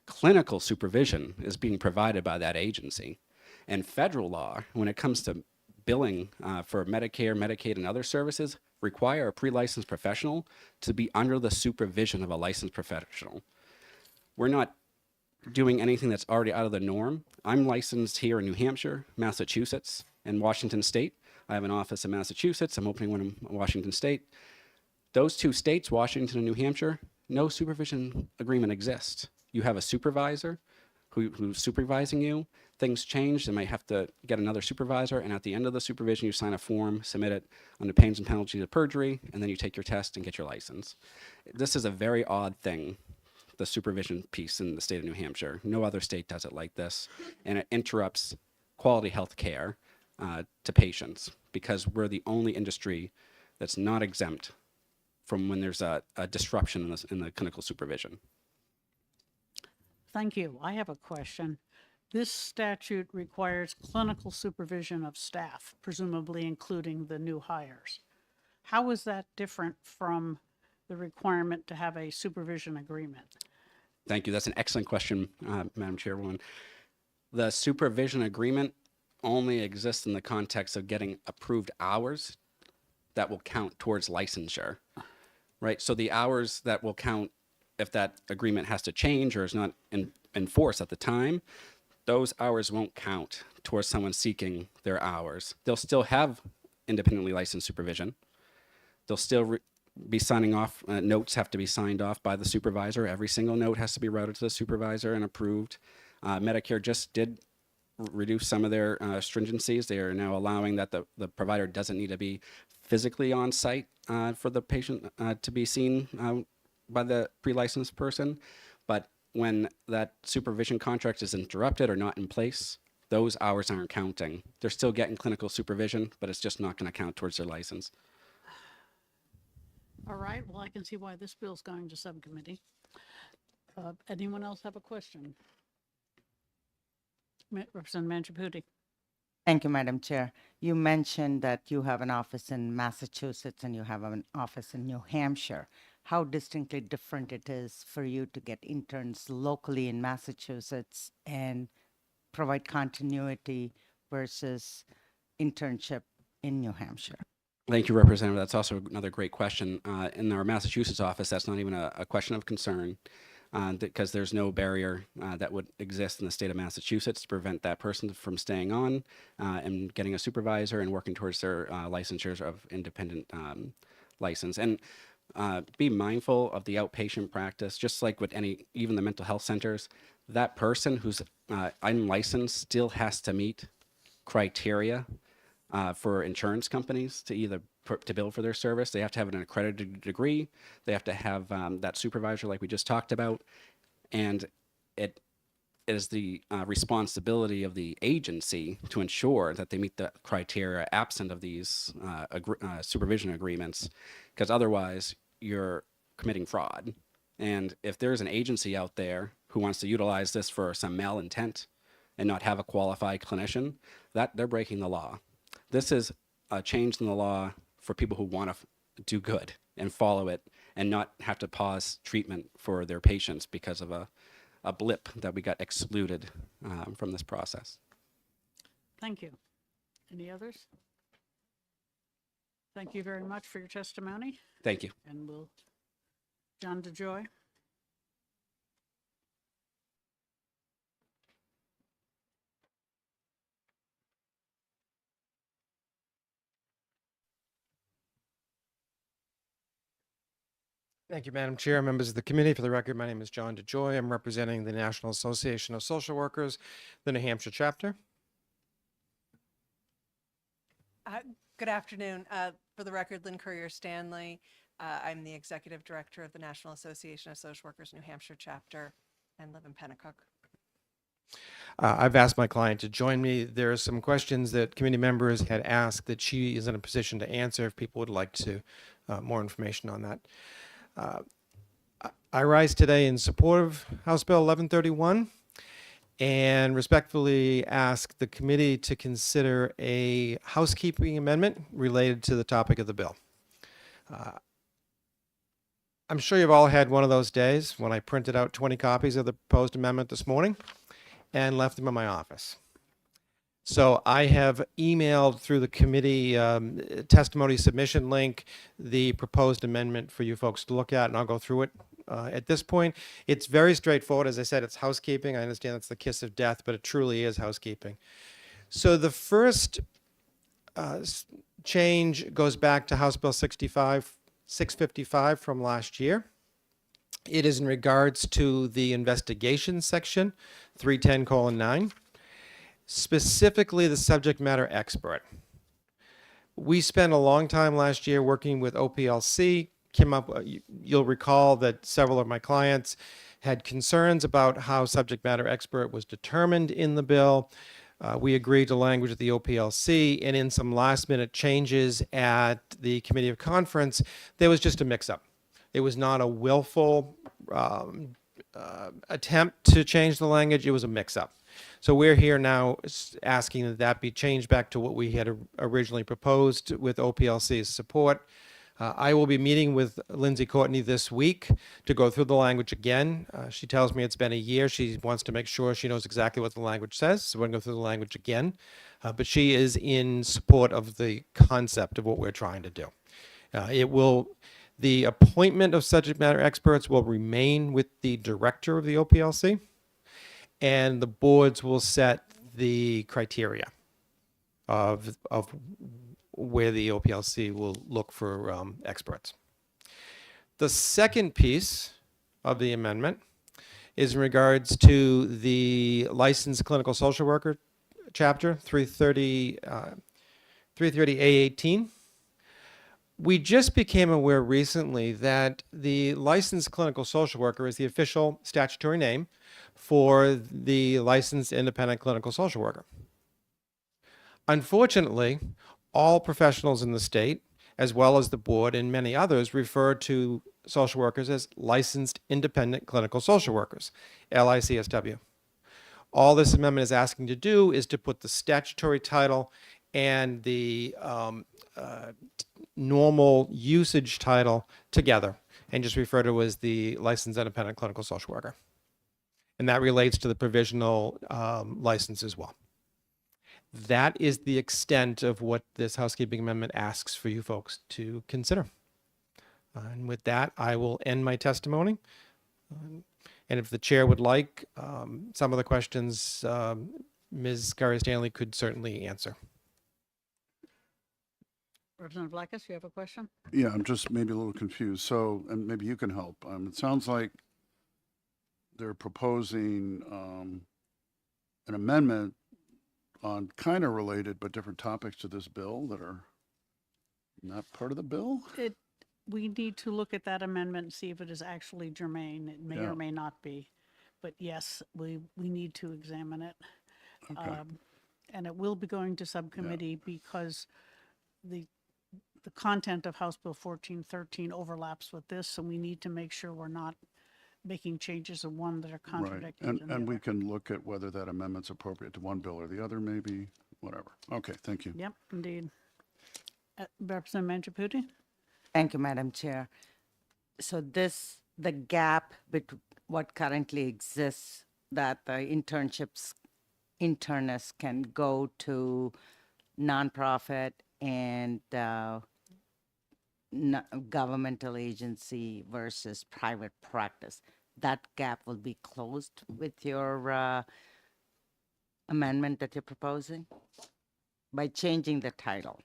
clinical supervision is being provided by that agency. And federal law, when it comes to billing for Medicare, Medicaid, and other services, require a pre-licensed professional to be under the supervision of a licensed professional. We're not doing anything that's already out of the norm. I'm licensed here in New Hampshire, Massachusetts, and Washington State. I have an office in Massachusetts. I'm opening one in Washington State. Those two states, Washington and New Hampshire, no supervision agreement exists. You have a supervisor who's supervising you. Things change, they might have to get another supervisor, and at the end of the supervision, you sign a form, submit it under pains and penalties of perjury, and then you take your test and get your license. This is a very odd thing, the supervision piece in the state of New Hampshire. No other state does it like this, and it interrupts quality health care to patients because we're the only industry that's not exempt from when there's a disruption in the clinical supervision. Thank you. I have a question. This statute requires clinical supervision of staff, presumably including the new hires. How is that different from the requirement to have a supervision agreement? Thank you. That's an excellent question, Madam Chairwoman. The supervision agreement only exists in the context of getting approved hours that will count towards licensure, right? So the hours that will count if that agreement has to change or is not in force at the time, those hours won't count towards someone seeking their hours. They'll still have independently licensed supervision. They'll still be signing off, notes have to be signed off by the supervisor. Every single note has to be routed to the supervisor and approved. Medicare just did reduce some of their stringencies. They are now allowing that the provider doesn't need to be physically on site for the patient to be seen by the pre-licensed person. But when that supervision contract is interrupted or not in place, those hours aren't counting. They're still getting clinical supervision, but it's just not going to count towards their license. All right, well, I can see why this bill's going to subcommittee. Anyone else have a question? Representative Manchaputi. Thank you, Madam Chair. You mentioned that you have an office in Massachusetts and you have an office in New Hampshire. How distinctly different it is for you to get interns locally in Massachusetts and provide continuity versus internship in New Hampshire? Thank you, Representative. That's also another great question. In our Massachusetts office, that's not even a question of concern because there's no barrier that would exist in the state of Massachusetts to prevent that person from staying on and getting a supervisor and working towards their licensures of independent license. And be mindful of the outpatient practice, just like with even the mental health centers. That person who's unlicensed still has to meet criteria for insurance companies to to bill for their service. They have to have an accredited degree. They have to have that supervisor like we just talked about. And it is the responsibility of the agency to ensure that they meet the criteria absent of these supervision agreements, because otherwise you're committing fraud. And if there's an agency out there who wants to utilize this for some malintent and not have a qualified clinician, that they're breaking the law. This is a change in the law for people who want to do good and follow it and not have to pause treatment for their patients because of a blip that we got excluded from this process. Thank you. Any others? Thank you very much for your testimony. Thank you. And John DeJoy. Thank you, Madam Chair, members of the committee. For the record, my name is John DeJoy. I'm representing the National Association of Social Workers, the New Hampshire chapter. Good afternoon. For the record, Lynn Courier Stanley. I'm the Executive Director of the National Association of Social Workers New Hampshire chapter and live in Pennacook. I've asked my client to join me. There are some questions that committee members had asked that she is in a position to answer if people would like to more information on that. I rise today in support of House Bill 1131 and respectfully ask the committee to consider a housekeeping amendment related to the topic of the bill. I'm sure you've all had one of those days when I printed out 20 copies of the proposed amendment this morning and left them in my office. So I have emailed through the committee testimony submission link the proposed amendment for you folks to look at, and I'll go through it at this point. It's very straightforward. As I said, it's housekeeping. I understand it's the kiss of death, but it truly is housekeeping. So the first change goes back to House Bill 655 from last year. It is in regards to the investigation section, 310:9, specifically the subject matter expert. We spent a long time last year working with OPLC, came up, you'll recall that several of my clients had concerns about how subject matter expert was determined in the bill. We agreed to language at the OPLC, and in some last minute changes at the Committee of Conference, there was just a mix-up. It was not a willful attempt to change the language, it was a mix-up. So we're here now asking that that be changed back to what we had originally proposed with OPLC's support. I will be meeting with Lindsay Courtney this week to go through the language again. She tells me it's been a year. She wants to make sure she knows exactly what the language says, so we're going to go through the language again. But she is in support of the concept of what we're trying to do. The appointment of subject matter experts will remain with the director of the OPLC, and the boards will set the criteria of where the OPLC will look for experts. The second piece of the amendment is in regards to the licensed clinical social worker chapter 330A18. We just became aware recently that the licensed clinical social worker is the official statutory name for the licensed independent clinical social worker. Unfortunately, all professionals in the state, as well as the board and many others, refer to social workers as licensed independent clinical social workers, LICSW. All this amendment is asking to do is to put the statutory title and the normal usage title together and just refer to as the licensed independent clinical social worker. And that relates to the provisional license as well. That is the extent of what this housekeeping amendment asks for you folks to consider. And with that, I will end my testimony. And if the chair would like, some of the questions Ms. Curry-Stanley could certainly answer. Representative Blackus, you have a question? Yeah, I'm just maybe a little confused. So, and maybe you can help. It sounds like they're proposing an amendment on kind of related but different topics to this bill that are not part of the bill? We need to look at that amendment and see if it is actually germane. It may Yeah. or may not be. But yes, we need to examine it. Okay. And it will be going to subcommittee because the content of House Bill 1413 overlaps with this, so we need to make sure we're not making changes in one that are Right. contradictory. to the And we other. can look at whether that amendment's appropriate to one bill or the other, maybe, whatever. Okay, thank you. Yep, indeed. Representative Mangiaputi? Thank you, Madam Chair. So the gap between what currently exists, that the internists can go to nonprofit and governmental agency versus private practice, that gap will be closed with your amendment that you're proposing by changing the title.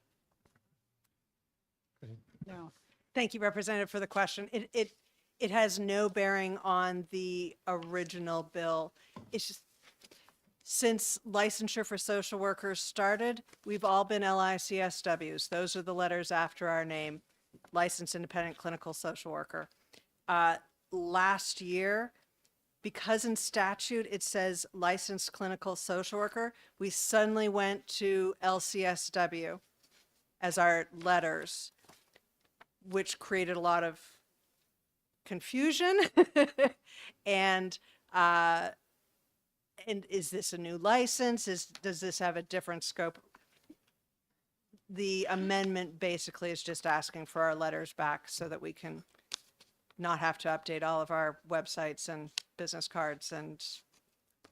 No. Thank you, Representative, for the question. It has no bearing on the original bill. It's just, since licensure for social workers started, we've all been LICSWs. Those are the letters after our name, licensed independent clinical social worker. Last year, because in statute it says licensed clinical social worker, we suddenly went to LCSW as our letters, which created a lot of confusion. And is this a new license? Does this have a different scope? The amendment basically is just asking for our letters back so that we can not have to update all of our websites and business cards and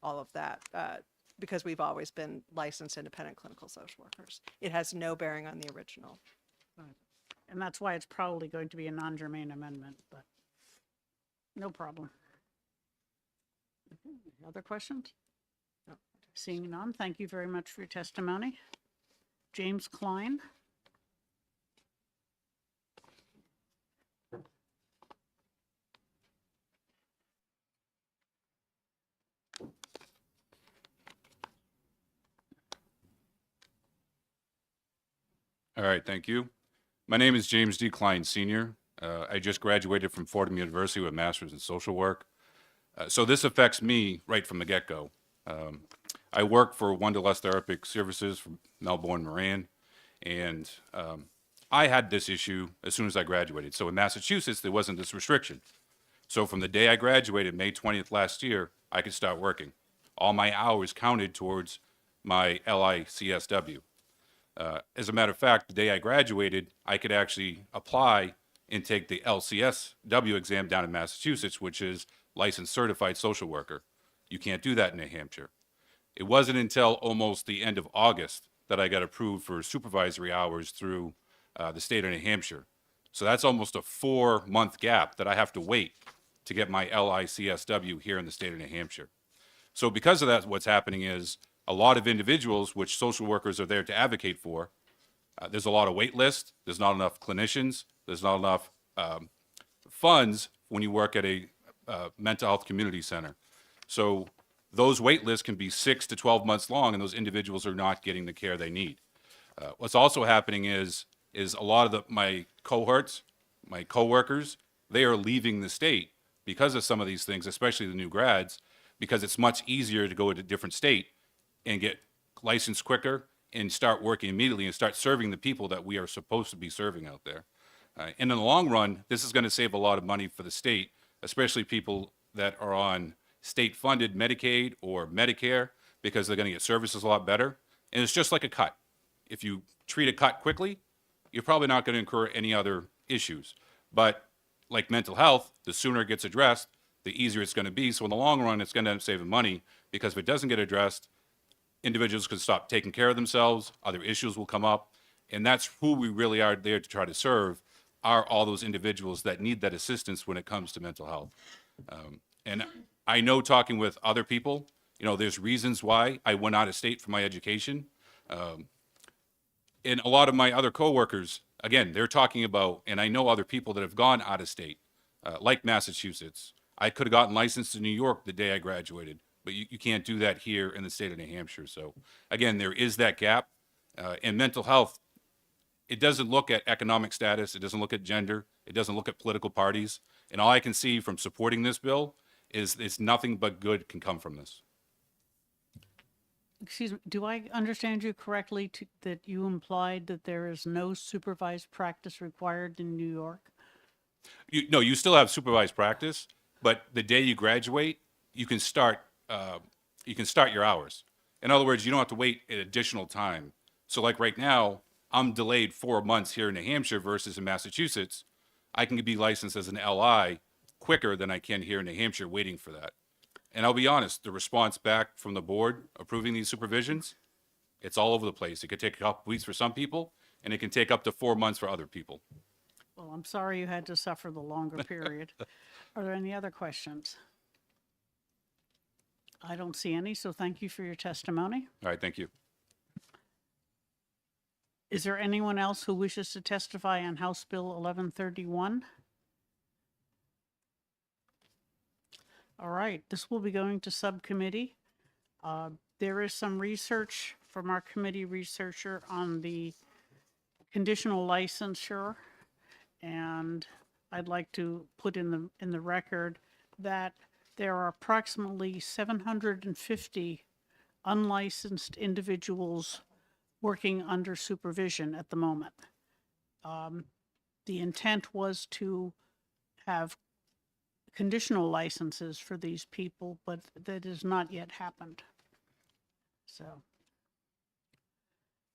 all of that, because we've always been licensed independent clinical social workers. It has no bearing on the original. And that's why it's probably going to be a non-germane amendment, but no problem. Other questions? No. Seeing none, thank you very much for your testimony. James Klein. All right, thank you. My name is James D. Klein Sr. I just graduated from Fordham University with a master's in social work. So this affects me right from the get-go. I work for Wonderlust Therapeutic Services from Melbourne, Moran, and I had this issue as soon as I graduated. So in Massachusetts, there wasn't this restriction. So from the day I graduated, May 20th last year, I could start working. All my hours counted towards my LICSW. As a matter of fact, the day I graduated, I could actually apply and take the LCSW exam down in Massachusetts, which is Licensed Certified Social Worker. You can't do that in New Hampshire. It wasn't until almost the end of August that I got approved for supervisory hours through the state of New Hampshire. So that's almost a 4-month gap that I have to wait to get my LICSW here in the state of New Hampshire. So because of that, what's happening is a lot of individuals, which social workers are there to advocate for, there's a lot of wait lists, there's not enough clinicians, there's not enough funds when you work at a mental health community center. So those wait lists can be 6 to 12 months long, and those individuals are not getting the care they need. What's also happening is a lot of my cohorts, my coworkers, they are leaving the state because of some of these things, especially the new grads, because it's much easier to go to a different state and get licensed quicker and start working immediately and start serving the people that we are supposed to be serving out there. And in the long run, this is going to save a lot of money for the state, especially people that are on state-funded Medicaid or Medicare, because they're going to get services a lot better. And it's just like a cut. If you treat a cut quickly, you're probably not going to incur any other issues. But like mental health, the sooner it gets addressed, the easier it's going to be. So in the long run, it's going to end up saving money, because if it doesn't get addressed, individuals can stop taking care of themselves, other issues will come up, and that's who we really are there to try to serve, are all those individuals that need that assistance when it comes to mental health. And I know, talking with other people, there's reasons why I went out of state for my education. And a lot of my other coworkers, again, they're talking about, and I know other people that have gone out of state, like Massachusetts. I could have gotten licensed in New York the day I graduated, but you can't do that here in the state of New Hampshire. So again, there is that gap. In mental health, it doesn't look at economic status, it doesn't look at gender, it doesn't look at political parties. And all I can see from supporting this bill is it's nothing but good can come from this. Excuse me, do I understand you correctly that you implied that there is no supervised practice required in New York? No, you still have supervised practice, but the day you graduate, you can start your hours. In other words, you don't have to wait an additional time. So like right now, I'm delayed 4 months here in New Hampshire versus in Massachusetts. I can be licensed as an LI quicker than I can here in New Hampshire waiting for that. And I'll be honest, the response back from the board approving these supervisions, it's all over the place. It could take a couple weeks for some people, and it can take up to 4 months for other people. Well, I'm sorry you had to suffer the longer period. Are there any other questions? I don't see any, so thank you for your testimony. All right, thank you. Is there anyone else who wishes to testify on House Bill 1131? All right, this will be going to subcommittee. There is some research from our committee researcher on the conditional licensure, and I'd like to put in the record that there are approximately 750 unlicensed individuals working under supervision at the moment. The intent was to have conditional licenses for these people, but that has not yet happened. So,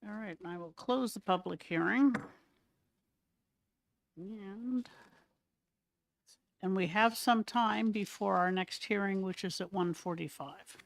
all right, I will close the public hearing. And we have some time before our next hearing, which is at 1:45.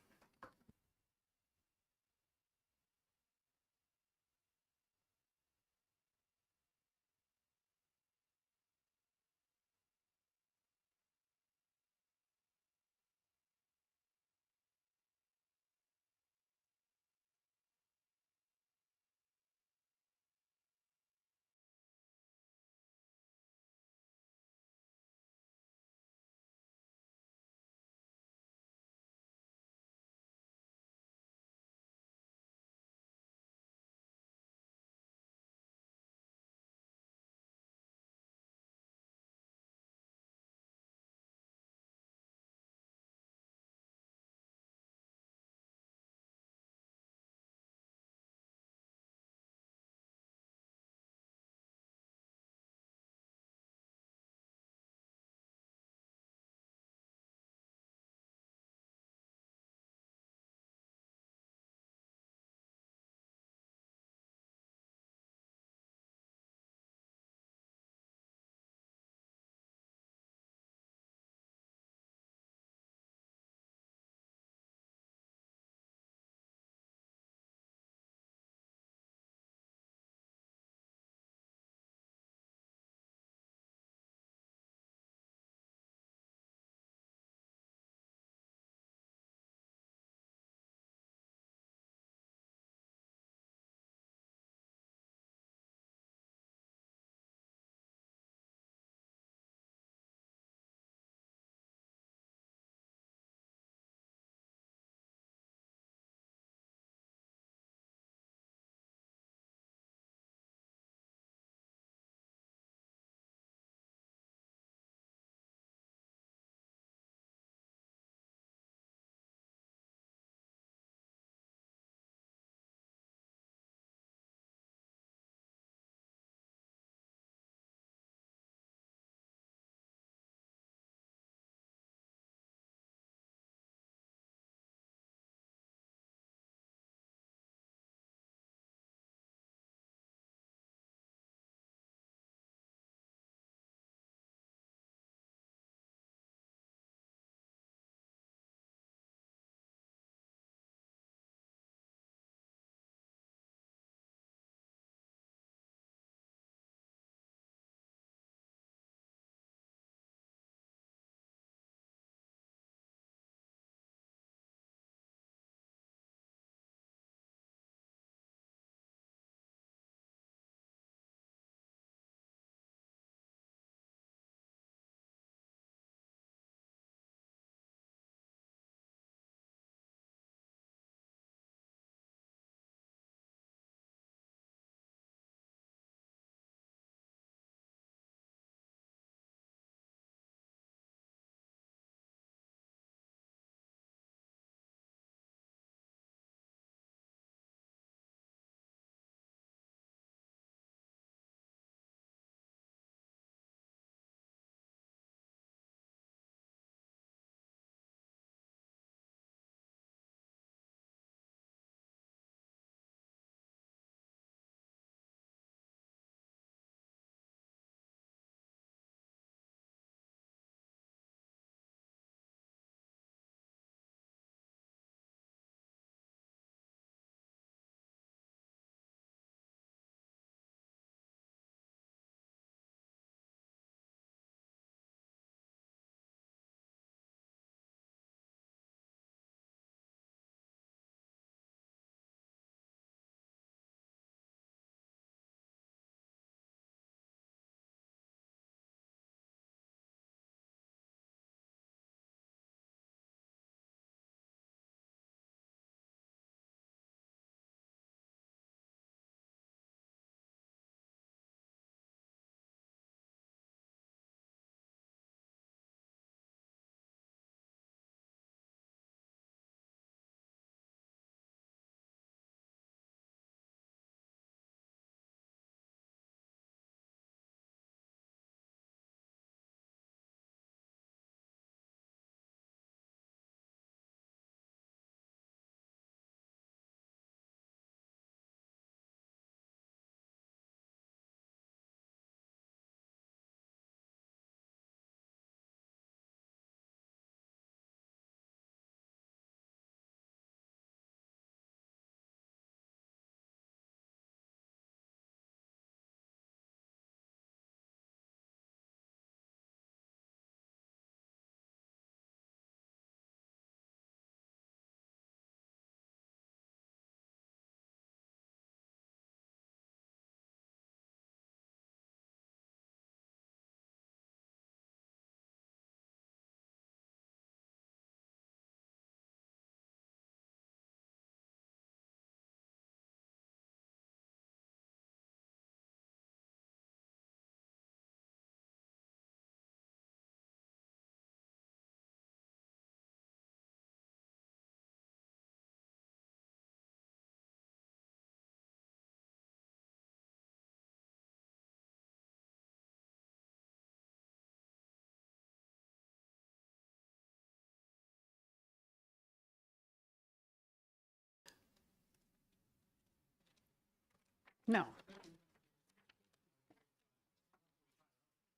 No.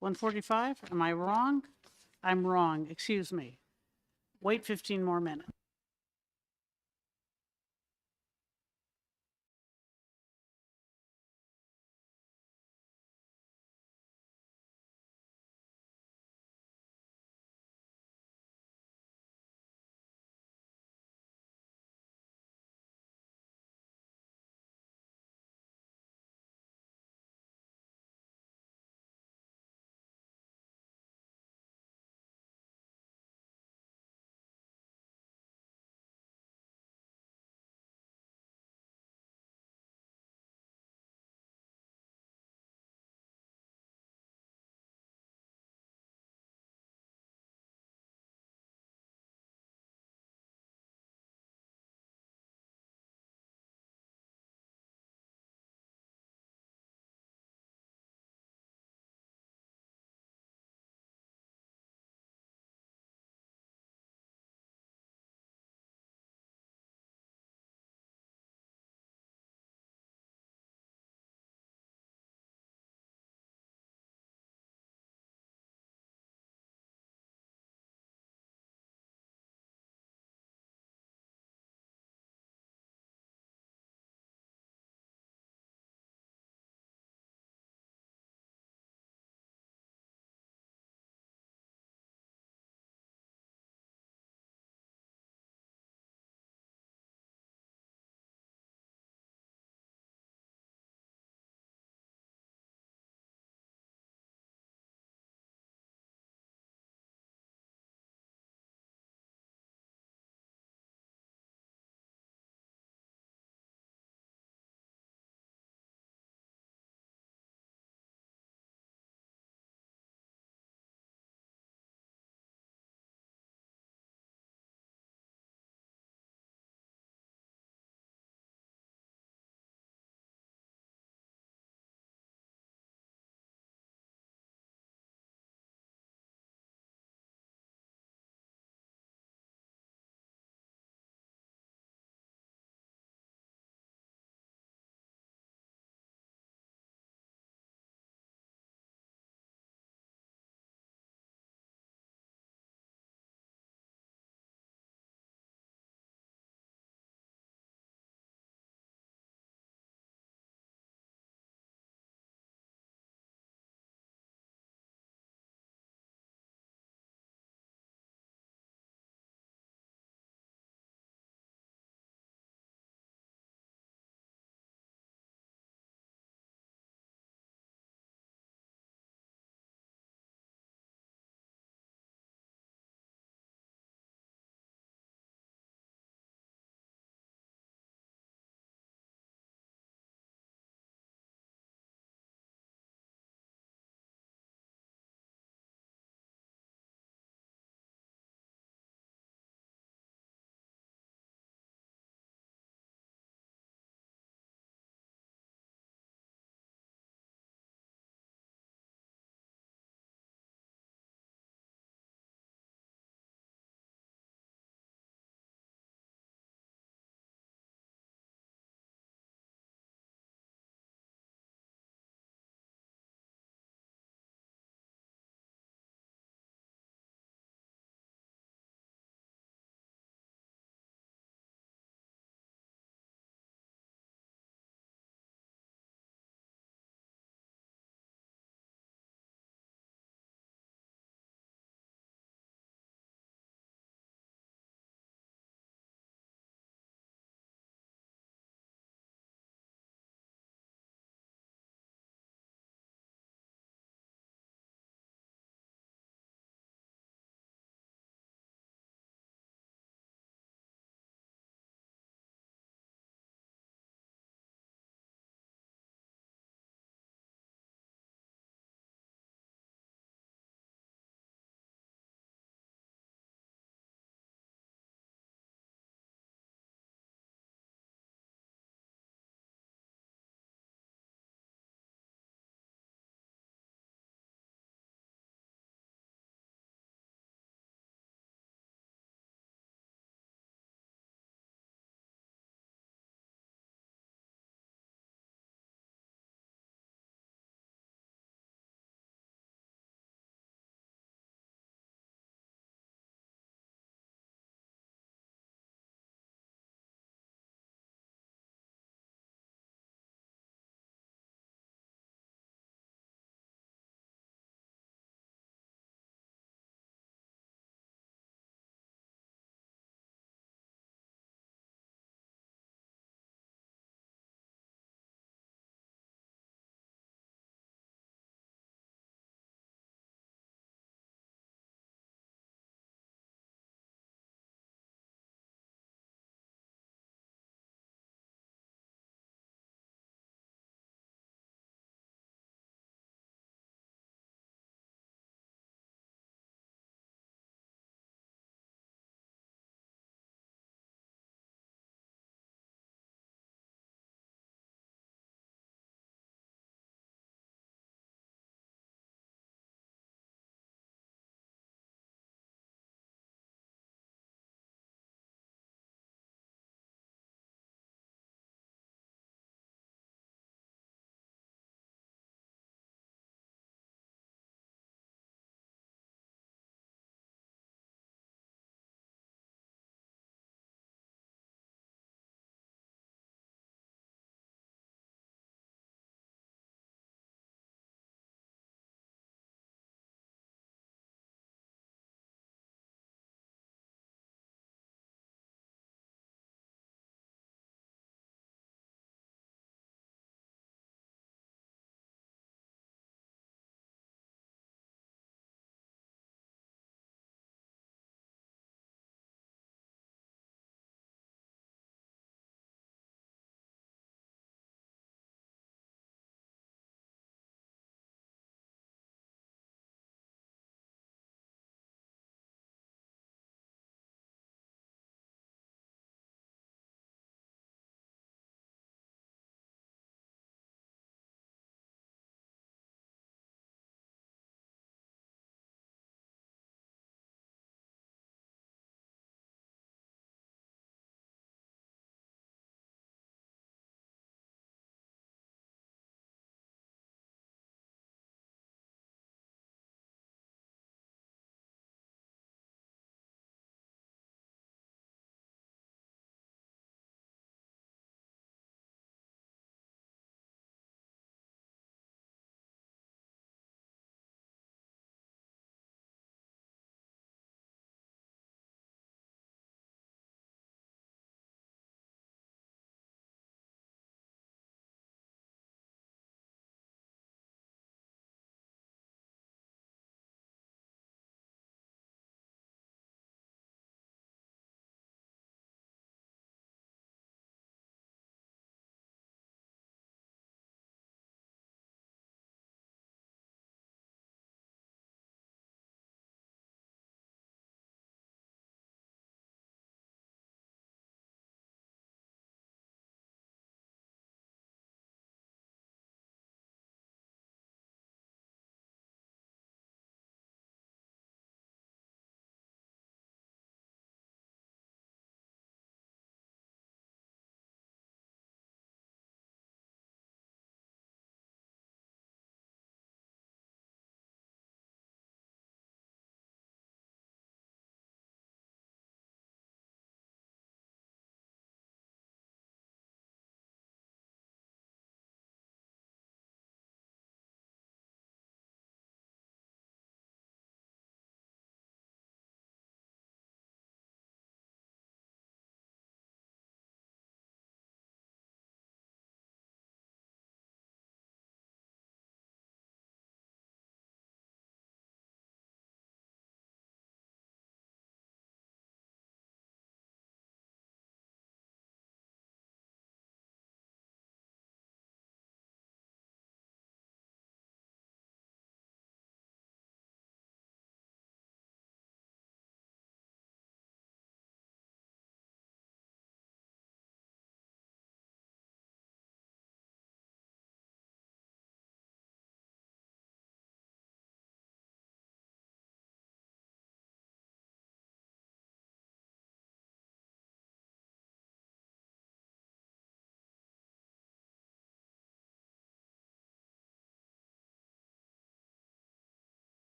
1:45? Am I wrong? I'm wrong. Excuse me. Wait 15 more minutes.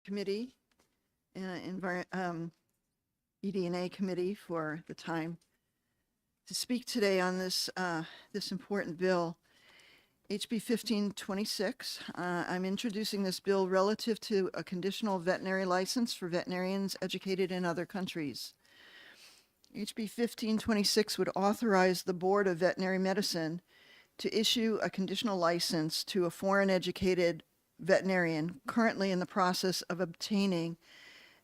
committee, ED&A committee for the time to speak today on this important bill, HB 1526. I'm introducing this bill relative to a conditional veterinary license for veterinarians educated in other countries. HB 1526 would authorize the Board of Veterinary Medicine to issue a conditional license to a foreign educated veterinarian currently in the process of obtaining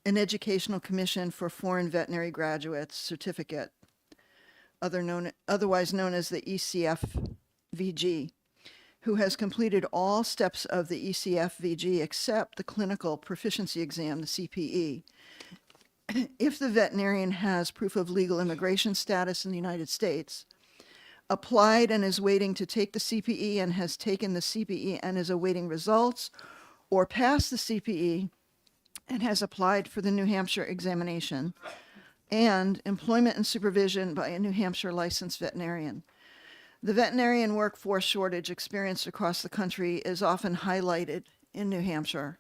an Educational Commission for Foreign Veterinary Graduates certificate, otherwise known as the ECFVG, who has completed all steps of the ECFVG except the clinical proficiency exam, the CPE. If the veterinarian has proof of legal immigration status in the United States, applied and is waiting to take the CPE and has taken the CPE and is awaiting results, or passed the CPE and has applied for the New Hampshire examination, and employment and supervision by a New Hampshire licensed veterinarian. The veterinarian workforce shortage experienced across the country is often highlighted in New Hampshire.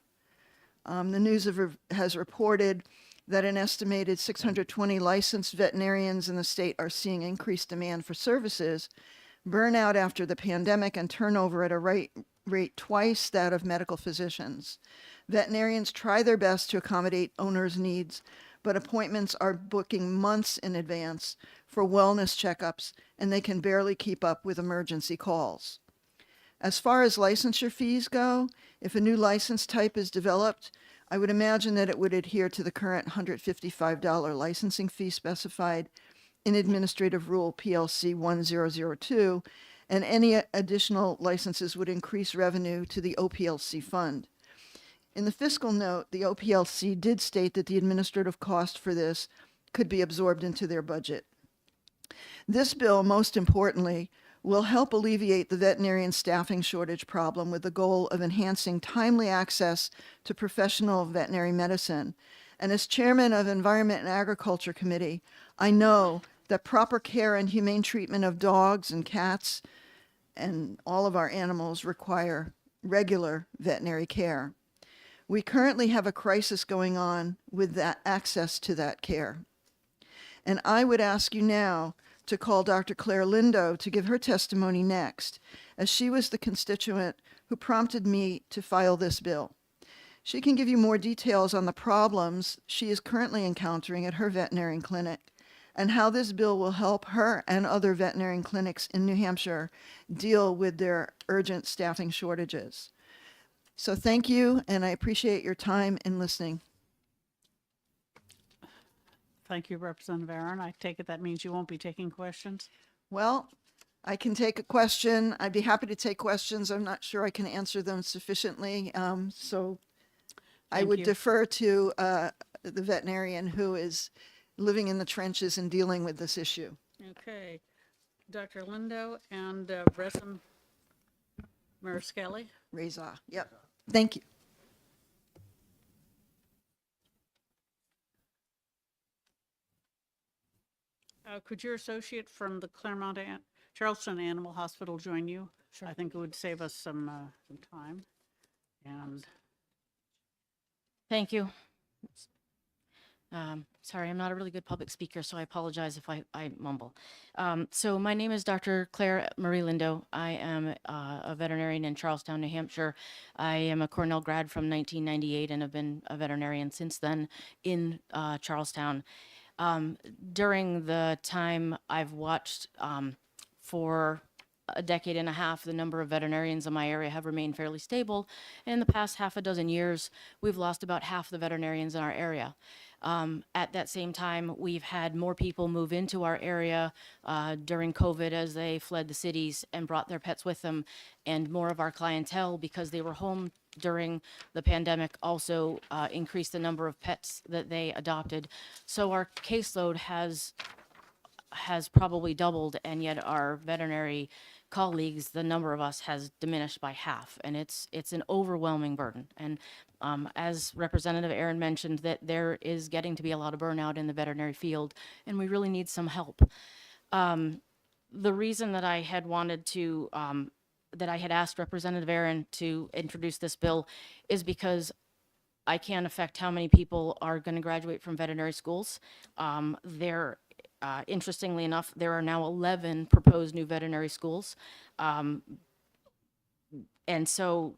The news has reported that an estimated 620 licensed veterinarians in the state are seeing increased demand for services, burnout after the pandemic, and turnover at a rate twice that of medical physicians. Veterinarians try their best to accommodate owners' needs, but appointments are booking months in advance for wellness checkups, and they can barely keep up with emergency calls. As far as licensure fees go, if a new license type is developed, I would imagine that it would adhere to the current $155 licensing fee specified in Administrative Rule PLC 1002, and any additional licenses would increase revenue to the OPLC fund. In the fiscal note, the OPLC did state that the administrative cost for this could be absorbed into their budget. This bill, most importantly, will help alleviate the veterinarian staffing shortage problem with the goal of enhancing timely access to professional veterinary medicine. And as chairman of Environment and Agriculture Committee, I know that proper care and humane treatment of dogs and cats and all of our animals require regular veterinary care. We currently have a crisis going on with that access to that care. And I would ask you now to call Dr. Claire Lindo to give her testimony next, as she was the constituent who prompted me to file this bill. She can give you more details on the problems she is currently encountering at her veterinarian clinic and how this bill will help her and other veterinarian clinics in New Hampshire deal with their urgent staffing shortages. So thank you, and I appreciate your time in listening. Thank you, Representative Aaron. I take it that means you won't be taking questions? Well, I can take a question. I'd be happy to take questions. I'm not sure I can answer them sufficiently. So I Thank would you. defer to the veterinarian who is living in the trenches and dealing with this issue. Okay. Dr. Lindo and Reza Mariscali. Reza, yep. Thank you. Could your associate from the Charleston Animal Hospital join you? Sure. I think it would save us some time. And Thank you. Sorry, I'm not a really good public speaker, so I apologize if I mumble. So my name is Dr. Claire Marie Lindo. I am a veterinarian in Charlestown, New Hampshire. I am a Cornell grad from 1998 and have been a veterinarian since then in Charlestown. During the time I've watched for a decade and a half, the number of veterinarians in my area have remained fairly stable. In the past half a dozen years, we've lost about half the veterinarians in our area. At that same time, we've had more people move into our area during COVID as they fled the cities and brought their pets with them. And more of our clientele, because they were home during the pandemic, also increased the number of pets that they adopted. So our caseload has probably doubled, and yet our veterinary colleagues, the number of us has diminished by half, and it's an overwhelming burden. And as Representative Aaron mentioned, that there is getting to be a lot of burnout in the veterinary field, and we really need some help. The reason that I had wanted to, that I had asked Representative Aaron to introduce this bill is because I can't affect how many people are going to graduate from veterinary schools. Interestingly enough, there are now 11 proposed new veterinary schools. And so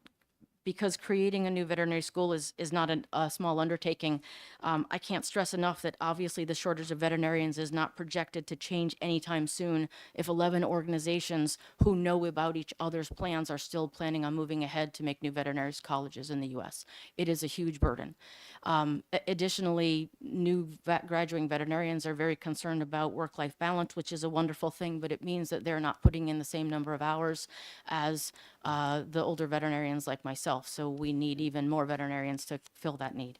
because creating a new veterinary school is not a small undertaking, I can't stress enough that obviously the shortage of veterinarians is not projected to change anytime soon if 11 organizations who know about each other's plans are still planning on moving ahead to make new veterinary colleges in the U.S. It is a huge burden. Additionally, new graduating veterinarians are very concerned about work-life balance, which is a wonderful thing, but it means that they're not putting in the same number of hours as the older veterinarians like myself. So we need even more veterinarians to fill that need.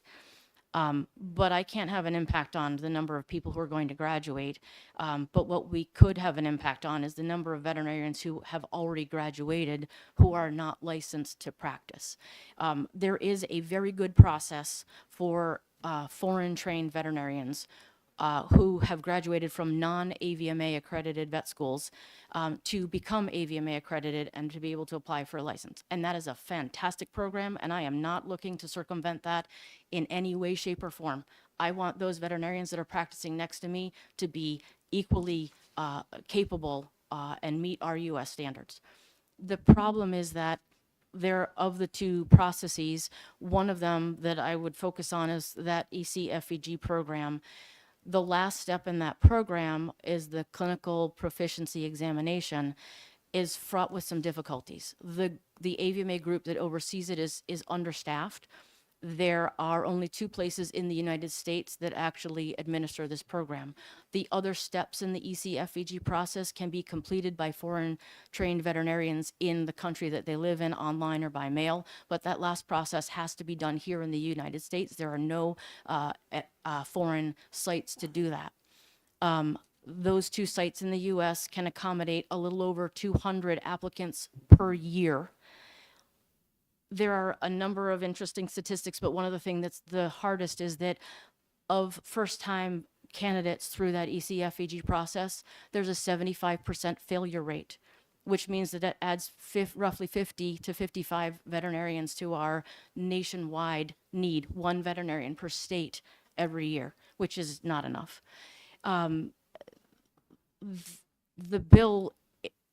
But I can't have an impact on the number of people who are going to graduate. But what we could have an impact on is the number of veterinarians who have already graduated who are not licensed to practice. There is a very good process for foreign trained veterinarians who have graduated from non-AVMA accredited vet schools to become AVMA accredited and to be able to apply for a license. And that is a fantastic program, and I am not looking to circumvent that in any way, shape, or form. I want those veterinarians that are practicing next to me to be equally capable and meet our US standards. The problem is that of the two processes, one of them that I would focus on is that ECFVG program. The last step in that program is the clinical proficiency examination is fraught with some difficulties. The AVMA group that oversees it is understaffed. There are only 2 places in the United States that actually administer this program. The other steps in the ECFVG process can be completed by foreign trained veterinarians in the country that they live in, online or by mail, but that last process has to be done here in the United States. There are no foreign sites to do that. Those 2 sites in the US can accommodate a little over 200 applicants per year. There are a number of interesting statistics, but one of the things that's the hardest is that of first-time candidates through that ECFVG process, there's a 75% failure rate, which means that it adds roughly 50 to 55 veterinarians to our nationwide need, 1 veterinarian per state every year, which is not enough. The bill,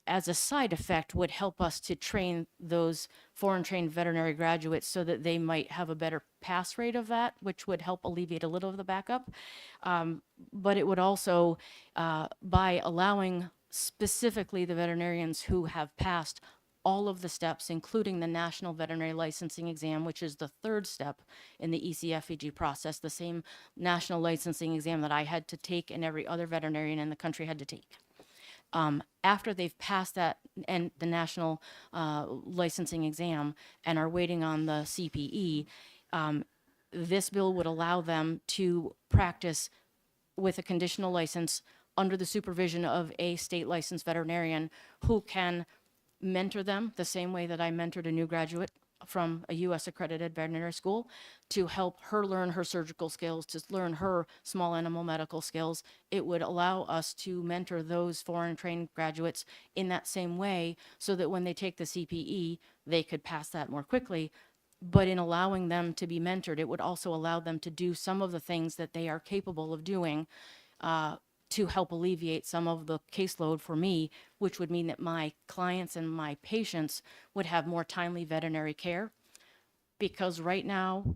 as a side effect, would help us to train those foreign trained veterinary graduates so that they might have a better pass rate of that, which would help alleviate a little of the backup. But it would also, by allowing specifically the veterinarians who have passed all of the steps, including the National Veterinary Licensing Exam, which is the 3rd step in the ECFVG process, the same national licensing exam that I had to take and every other veterinarian in the country had to take. After they've passed that and the national licensing exam and are waiting on the CPE, this bill would allow them to practice with a conditional license under the supervision of a state licensed veterinarian who can mentor them the same way that I mentored a new graduate from a U.S. accredited veterinary school to help her learn her surgical skills, to learn her small animal medical skills. It would allow us to mentor those foreign trained graduates in that same way so that when they take the CPE, they could pass that more quickly. But in allowing them to be mentored, it would also allow them to do some of the things that they are capable of doing to help alleviate some of the caseload for me, which would mean that my clients and my patients would have more timely veterinary care. Because right now,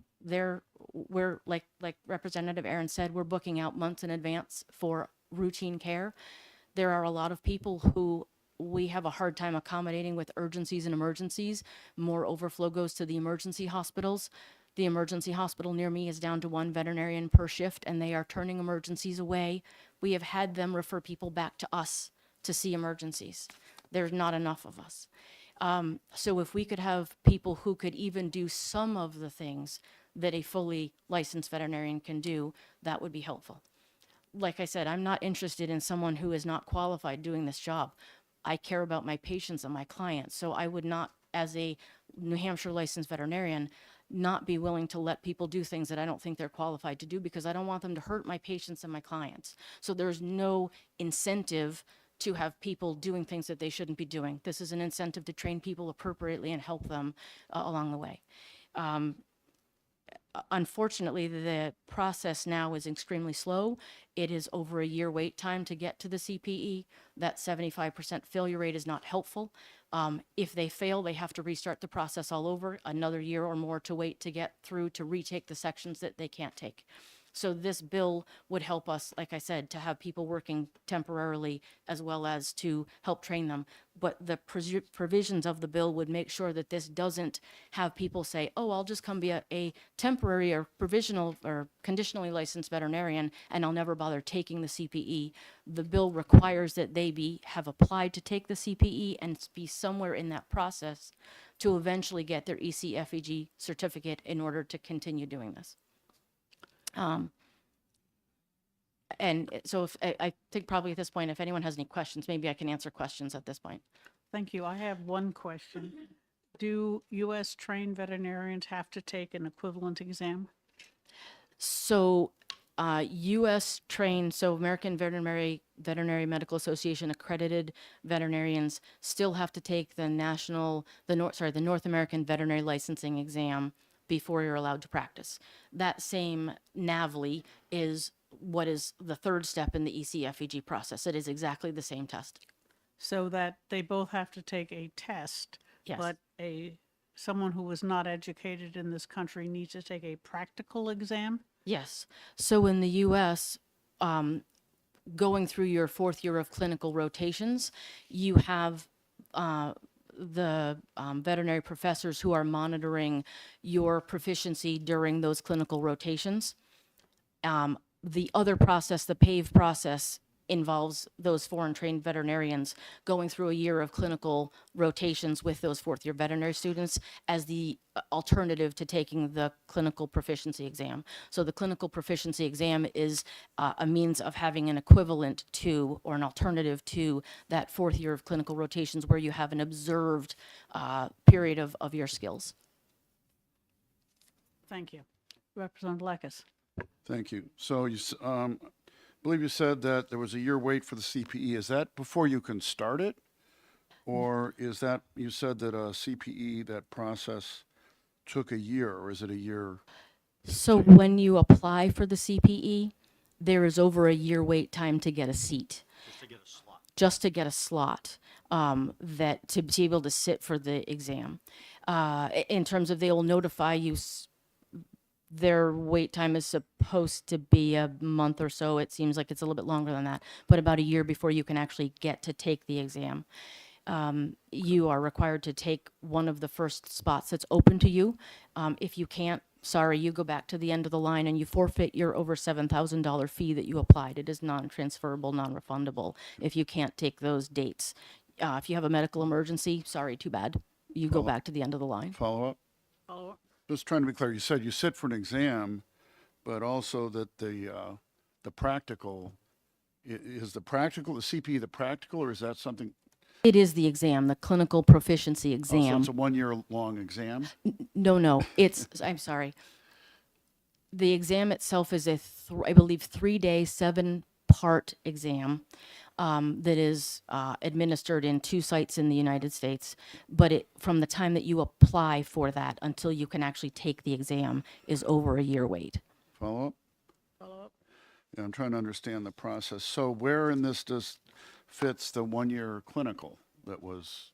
we're like Representative Aaron said, we're booking out months in advance for routine care. There are a lot of people who we have a hard time accommodating with urgencies and emergencies. More overflow goes to the emergency hospitals. The emergency hospital near me is down to 1 veterinarian per shift, and they are turning emergencies away. We have had them refer people back to us to see emergencies. There's not enough of us. So if we could have people who could even do some of the things that a fully licensed veterinarian can do, that would be helpful. Like I said, I'm not interested in someone who is not qualified doing this job. I care about my patients and my clients, so I would not, as a New Hampshire licensed veterinarian, not be willing to let people do things that I don't think they're qualified to do because I don't want them to hurt my patients and my clients. So there's no incentive to have people doing things that they shouldn't be doing. This is an incentive to train people appropriately and help them along the way. unfortunately, the process now is extremely slow. It is over a year wait time to get to the CPE. That 75% failure rate is not helpful. If they fail, they have to restart the process all over, another year or more to wait to get through to retake the sections that they can't take. So this bill would help us, like I said, to have people working temporarily as well as to help train them. But the provisions of the bill would make sure that this doesn't have people say, oh, I'll just come be a temporary or provisional or conditionally licensed veterinarian and I'll never bother taking the CPE. The bill requires that they have applied to take the CPE and be somewhere in that process to eventually get their ECFEG certificate in order to continue doing this. So I think probably at this point, if anyone has any questions, maybe I can answer questions at this point. Thank you. I have one question. Do U.S. trained veterinarians have to take an equivalent exam? So U.S. trained, so American Veterinary Medical Association accredited veterinarians still have to take the North American Veterinary Licensing exam before you're allowed to practice. That same NAVLE is what is the third step in the ECFEG process. It is exactly the same test. So that they both have to take a test, Yes. but someone who was not educated in this country needs to take a practical exam? Yes. So in the U.S., going through your fourth year of clinical rotations, you have the veterinary professors who are monitoring your proficiency during those clinical rotations. The other process, the PAVE process, involves those foreign trained veterinarians going through a year of clinical rotations with those fourth year veterinary students as the alternative to taking the clinical proficiency exam. So the clinical proficiency exam is a means of having an equivalent to or an alternative to that fourth year of clinical rotations where you have an observed period of your skills. Thank you. Representative Lekes. Thank you. So I believe you said that there was a year wait for the CPE. Is that before you can start it? Or is that, you said that a CPE, that process took a year, or is it a year? So when you apply for the CPE, there is over a year wait time to get a seat. Just to get a slot. That to be able to sit for the exam. In terms of they will notify you, their wait time is supposed to be a month or so. It seems like it's a little bit longer than that, but about a year before you can actually get to take the exam. You are required to take one of the first spots that's open to you. If you can't, sorry, you go back to the end of the line and you forfeit your over $7,000 fee that you applied. It is non-transferable, non-refundable if you can't take those dates. If you have a medical emergency, sorry, too bad. You go back to the end of the line. Follow up? Follow up. Just trying to be clear, you said you sit for an exam, but also that the practical, is the practical, the CPE the practical, or is that something? It is the exam, the clinical proficiency Oh, so exam. it's a 1 year long exam? No, I'm sorry. The exam itself is I believe 3-day, 7-part exam that is administered in 2 sites in the United States. But from the time that you apply for that until you can actually take the exam is over a year wait. Follow up? Follow up. Yeah, I'm trying to understand the process. So where in this fits the 1 year clinical that was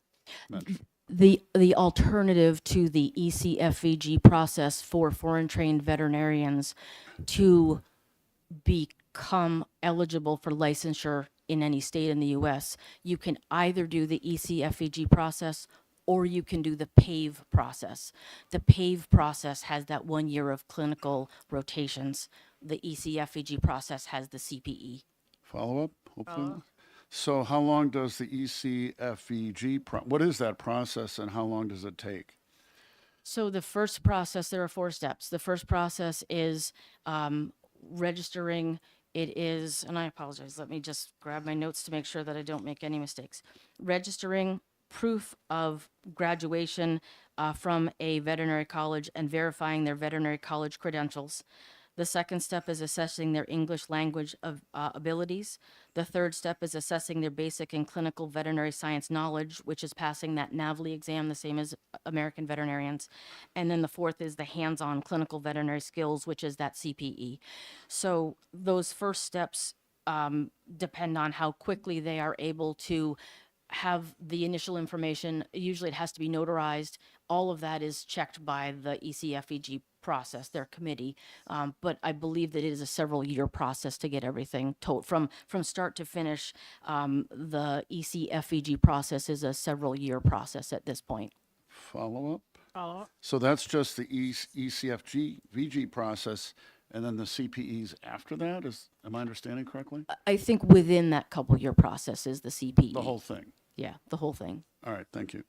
mentioned? The alternative to the ECFEG process for foreign trained veterinarians to become eligible for licensure in any state in the U.S., you can either do the ECFEG process or you can do the PAVE process. The PAVE process has that 1 year of clinical rotations. The ECFEG process has the CPE. Follow up, hopefully. So how long does the ECFEG, what is that process and how long does it take? So the first process, there are 4 steps. The first process is registering. It is, and I apologize, let me just grab my notes to make sure that I don't make any mistakes. Registering proof of graduation from a veterinary college and verifying their veterinary college credentials. The second step is assessing their English language abilities. The third step is assessing their basic and clinical veterinary science knowledge, which is passing that NAVLE exam, the same as American veterinarians. And then the fourth is the hands-on clinical veterinary skills, which is that CPE. So those first steps depend on how quickly they are able to have the initial information. Usually it has to be notarized. All of that is checked by the ECFEG process, their committee. But I believe that it is a several-year process to get everything from start to finish. The ECFEG process is a several-year process at this point. Follow-up? Follow-up? So that's just the ECFG, VG process, and then the CPEs after that? Am I understanding correctly? I think within that couple-year process is the CPE. The whole thing? Yeah, the whole thing. All right, thank you.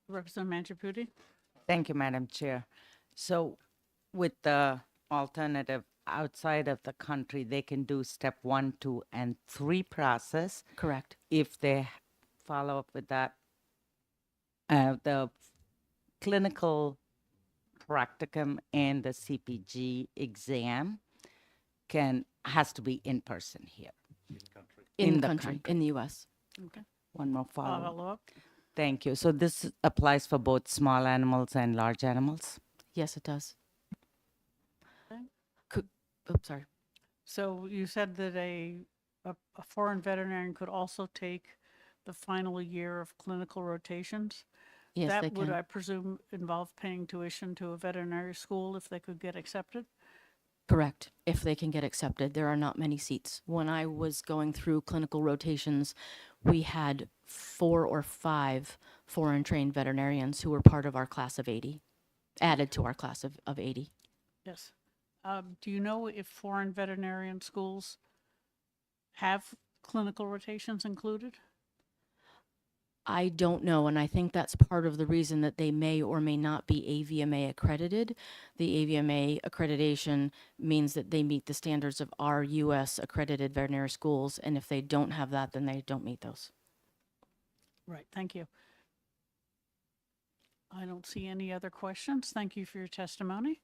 Representative Mangiapudi? Thank you, Madam Chair. So with the alternative outside of the country, they can do step 1, 2, and 3 process. Correct. If they follow up with that, the clinical practicum and the CPG exam has to be in person here. In the country, in the U.S. Okay. One more follow-up. Follow-up? Thank you. So this applies for both small animals and large animals? Yes, it does. Okay. Sorry. So you said that a foreign veterinarian could also take the final year of clinical rotations? Yes, they That would, can. I presume, involve paying tuition to a veterinary school if they could get accepted? Correct. If they can get accepted, there are not many seats. When I was going through clinical rotations, we had 4 or 5 foreign trained veterinarians who were part of our class of 80, added to our class of 80. Yes. Do you know if foreign veterinarian schools have clinical rotations included? I don't know, and I think that's part of the reason that they may or may not be AVMA accredited. The AVMA accreditation means that they meet the standards of our U.S. accredited veterinary schools, and if they don't have that, then they don't meet those. Right, thank you. I don't see any other questions. Thank you for your testimony.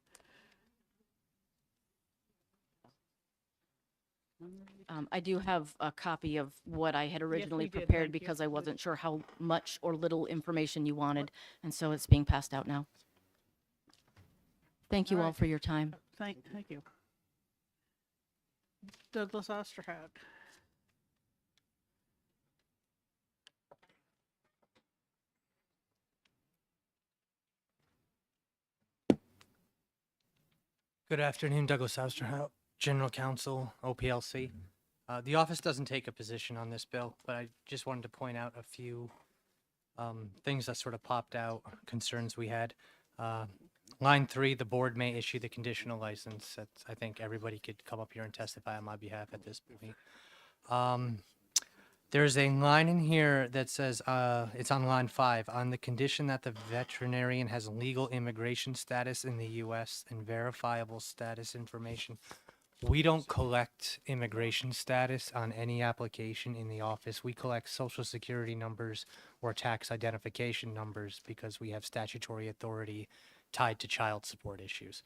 I do have a copy of what I had originally we did, prepared thank you. because I wasn't sure how much or little information you wanted, and so it's being passed out now. Thank you All all right. for your time. Thank you. Douglas Osterhout. Good afternoon, Douglas Osterhout, General Counsel, OPLC. The office doesn't take a position on this bill, but I just wanted to point out a few things that sort of popped out, concerns we had. Line 3, the board may issue the conditional license. That's, I think everybody could come up here and testify on my behalf at this point. There's a line in here that says, it's on line 5, on the condition that the veterinarian has legal immigration status in the U.S. and verifiable status information. We don't collect immigration status on any application in the office. We collect social security numbers or tax identification numbers because we have statutory authority tied to child support issues.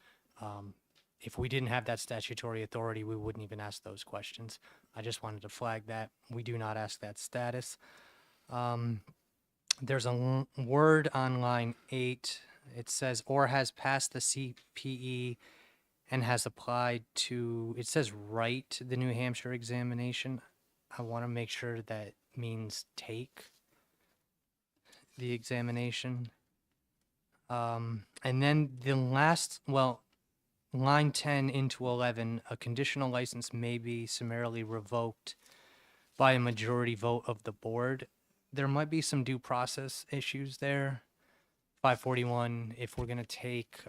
If we didn't have that statutory authority, we wouldn't even ask those questions. I just wanted to flag that. We do not ask that status. There's a word on line 8. It says, or has passed the CPE and has applied to, it says write the New Hampshire examination. I want to make sure that means take the examination. And then the last, well, line 10 into 11, a conditional license may be summarily revoked by a majority vote of the board. There might be some due process issues there. 541, if we're going to take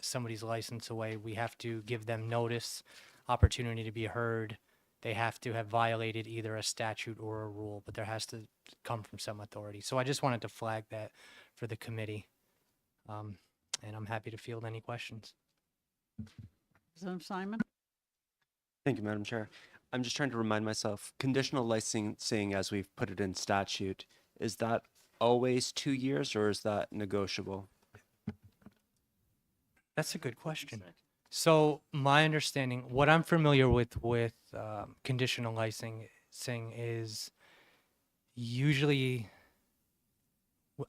somebody's license away, we have to give them notice, opportunity to be heard. They have to have violated either a statute or a rule, but there has to come from some authority. So I just wanted to flag that for the committee. And I'm happy to field any questions. Representative Simon? Thank you, Madam Chair. I'm just trying to remind myself, conditional licensing as we've put it in statute, is that always 2 years or is that negotiable? That's a good question. So my understanding, what I'm familiar with conditional licensing is usually,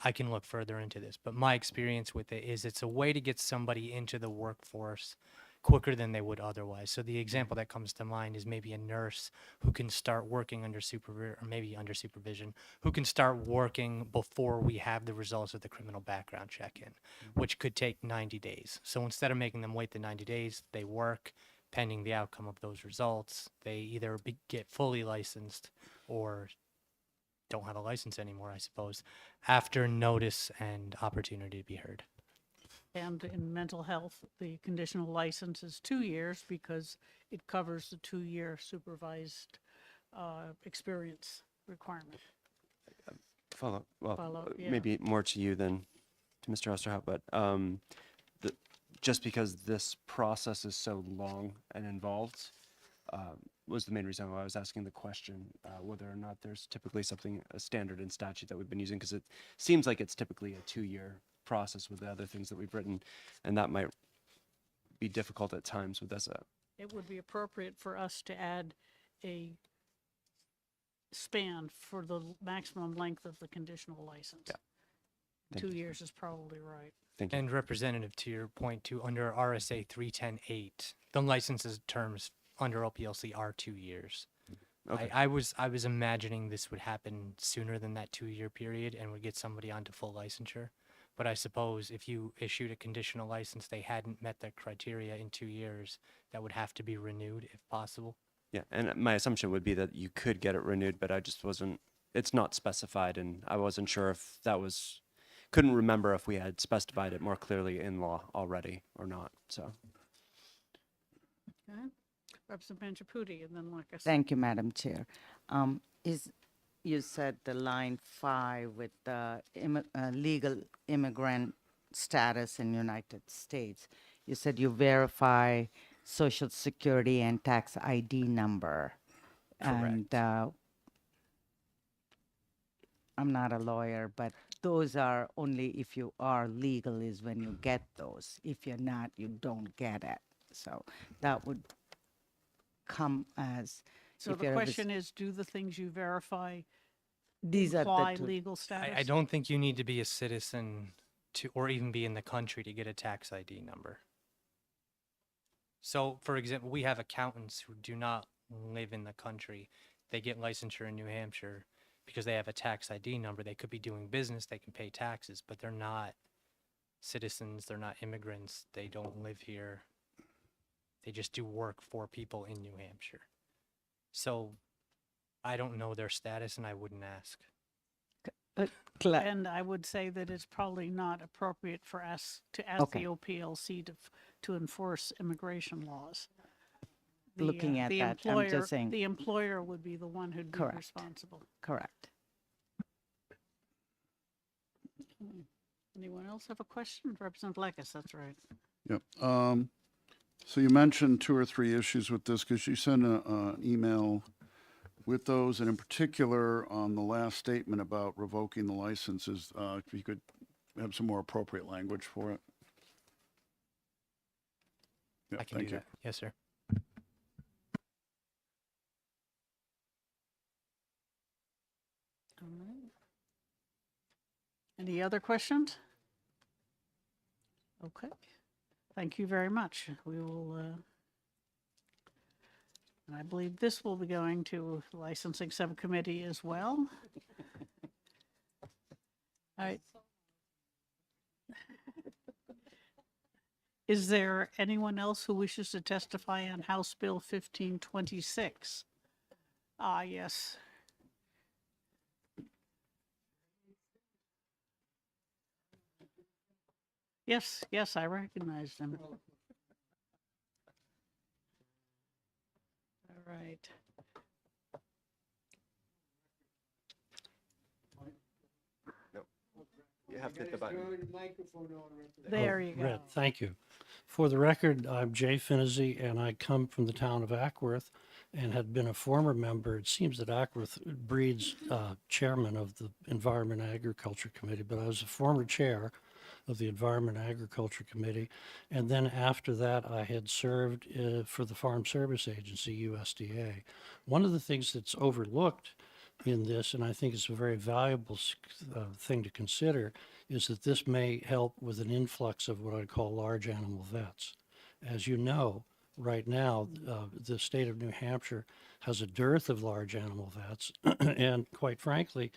I can look further into this, but my experience with it is it's a way to get somebody into the workforce quicker than they would otherwise. So the example that comes to mind is maybe a nurse who can start working under supervision, or maybe under supervision, who can start working before we have the results of the criminal background check in, which could take 90 days. So instead of making them wait the 90 days, they work pending the outcome of those results. They either get fully licensed or don't have a license anymore, I suppose, after notice and opportunity to be heard. And in mental health, the conditional license is 2 years because it covers the 2-year supervised experience requirement. Follow, well, Follow, yeah. maybe more to you than to Mr. Osterhout, but just because this process is so long and involved was the main reason why I was asking the question, whether or not there's typically a standard in statute that we've been using, because it seems like it's typically a 2-year process with the other things that we've written, and that might be difficult at times with this. It would be appropriate for us to add a span for the maximum length of the conditional license. Yeah. 2 years is probably right. Thank you. And representative, to your point too, under RSA 310.8, the licenses terms under OPLC are 2 years. Okay. I was imagining this would happen sooner than that 2-year period and would get somebody onto full licensure. But I suppose if you issued a conditional license, they hadn't met their criteria in 2 years, that would have to be renewed if possible. Yeah, and my assumption would be that you could get it renewed, but I just it's not specified, and I wasn't sure if couldn't remember if we had specified it more clearly in law already or not, so. Okay. Representative Panchapudi, and then like I said. Thank you, Madam Chair. You said the line 5 with the legal immigrant status in United States. You said you verify social security and tax ID number. Correct. And I'm not a lawyer, but those are only if you are legal is when you get those. If you're not, you don't get it. So that would come as. So if the you're a question is, do the things you verify These are imply the two. legal status? I don't think you need to be a citizen or even be in the country to get a tax ID number. So, for example, we have accountants who do not live in the country. They get licensure in New Hampshire because they have a tax ID number. They could be doing business, they can pay taxes, but they're not citizens, they're not immigrants, they don't live here. They just do work for people in New Hampshire. So I don't know their status and I wouldn't ask. And I would say that it's probably not appropriate for us to ask the OPLC to enforce immigration laws. Looking at the that, I'm employer, just saying. the employer would be the one who'd be Correct. responsible. Correct. Anyone else have a question? Representative Lekis, that's right. Yep. So you mentioned 2 or 3 issues with this because you sent an email with those, and in particular on the last statement about revoking the licenses, if you could have some more appropriate language for it. Yeah, I can thank do you. that. Yes, sir. All right. Any other questions? Okay. Thank you very much. We will, and I believe this will be going to licensing subcommittee as well. All right. Is there anyone else who wishes to testify on House Bill 1526? Ah, yes. Yes, yes, I recognized him. All right. You have to hit the button. There you go. Thank you. For the record, I'm Jay Finney, and I come from the town of Ackworth and had been a former member. It seems that Ackworth breeds chairman of the Environment and Agriculture Committee, but I was a former chair of the Environment and Agriculture Committee. And then after that, I had served for the Farm Service Agency, USDA. One of the things that's overlooked in this, and I think it's a very valuable thing to consider, is that this may help with an influx of what I call large animal vets. As you know, right now, the state of New Hampshire has a dearth of large animal vets, and quite frankly,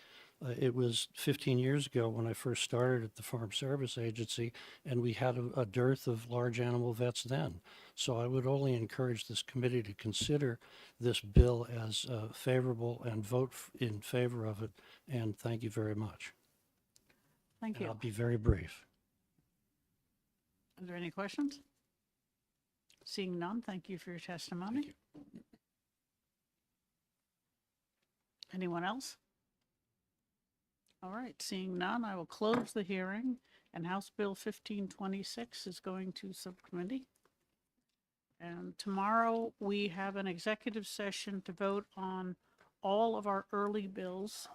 it was 15 years ago when I first started at the Farm Service Agency, and we had a dearth of large animal vets then. So I would only encourage this committee to consider this bill as favorable and vote in favor of it. And thank you very much. Thank And you. I'll be very brief. Are there any questions? Seeing none, thank you for your testimony. Anyone else? All right, seeing none, I will close the hearing, and House Bill 1526 is going to subcommittee. And tomorrow, we have an executive session to vote on all of our early bills.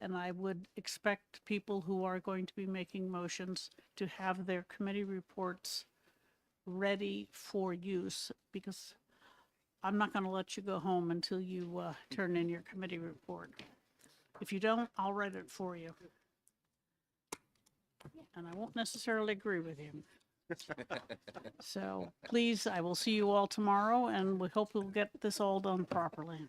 And I would expect people who are going to be making motions to have their committee reports ready for use, because I'm not going to let you go home until you turn in your committee report. If you don't, I'll write it for you. And I won't necessarily agree with you. So please, I will see you all tomorrow, and we hope we'll get this all done properly.